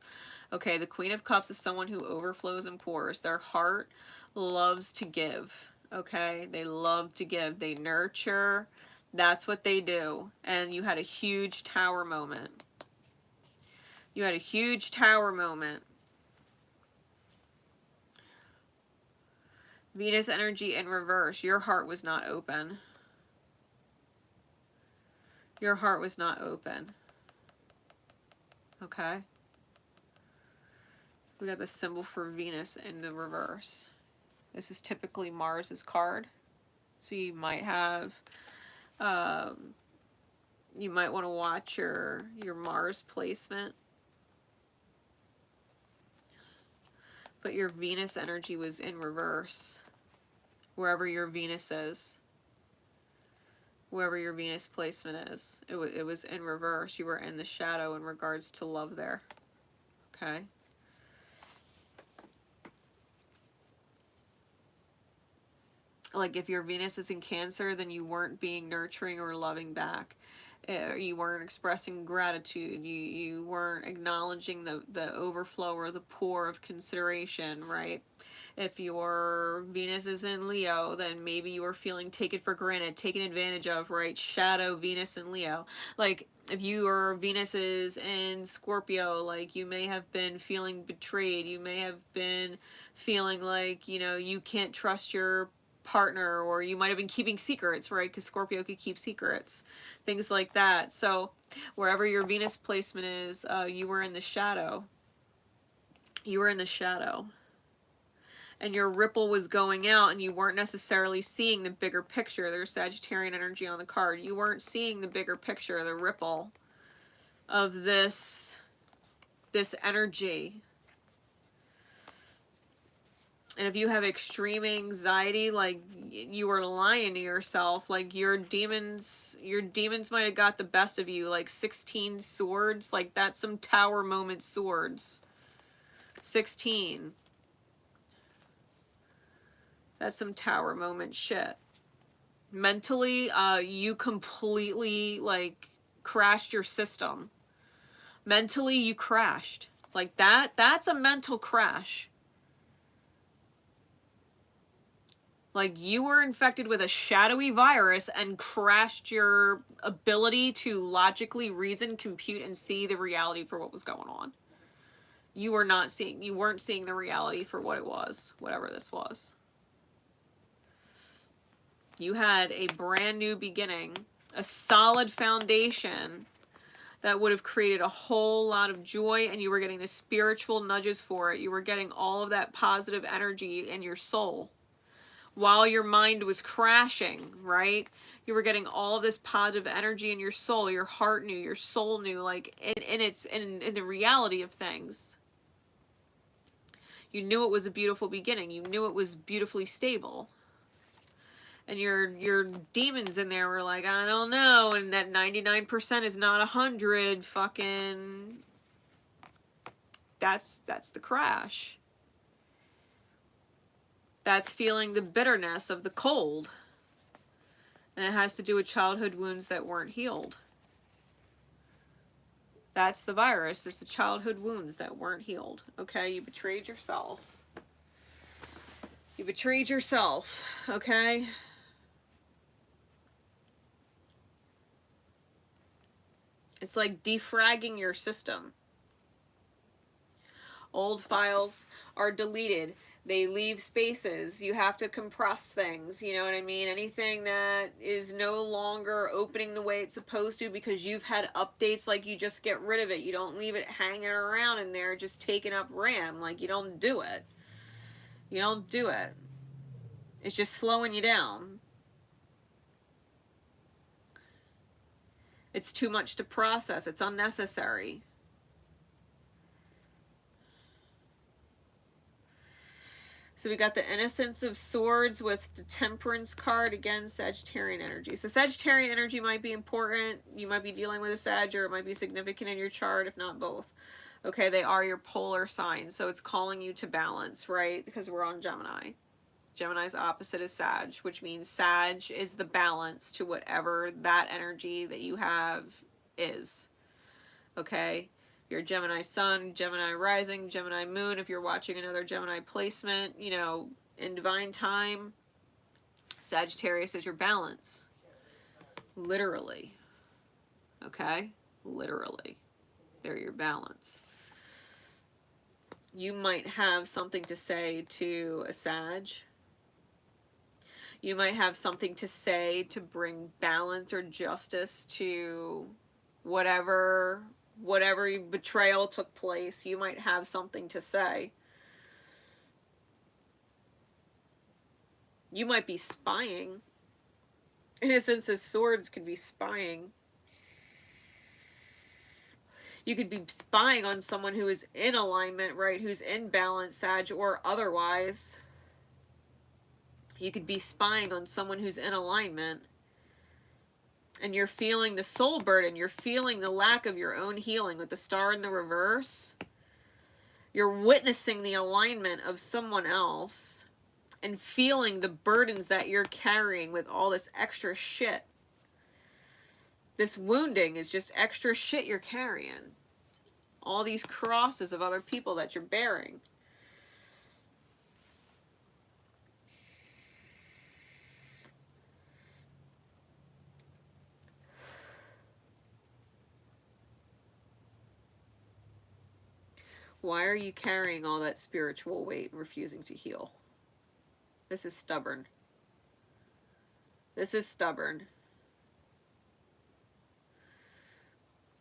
Okay, the Queen of Cups is someone who overflows and pours. Their heart loves to give. Okay, they love to give. They nurture. That's what they do. And you had a huge Tower moment. You had a huge Tower moment. Venus energy in reverse. Your heart was not open. Your heart was not open. Okay? We got the symbol for Venus in the reverse. This is typically Mars's card. So you might have, you might want to watch your Mars placement. But your Venus energy was in reverse. Wherever your Venus is. Wherever your Venus placement is. It was in reverse. You were in the shadow in regards to love there. Okay? Like if your Venus is in Cancer, then you weren't being nurturing or loving back. You weren't expressing gratitude. You weren't acknowledging the overflow or the pour of consideration, right? If your Venus is in Leo, then maybe you are feeling taken for granted, taken advantage of, right? Shadow Venus in Leo. Like if your Venus is in Scorpio, like you may have been feeling betrayed. You may have been feeling like, you know, you can't trust your partner, or you might have been keeping secrets, right? Because Scorpio could keep secrets, things like that. So wherever your Venus placement is, you were in the shadow. You were in the shadow. And your ripple was going out, and you weren't necessarily seeing the bigger picture. There's Sagittarian energy on the card. You weren't seeing the bigger picture, the ripple of this energy. And if you have extreme anxiety, like you were lying to yourself, like your demons might have got the best of you, like 16 swords, like that's some Tower moment swords. 16. That's some Tower moment shit. Mentally, you completely like crashed your system. Mentally, you crashed. Like that's a mental crash. Like you were infected with a shadowy virus and crashed your ability to logically reason, compute, and see the reality for what was going on. You weren't seeing the reality for what it was, whatever this was. You had a brand new beginning, a solid foundation that would have created a whole lot of joy, and you were getting the spiritual nudges for it. You were getting all of that positive energy in your soul. While your mind was crashing, right? You were getting all of this positive energy in your soul. Your heart knew, your soul knew, like in the reality of things. You knew it was a beautiful beginning. You knew it was beautifully stable. And your demons in there were like, I don't know, and that 99% is not 100. Fucking, that's the crash. That's feeling the bitterness of the cold. And it has to do with childhood wounds that weren't healed. That's the virus. It's the childhood wounds that weren't healed. Okay, you betrayed yourself. You betrayed yourself, okay? It's like defragging your system. Old files are deleted. They leave spaces. You have to compress things, you know what I mean? Anything that is no longer opening the way it's supposed to because you've had updates, like you just get rid of it. You don't leave it hanging around in there just taking up RAM. Like you don't do it. You don't do it. It's just slowing you down. It's too much to process. It's unnecessary. So we got the Innocence of Swords with the Temperance card, again, Sagittarian energy. So Sagittarian energy might be important. You might be dealing with a Sag, or it might be significant in your chart, if not both. Okay, they are your polar signs, so it's calling you to balance, right? Because we're on Gemini. Gemini's opposite is Sag, which means Sag is the balance to whatever that energy that you have is. Okay? Your Gemini Sun, Gemini Rising, Gemini Moon, if you're watching another Gemini placement, you know, in divine time, Sagittarius is your balance. Literally. Okay? Literally. They're your balance. You might have something to say to a Sag. You might have something to say to bring balance or justice to whatever betrayal took place. You might have something to say. You might be spying. Innocence of Swords could be spying. You could be spying on someone who is in alignment, right? Who's in balance, Sag, or otherwise. You could be spying on someone who's in alignment. And you're feeling the soul burden. You're feeling the lack of your own healing with the star in the reverse. You're witnessing the alignment of someone else. and feeling the burdens that you're carrying with all this extra shit. This wounding is just extra shit you're carrying. All these crosses of other people that you're bearing. Why are you carrying all that spiritual weight and refusing to heal? This is stubborn. This is stubborn.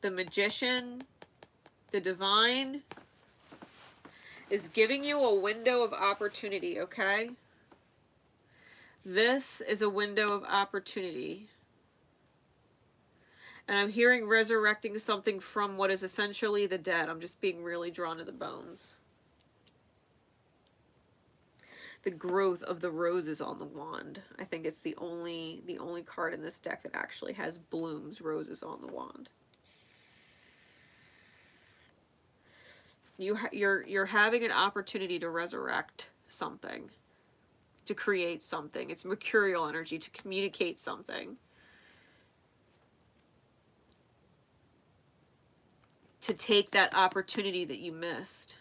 The magician, the divine, is giving you a window of opportunity, okay? This is a window of opportunity. And I'm hearing resurrecting something from what is essentially the dead. I'm just being really drawn to the bones. The growth of the roses on the wand. I think it's the only card in this deck that actually has blooms, roses on the wand. You're having an opportunity to resurrect something, to create something. It's mercurial energy, to communicate something. To take that opportunity that you missed.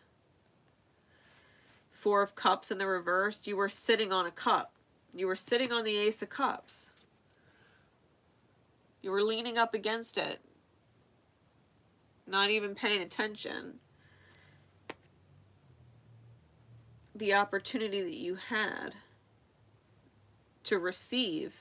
Four of Cups in the reverse, you were sitting on a cup. You were sitting on the Ace of Cups. You were leaning up against it. Not even paying attention. The opportunity that you had to receive.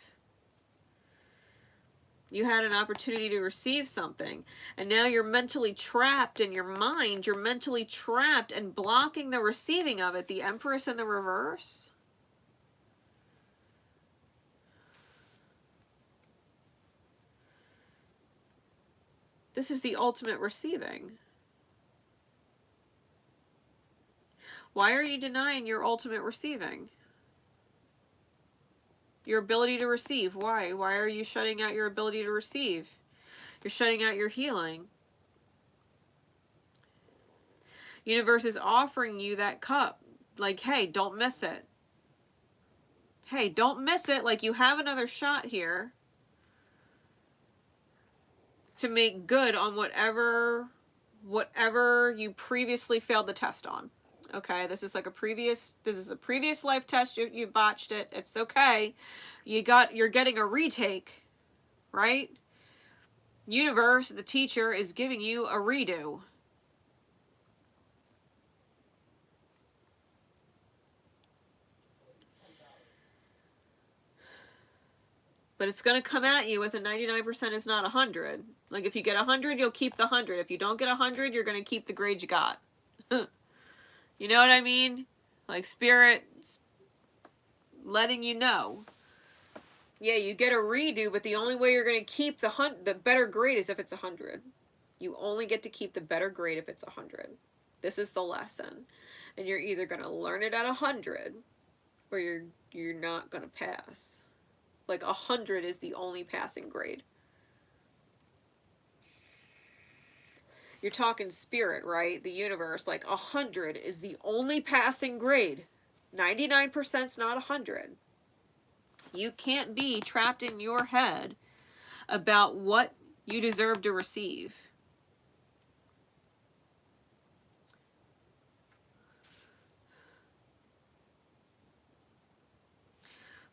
You had an opportunity to receive something, and now you're mentally trapped in your mind. You're mentally trapped and blocking the receiving of it. The Empress in the reverse. This is the ultimate receiving. Why are you denying your ultimate receiving? Your ability to receive. Why? Why are you shutting out your ability to receive? You're shutting out your healing. Universe is offering you that cup. Like, hey, don't miss it. Hey, don't miss it. Like, you have another shot here to make good on whatever you previously failed the test on. Okay, this is a previous life test. You botched it. It's okay. You're getting a retake, right? Universe, the teacher, is giving you a redo. But it's going to come at you with a 99% is not 100. Like, if you get 100, you'll keep the 100. If you don't get 100, you're going to keep the grade you got. You know what I mean? Like, Spirit's letting you know. Yeah, you get a redo, but the only way you're going to keep the better grade is if it's 100. You only get to keep the better grade if it's 100. This is the lesson. And you're either going to learn it at 100 or you're not going to pass. Like, 100 is the only passing grade. You're talking spirit, right? The universe, like 100 is the only passing grade. 99%'s not 100. You can't be trapped in your head about what you deserve to receive.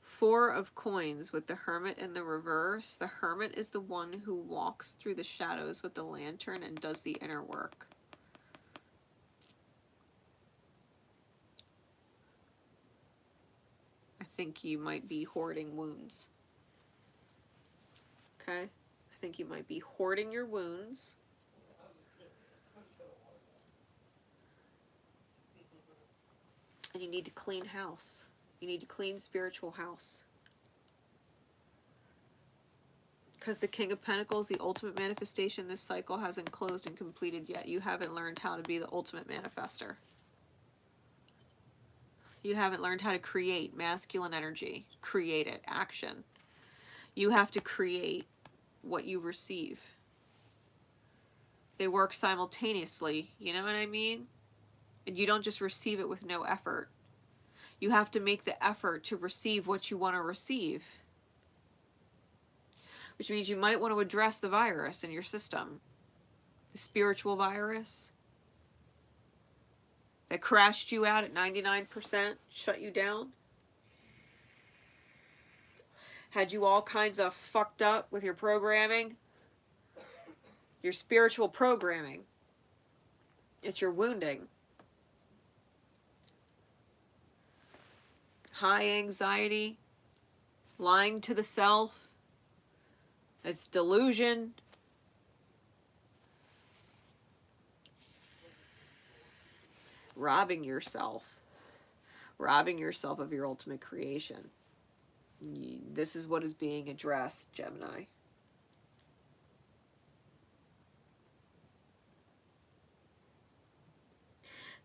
Four of Coins with the Hermit in the reverse. The Hermit is the one who walks through the shadows with the lantern and does the inner work. I think you might be hoarding wounds. Okay? I think you might be hoarding your wounds. And you need to clean house. You need to clean spiritual house. Because the King of Pentacles, the ultimate manifestation, this cycle hasn't closed and completed yet. You haven't learned how to be the ultimate manifester. You haven't learned how to create masculine energy. Create it. Action. You have to create what you receive. They work simultaneously. You know what I mean? And you don't just receive it with no effort. You have to make the effort to receive what you want to receive. Which means you might want to address the virus in your system. The spiritual virus that crashed you out at 99%, shut you down. Had you all kinds of fucked up with your programming. Your spiritual programming. It's your wounding. High anxiety. Lying to the self. It's delusion. Robbing yourself. Robbing yourself of your ultimate creation. This is what is being addressed, Gemini.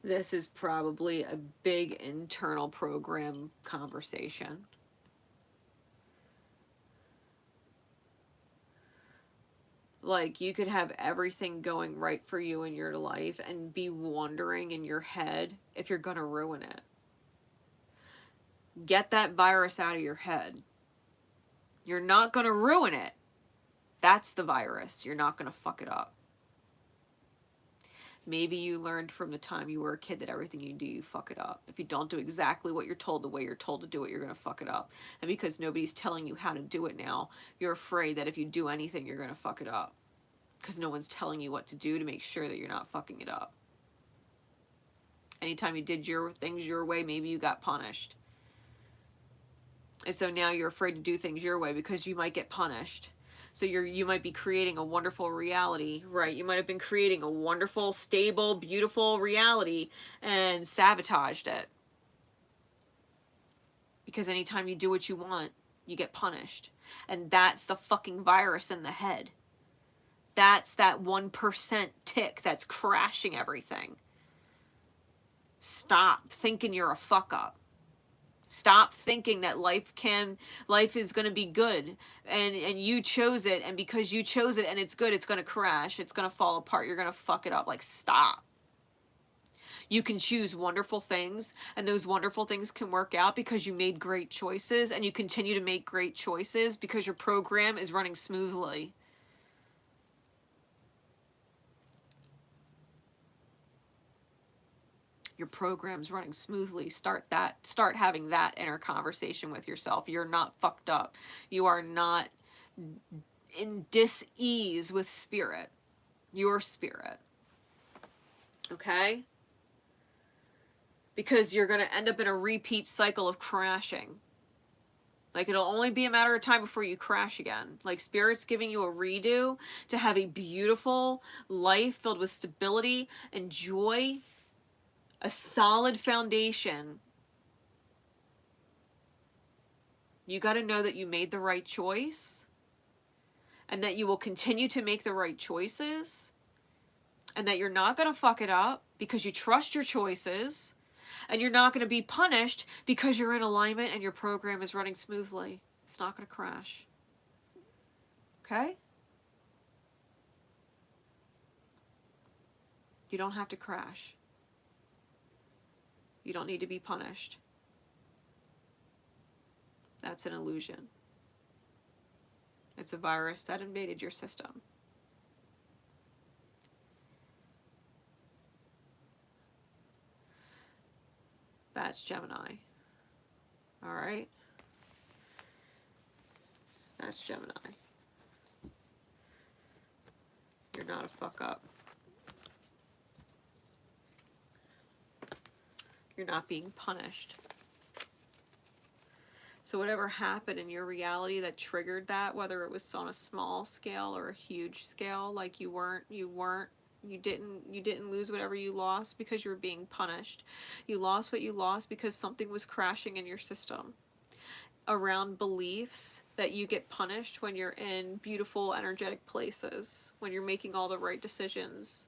This is probably a big internal program conversation. Like, you could have everything going right for you in your life and be wondering in your head if you're going to ruin it. Get that virus out of your head. You're not going to ruin it. That's the virus. You're not going to fuck it up. Maybe you learned from the time you were a kid that everything you do, you fuck it up. If you don't do exactly what you're told the way you're told to do it, you're going to fuck it up. And because nobody's telling you how to do it now, you're afraid that if you do anything, you're going to fuck it up. Because no one's telling you what to do to make sure that you're not fucking it up. Anytime you did your things your way, maybe you got punished. And so now you're afraid to do things your way because you might get punished. So you might be creating a wonderful reality, right? You might have been creating a wonderful, stable, beautiful reality and sabotaged it. Because anytime you do what you want, you get punished. And that's the fucking virus in the head. That's that 1% tick that's crashing everything. Stop thinking you're a fuck up. Stop thinking that life is going to be good and you chose it, and because you chose it and it's good, it's going to crash, it's going to fall apart, you're going to fuck it up. Like, stop. You can choose wonderful things, and those wonderful things can work out because you made great choices, and you continue to make great choices because your program is running smoothly. Your program's running smoothly. Start having that inner conversation with yourself. You're not fucked up. You are not in dis-ease with spirit. Your spirit. Okay? Because you're going to end up in a repeat cycle of crashing. Like, it'll only be a matter of time before you crash again. Like, Spirit's giving you a redo to have a beautiful life filled with stability and joy. A solid foundation. You got to know that you made the right choice, and that you will continue to make the right choices, and that you're not going to fuck it up because you trust your choices, and you're not going to be punished because you're in alignment and your program is running smoothly. It's not going to crash. Okay? You don't have to crash. You don't need to be punished. That's an illusion. It's a virus that invaded your system. That's Gemini. All right? That's Gemini. You're not a fuck up. You're not being punished. So whatever happened in your reality that triggered that, whether it was on a small scale or a huge scale, like you didn't lose whatever you lost because you were being punished. You lost what you lost because something was crashing in your system around beliefs that you get punished when you're in beautiful energetic places, when you're making all the right decisions.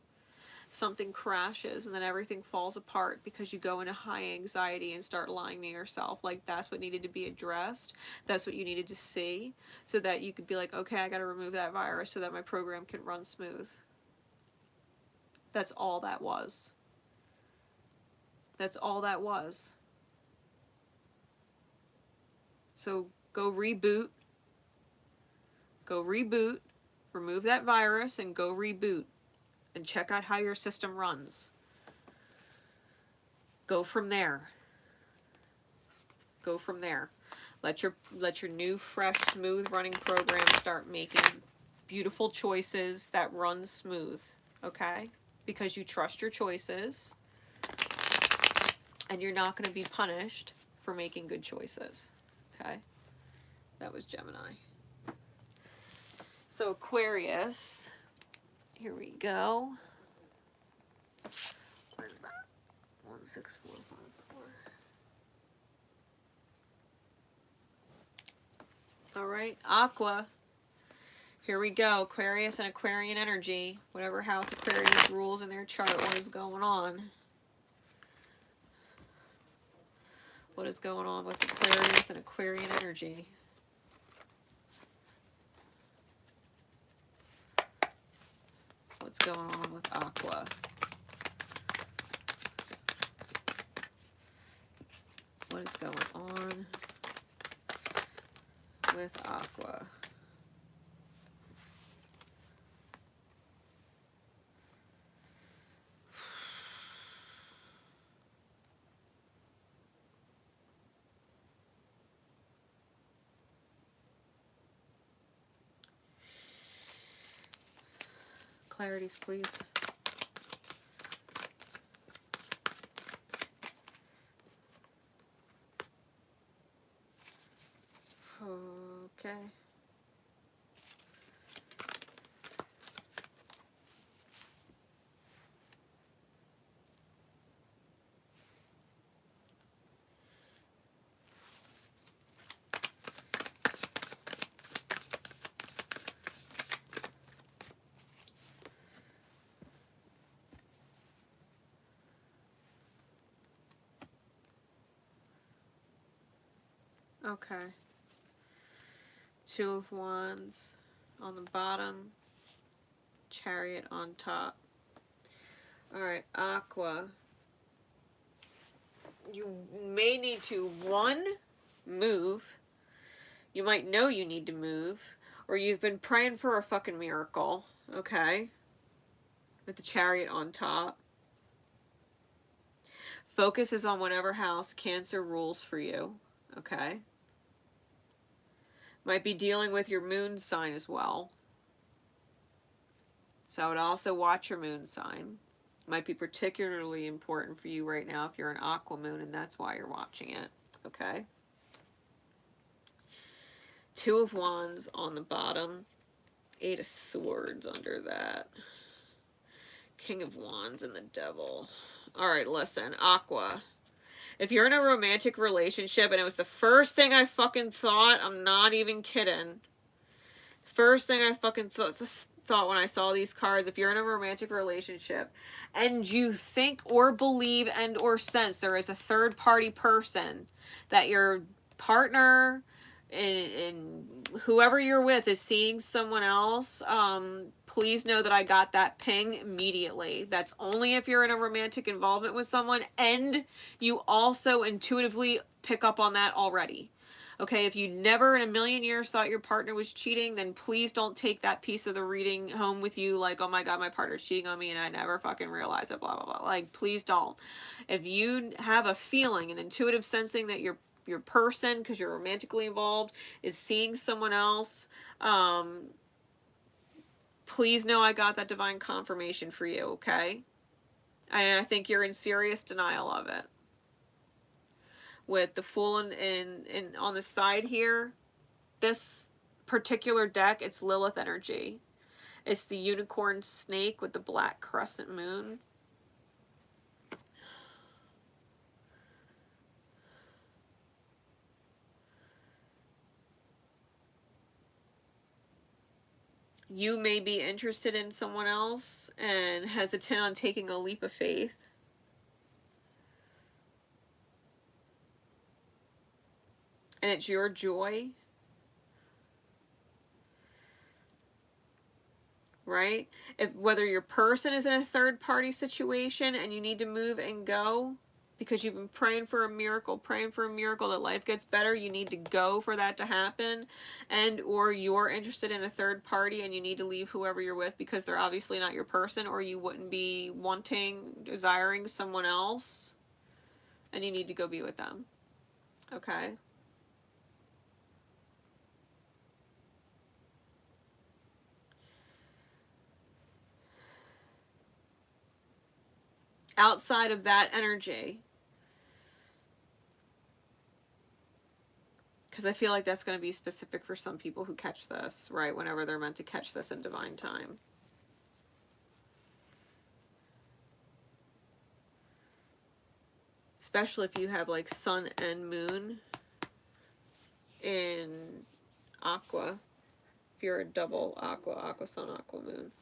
Something crashes and then everything falls apart because you go into high anxiety and start lying to yourself. Like, that's what needed to be addressed. That's what you needed to see, so that you could be like, okay, I got to remove that virus so that my program can run smooth. That's all that was. That's all that was. So go reboot. Go reboot. Remove that virus and go reboot. And check out how your system runs. Go from there. Go from there. Let your new, fresh, smooth running program start making beautiful choices that run smooth. Okay? Because you trust your choices. And you're not going to be punished for making good choices. Okay? That was Gemini. So Aquarius. Here we go. Where's that? 16454. All right, Aqua. Here we go. Aquarius and Aquarian energy. Whatever house Aquarius rules in their chart, what is going on? What is going on with Aquarius and Aquarian energy? What's going on with Aqua? What is going on with Aqua? Clarities, please. Okay. Okay. Two of Wands on the bottom. Chariot on top. Alright, Aqua. You may need to, one, move. You might know you need to move. Or you've been praying for a fucking miracle. Okay? With the Chariot on top. Focus is on whatever house Cancer rules for you. Okay? Might be dealing with your moon sign as well. So I would also watch your moon sign. Might be particularly important for you right now if you're an Aqua moon and that's why you're watching it. Okay? Two of Wands on the bottom. Eight of Swords under that. King of Wands and the Devil. Alright, listen. Aqua. If you're in a romantic relationship and it was the first thing I fucking thought, I'm not even kidding. First thing I fucking thought when I saw these cards, if you're in a romantic relationship and you think or believe and or sense there is a third party person, that your partner and whoever you're with is seeing someone else, please know that I got that ping immediately. That's only if you're in a romantic involvement with someone and you also intuitively pick up on that already. Okay, if you never in a million years thought your partner was cheating, then please don't take that piece of the reading home with you like, oh my god, my partner's cheating on me and I never fucking realized it, blah, blah, blah. Like, please don't. If you have a feeling, an intuitive sensing that your person, because you're romantically involved, is seeing someone else, please know I got that divine confirmation for you, okay? And I think you're in serious denial of it. With the Fool and on the side here, this particular deck, it's Lilith energy. It's the unicorn snake with the black crescent moon. You may be interested in someone else and hesitant on taking a leap of faith. And it's your joy. Right? If whether your person is in a third party situation and you need to move and go, because you've been praying for a miracle, that life gets better. You need to go for that to happen. And or you're interested in a third party and you need to leave whoever you're with because they're obviously not your person, or you wouldn't be desiring someone else, and you need to go be with them. Okay? Outside of that energy, because I feel like that's going to be specific for some people who catch this, right, whenever they're meant to catch this in divine time. Especially if you have like sun and moon in aqua. If you're a double aqua sun, aqua moon.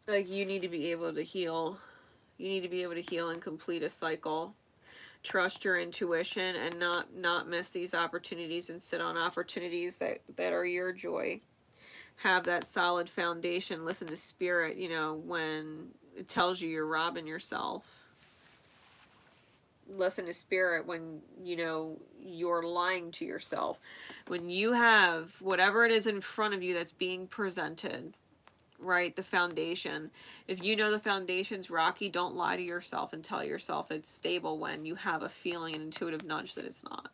Like, you need to be able to heal. You need to be able to heal and complete a cycle. Trust your intuition and not miss these opportunities and sit on opportunities that are your joy. Have that solid foundation. Listen to spirit, you know, when it tells you you're robbing yourself. Listen to spirit when, you know, you're lying to yourself. When you have whatever it is in front of you that's being presented, right, the foundation. If you know the foundation's rocky, don't lie to yourself and tell yourself it's stable when you have a feeling, an intuitive nudge that it's not.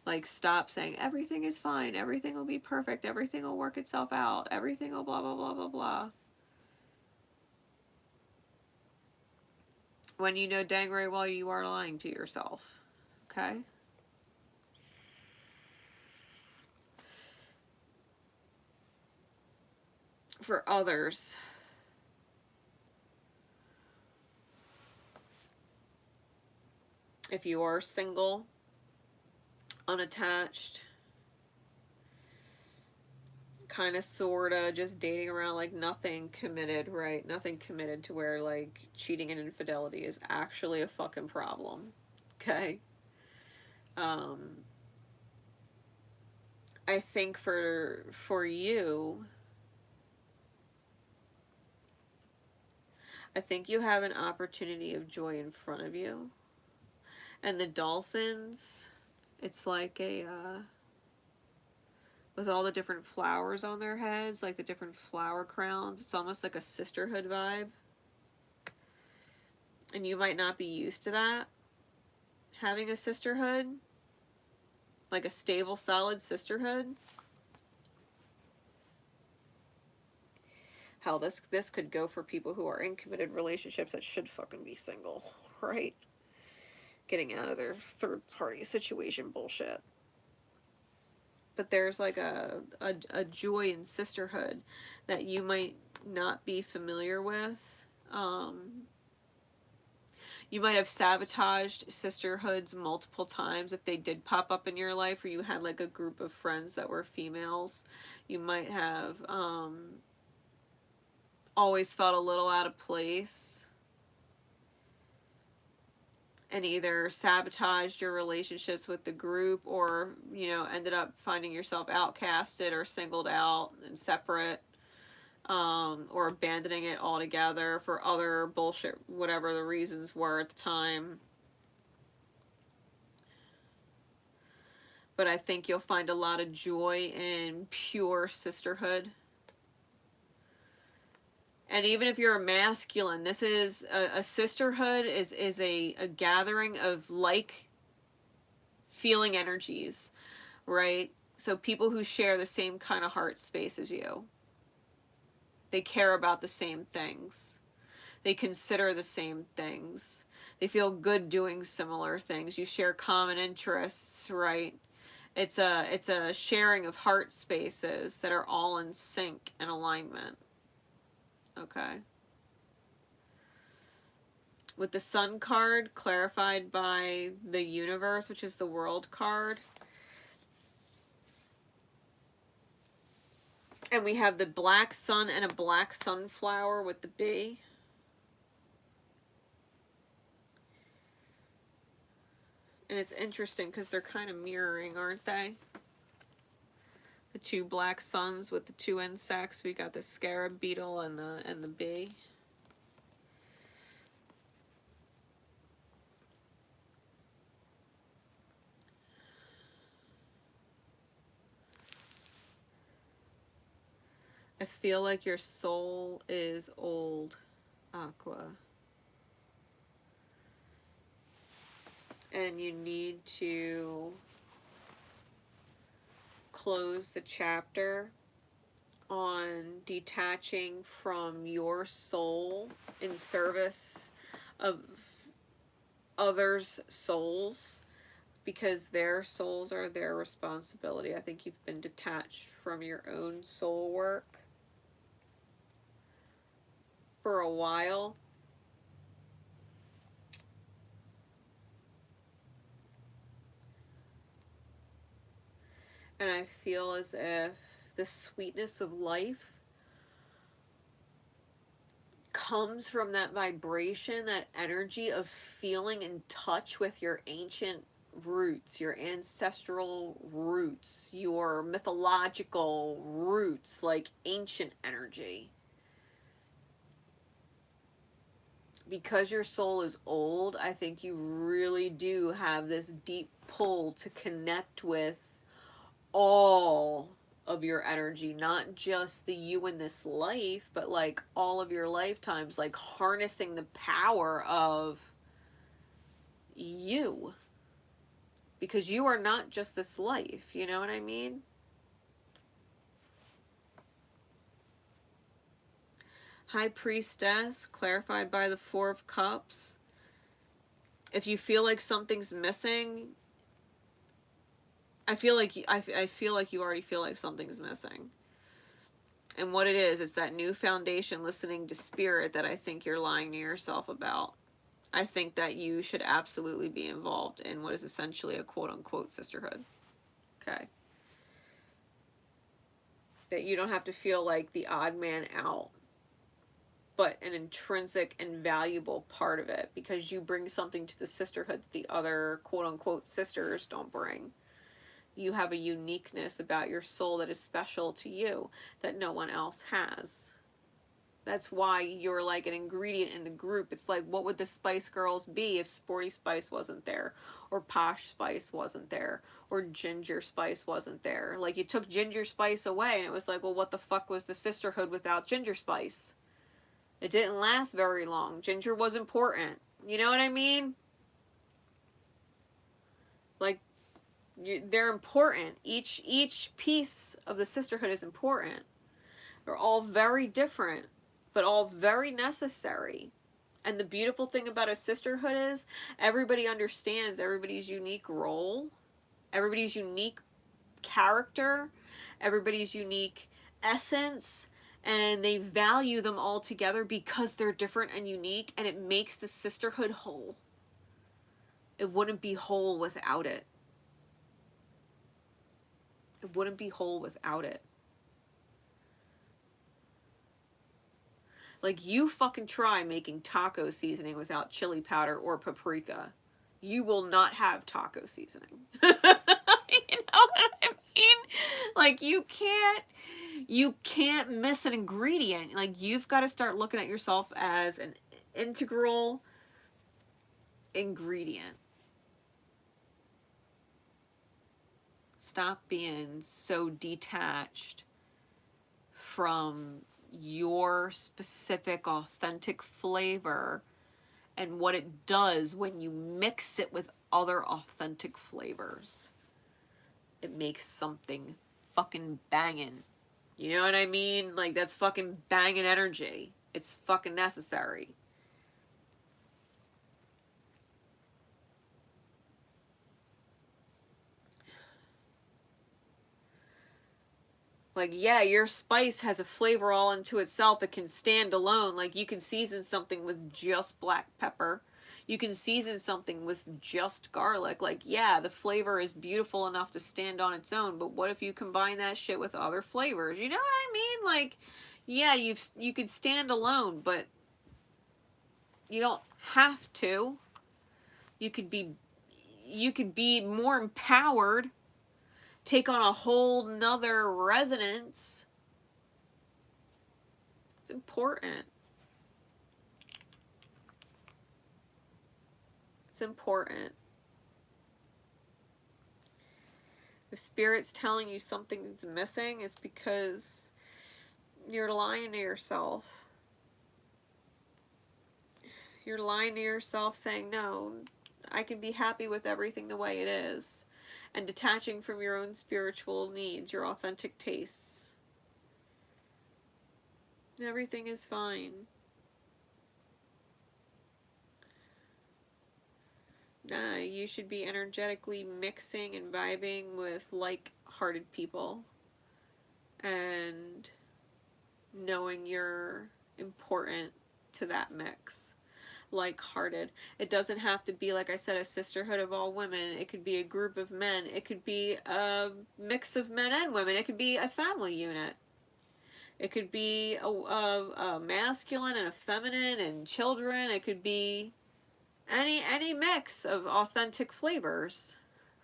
Like, stop saying everything is fine, everything will be perfect, everything will work itself out, everything will blah blah blah blah blah. When you know dang right well you are lying to yourself. Okay? For others, if you are single, unattached, kind of sorta just dating around, like nothing committed, right? Nothing committed to where like cheating and infidelity is actually a fucking problem. Okay? I think for you, I think you have an opportunity of joy in front of you. And the dolphins, it's like a with all the different flowers on their heads, like the different flower crowns, it's almost like a sisterhood vibe. And you might not be used to that, having a sisterhood, like a stable, solid sisterhood. Hell, this could go for people who are in committed relationships that should fucking be single, right? Getting out of their third party situation bullshit. But there's like a joy in sisterhood that you might not be familiar with. You might have sabotaged sisterhoods multiple times if they did pop up in your life, or you had like a group of friends that were females. You might have always felt a little out of place and either sabotaged your relationships with the group, or, you know, ended up finding yourself outcasted or singled out and separate, or abandoning it altogether for other bullshit, whatever the reasons were at the time. But I think you'll find a lot of joy in pure sisterhood. And even if you're a masculine, this is a sisterhood is a gathering of like feeling energies, right? So people who share the same kind of heart space as you. They care about the same things. They consider the same things. They feel good doing similar things. You share common interests, right? It's a sharing of heart spaces that are all in sync and alignment. Okay. With the Sun card clarified by the universe, which is the World card. And we have the black sun and a black sunflower with the bee. And it's interesting because they're kind of mirroring, aren't they? The The two black suns with the two insects. We got the scarab beetle and the bee. I feel like your soul is old, Aqua. And you need to close the chapter on detaching from your soul in service of others' souls, because their souls are their responsibility. I think you've been detached from your own soul work for a while. And I feel as if the sweetness of life comes from that vibration, that energy of feeling in touch with your ancient roots, your ancestral roots, your mythological roots, like ancient energy. Because your soul is old, I think you really do have this deep pull to connect with all of your energy, not just the you in this life, but like all of your lifetimes, like harnessing the power of you, because you are not just this life, you know what I mean? High Priestess, clarified by the Four of Cups. If you feel like something's missing, I feel like you already feel like something's missing. And what it is that new foundation, listening to spirit, that I think you're lying to yourself about. I think that you should absolutely be involved in what is essentially a quote-unquote sisterhood. Okay? That you don't have to feel like the odd man out, but an intrinsic and valuable part of it, because you bring something to the sisterhood that the other quote-unquote sisters don't bring. You have a uniqueness about your soul that is special to you that no one else has. That's why you're like an ingredient in the group. It's like, what would the Spice Girls be if Sporty Spice wasn't there? Or Posh Spice wasn't there? Or Ginger Spice wasn't there? Like, you took Ginger Spice away, and it was like, well, what the fuck was the sisterhood without Ginger Spice? It didn't last very long. Ginger was important. You know what I mean? Like, they're important. Each piece of the sisterhood is important. They're all very different, but all very necessary. And the beautiful thing about a sisterhood is everybody understands everybody's unique role, everybody's unique character, everybody's unique essence, and they value them all together because they're different and unique, and it makes the sisterhood whole. It wouldn't be whole without it. It wouldn't be whole without it. Like, you fucking try making taco seasoning without chili powder or paprika. You will not have taco seasoning. You know what I mean? Like, you can't miss an ingredient. Like, you've got to start looking at yourself as an integral ingredient. Stop being so detached from your specific authentic flavor and what it does when you mix it with other authentic flavors. It makes something fucking banging. You know what I mean? Like, that's fucking banging energy. It's fucking necessary. Like, yeah, your spice has a flavor all into itself. It can stand alone. Like, you can season something with just black pepper. You can season something with just garlic. Like, yeah, the flavor is beautiful enough to stand on its own, but what if you combine that shit with other flavors? You know what I mean? Like, yeah, you could stand alone, but you don't have to. You could be more empowered take on a whole nother resonance. It's important. It's important. If Spirit's telling you something's missing, it's because you're lying to yourself. You're lying to yourself saying, no, I can be happy with everything the way it is. And detaching from your own spiritual needs, your authentic tastes. Everything is fine. Nah, you should be energetically mixing and vibing with like-hearted people. And knowing you're important to that mix. Like-hearted. It doesn't have to be, like I said, a sisterhood of all women. It could be a group of men. It could be a mix of men and women. It could be a family unit. It could be a masculine and a feminine and children. It could be any mix of authentic flavors,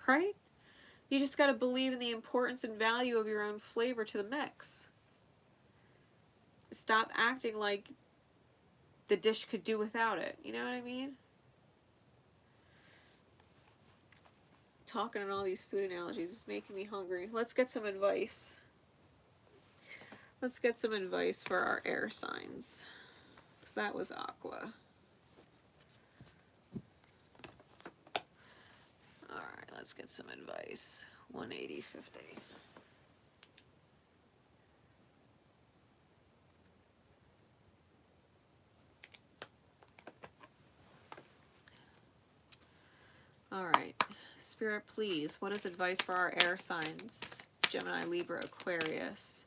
right? You just got to believe in the importance and value of your own flavor to the mix. Stop acting like the dish could do without it. You know what I mean? Talking on all these food analogies is making me hungry. Let's get some advice. Let's get some advice for our air signs. Because that was Aqua. Alright, let's get some advice. 180.50. Alright, Spirit, please, what is advice for our air signs? Gemini, Libra, Aquarius.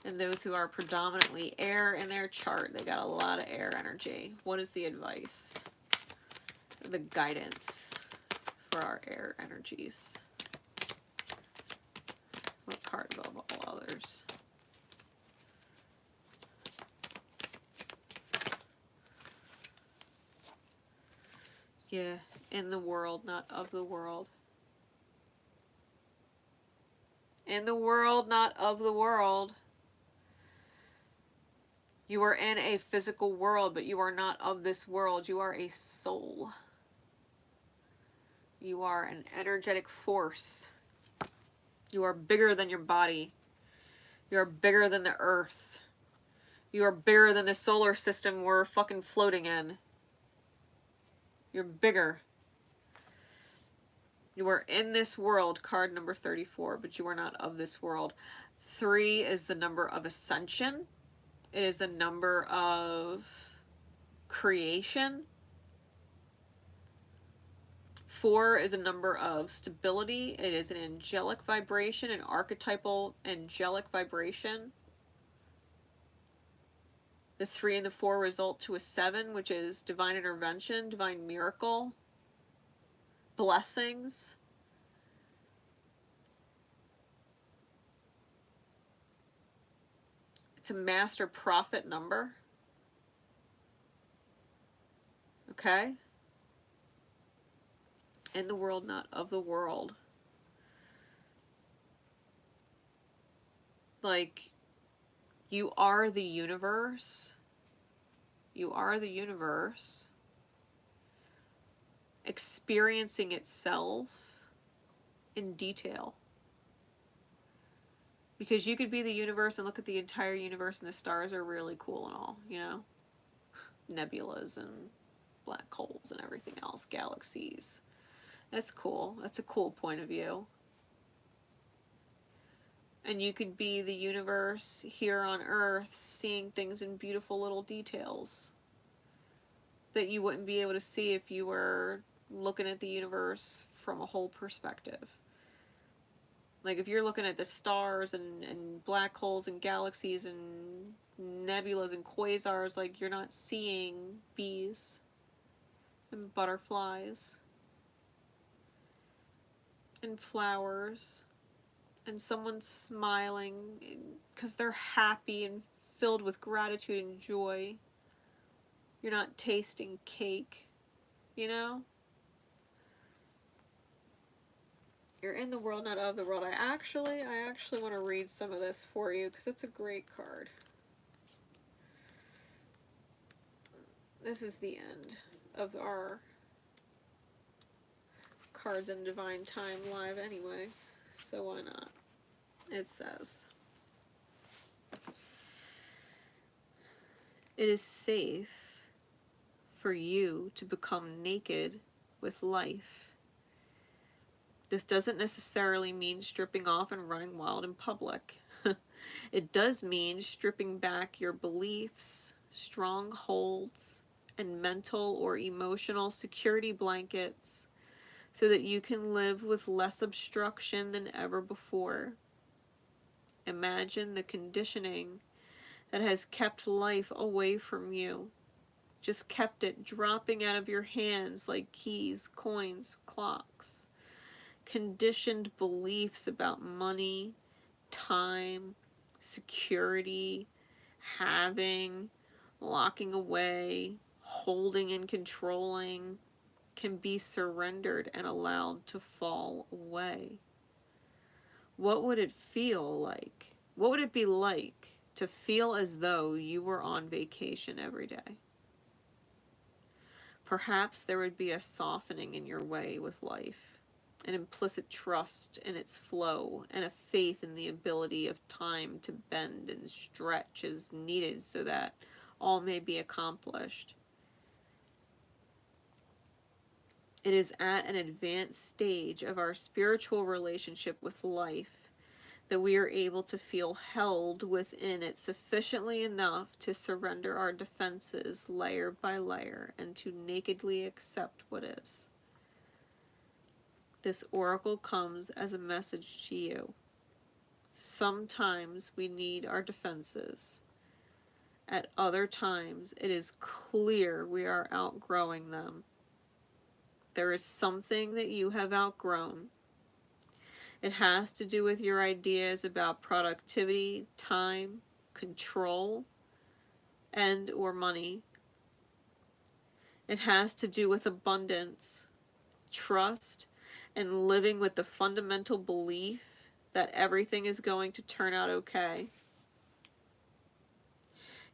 And those who are predominantly air in their chart. They got a lot of air energy. What is the advice? The guidance for our air energies. What card above all others? Yeah, in the world, not of the world. In the world, not of the world. You are in a physical world, but you are not of this world. You are a soul. You are an energetic force. You are bigger than your body. You are bigger than the earth. You are bigger than the solar system we're fucking floating in. You're bigger. You are in this world, card number 34, but you are not of this world. 3 is the number of ascension. It is a number of creation. 4 is a number of stability. It is an angelic vibration, an archetypal angelic vibration. The 3 and the 4 result to a 7, which is divine intervention, divine miracle, blessings. It's a master prophet number. Okay? In the world, not of the world. Like, you are the universe. You are the universe. Experiencing itself in detail. Because you could be the universe and look at the entire universe and the stars are really cool and all, you know? Nebulas and black holes and everything else, galaxies. That's cool. That's a cool point of view. And you could be the universe here on Earth, seeing things in beautiful little details that you wouldn't be able to see if you were looking at the universe from a whole perspective. Like if you're looking at the stars and black holes and galaxies and nebulas and quasars, like you're not seeing bees and butterflies and flowers and someone smiling because they're happy and filled with gratitude and joy. You're not tasting cake, you know? You're in the world, not of the world. I actually want to read some of this for you because it's a great card. This is the end of our Cards in Divine Time live anyway, so why not? It says, it is safe for you to become naked with life. This doesn't necessarily mean stripping off and running wild in public. It does mean stripping back your beliefs, strongholds, and mental or emotional security blankets so that you can live with less obstruction than ever before. Imagine the conditioning that has kept life away from you, just kept it dropping out of your hands like keys, coins, clocks. Conditioned beliefs about money, time, security, having, locking away, holding and controlling can be surrendered and allowed to fall away. What would it feel like? What would it be like to feel as though you were on vacation every day? Perhaps there would be a softening in your way with life, an implicit trust in its flow, and a faith in the ability of time to bend and stretch as needed so that all may be accomplished. It is at an advanced stage of our spiritual relationship with life that we are able to feel held within it sufficiently enough to surrender our defenses layer by layer and to nakedly accept what is. This oracle comes as a message to you. Sometimes we need our defenses. At other times, it is clear we are outgrowing them. There is something that you have outgrown. It has to do with your ideas about productivity, time, control, and or money. It has to do with abundance, trust, and living with the fundamental belief that everything is going to turn out okay.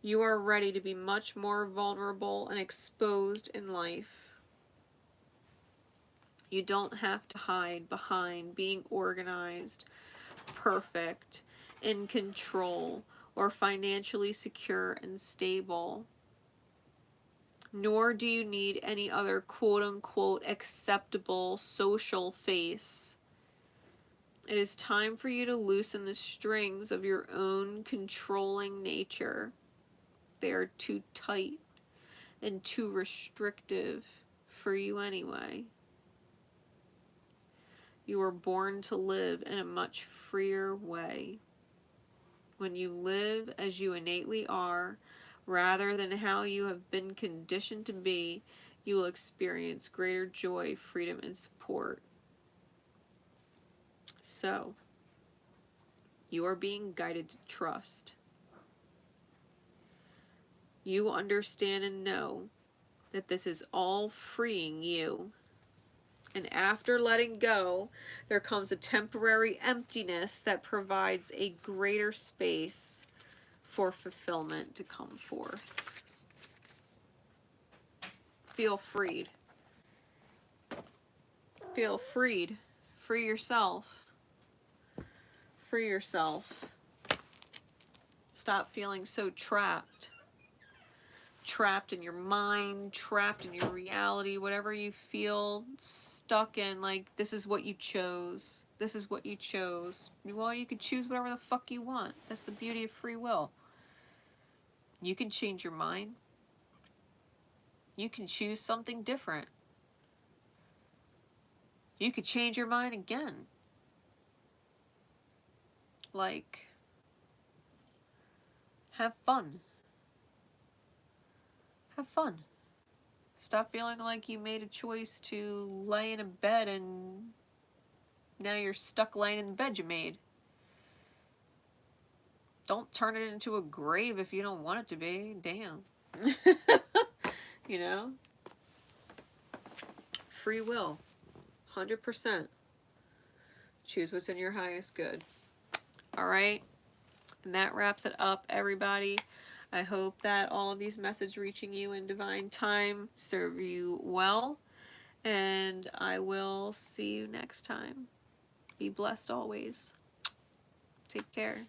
You are ready to be much more vulnerable and exposed in life. You don't have to hide behind being organized, perfect, in control, or financially secure and stable. Nor do you need any other quote-unquote acceptable social face. It is time for you to loosen the strings of your own controlling nature. They are too tight and too restrictive for you anyway. You were born to live in a much freer way. When you live as you innately are, rather than how you have been conditioned to be, you will experience greater joy, freedom, and support. So, you are being guided to trust. You understand and know that this is all freeing you. And after letting go, there comes a temporary emptiness that provides a greater space for fulfillment to come forth. Feel freed. Feel freed. Free yourself. Free yourself. Stop feeling so trapped. Trapped in your mind, trapped in your reality, whatever you feel stuck in, like this is what you chose. This is what you chose. Well, you can choose whatever the fuck you want. That's the beauty of free will. You can change your mind. You can choose something different. You could change your mind again. Like, have fun. Have fun. Stop feeling like you made a choice to lay in a bed and now you're stuck laying in the bed you made. Don't turn it into a grave if you don't want it to be. Damn. You know? Free will. 100%. Choose what's in your highest good. All right? And that wraps it up, everybody. I hope that all of these messages reaching you in divine time serve you well. And I will see you next time. Be blessed always. Take care.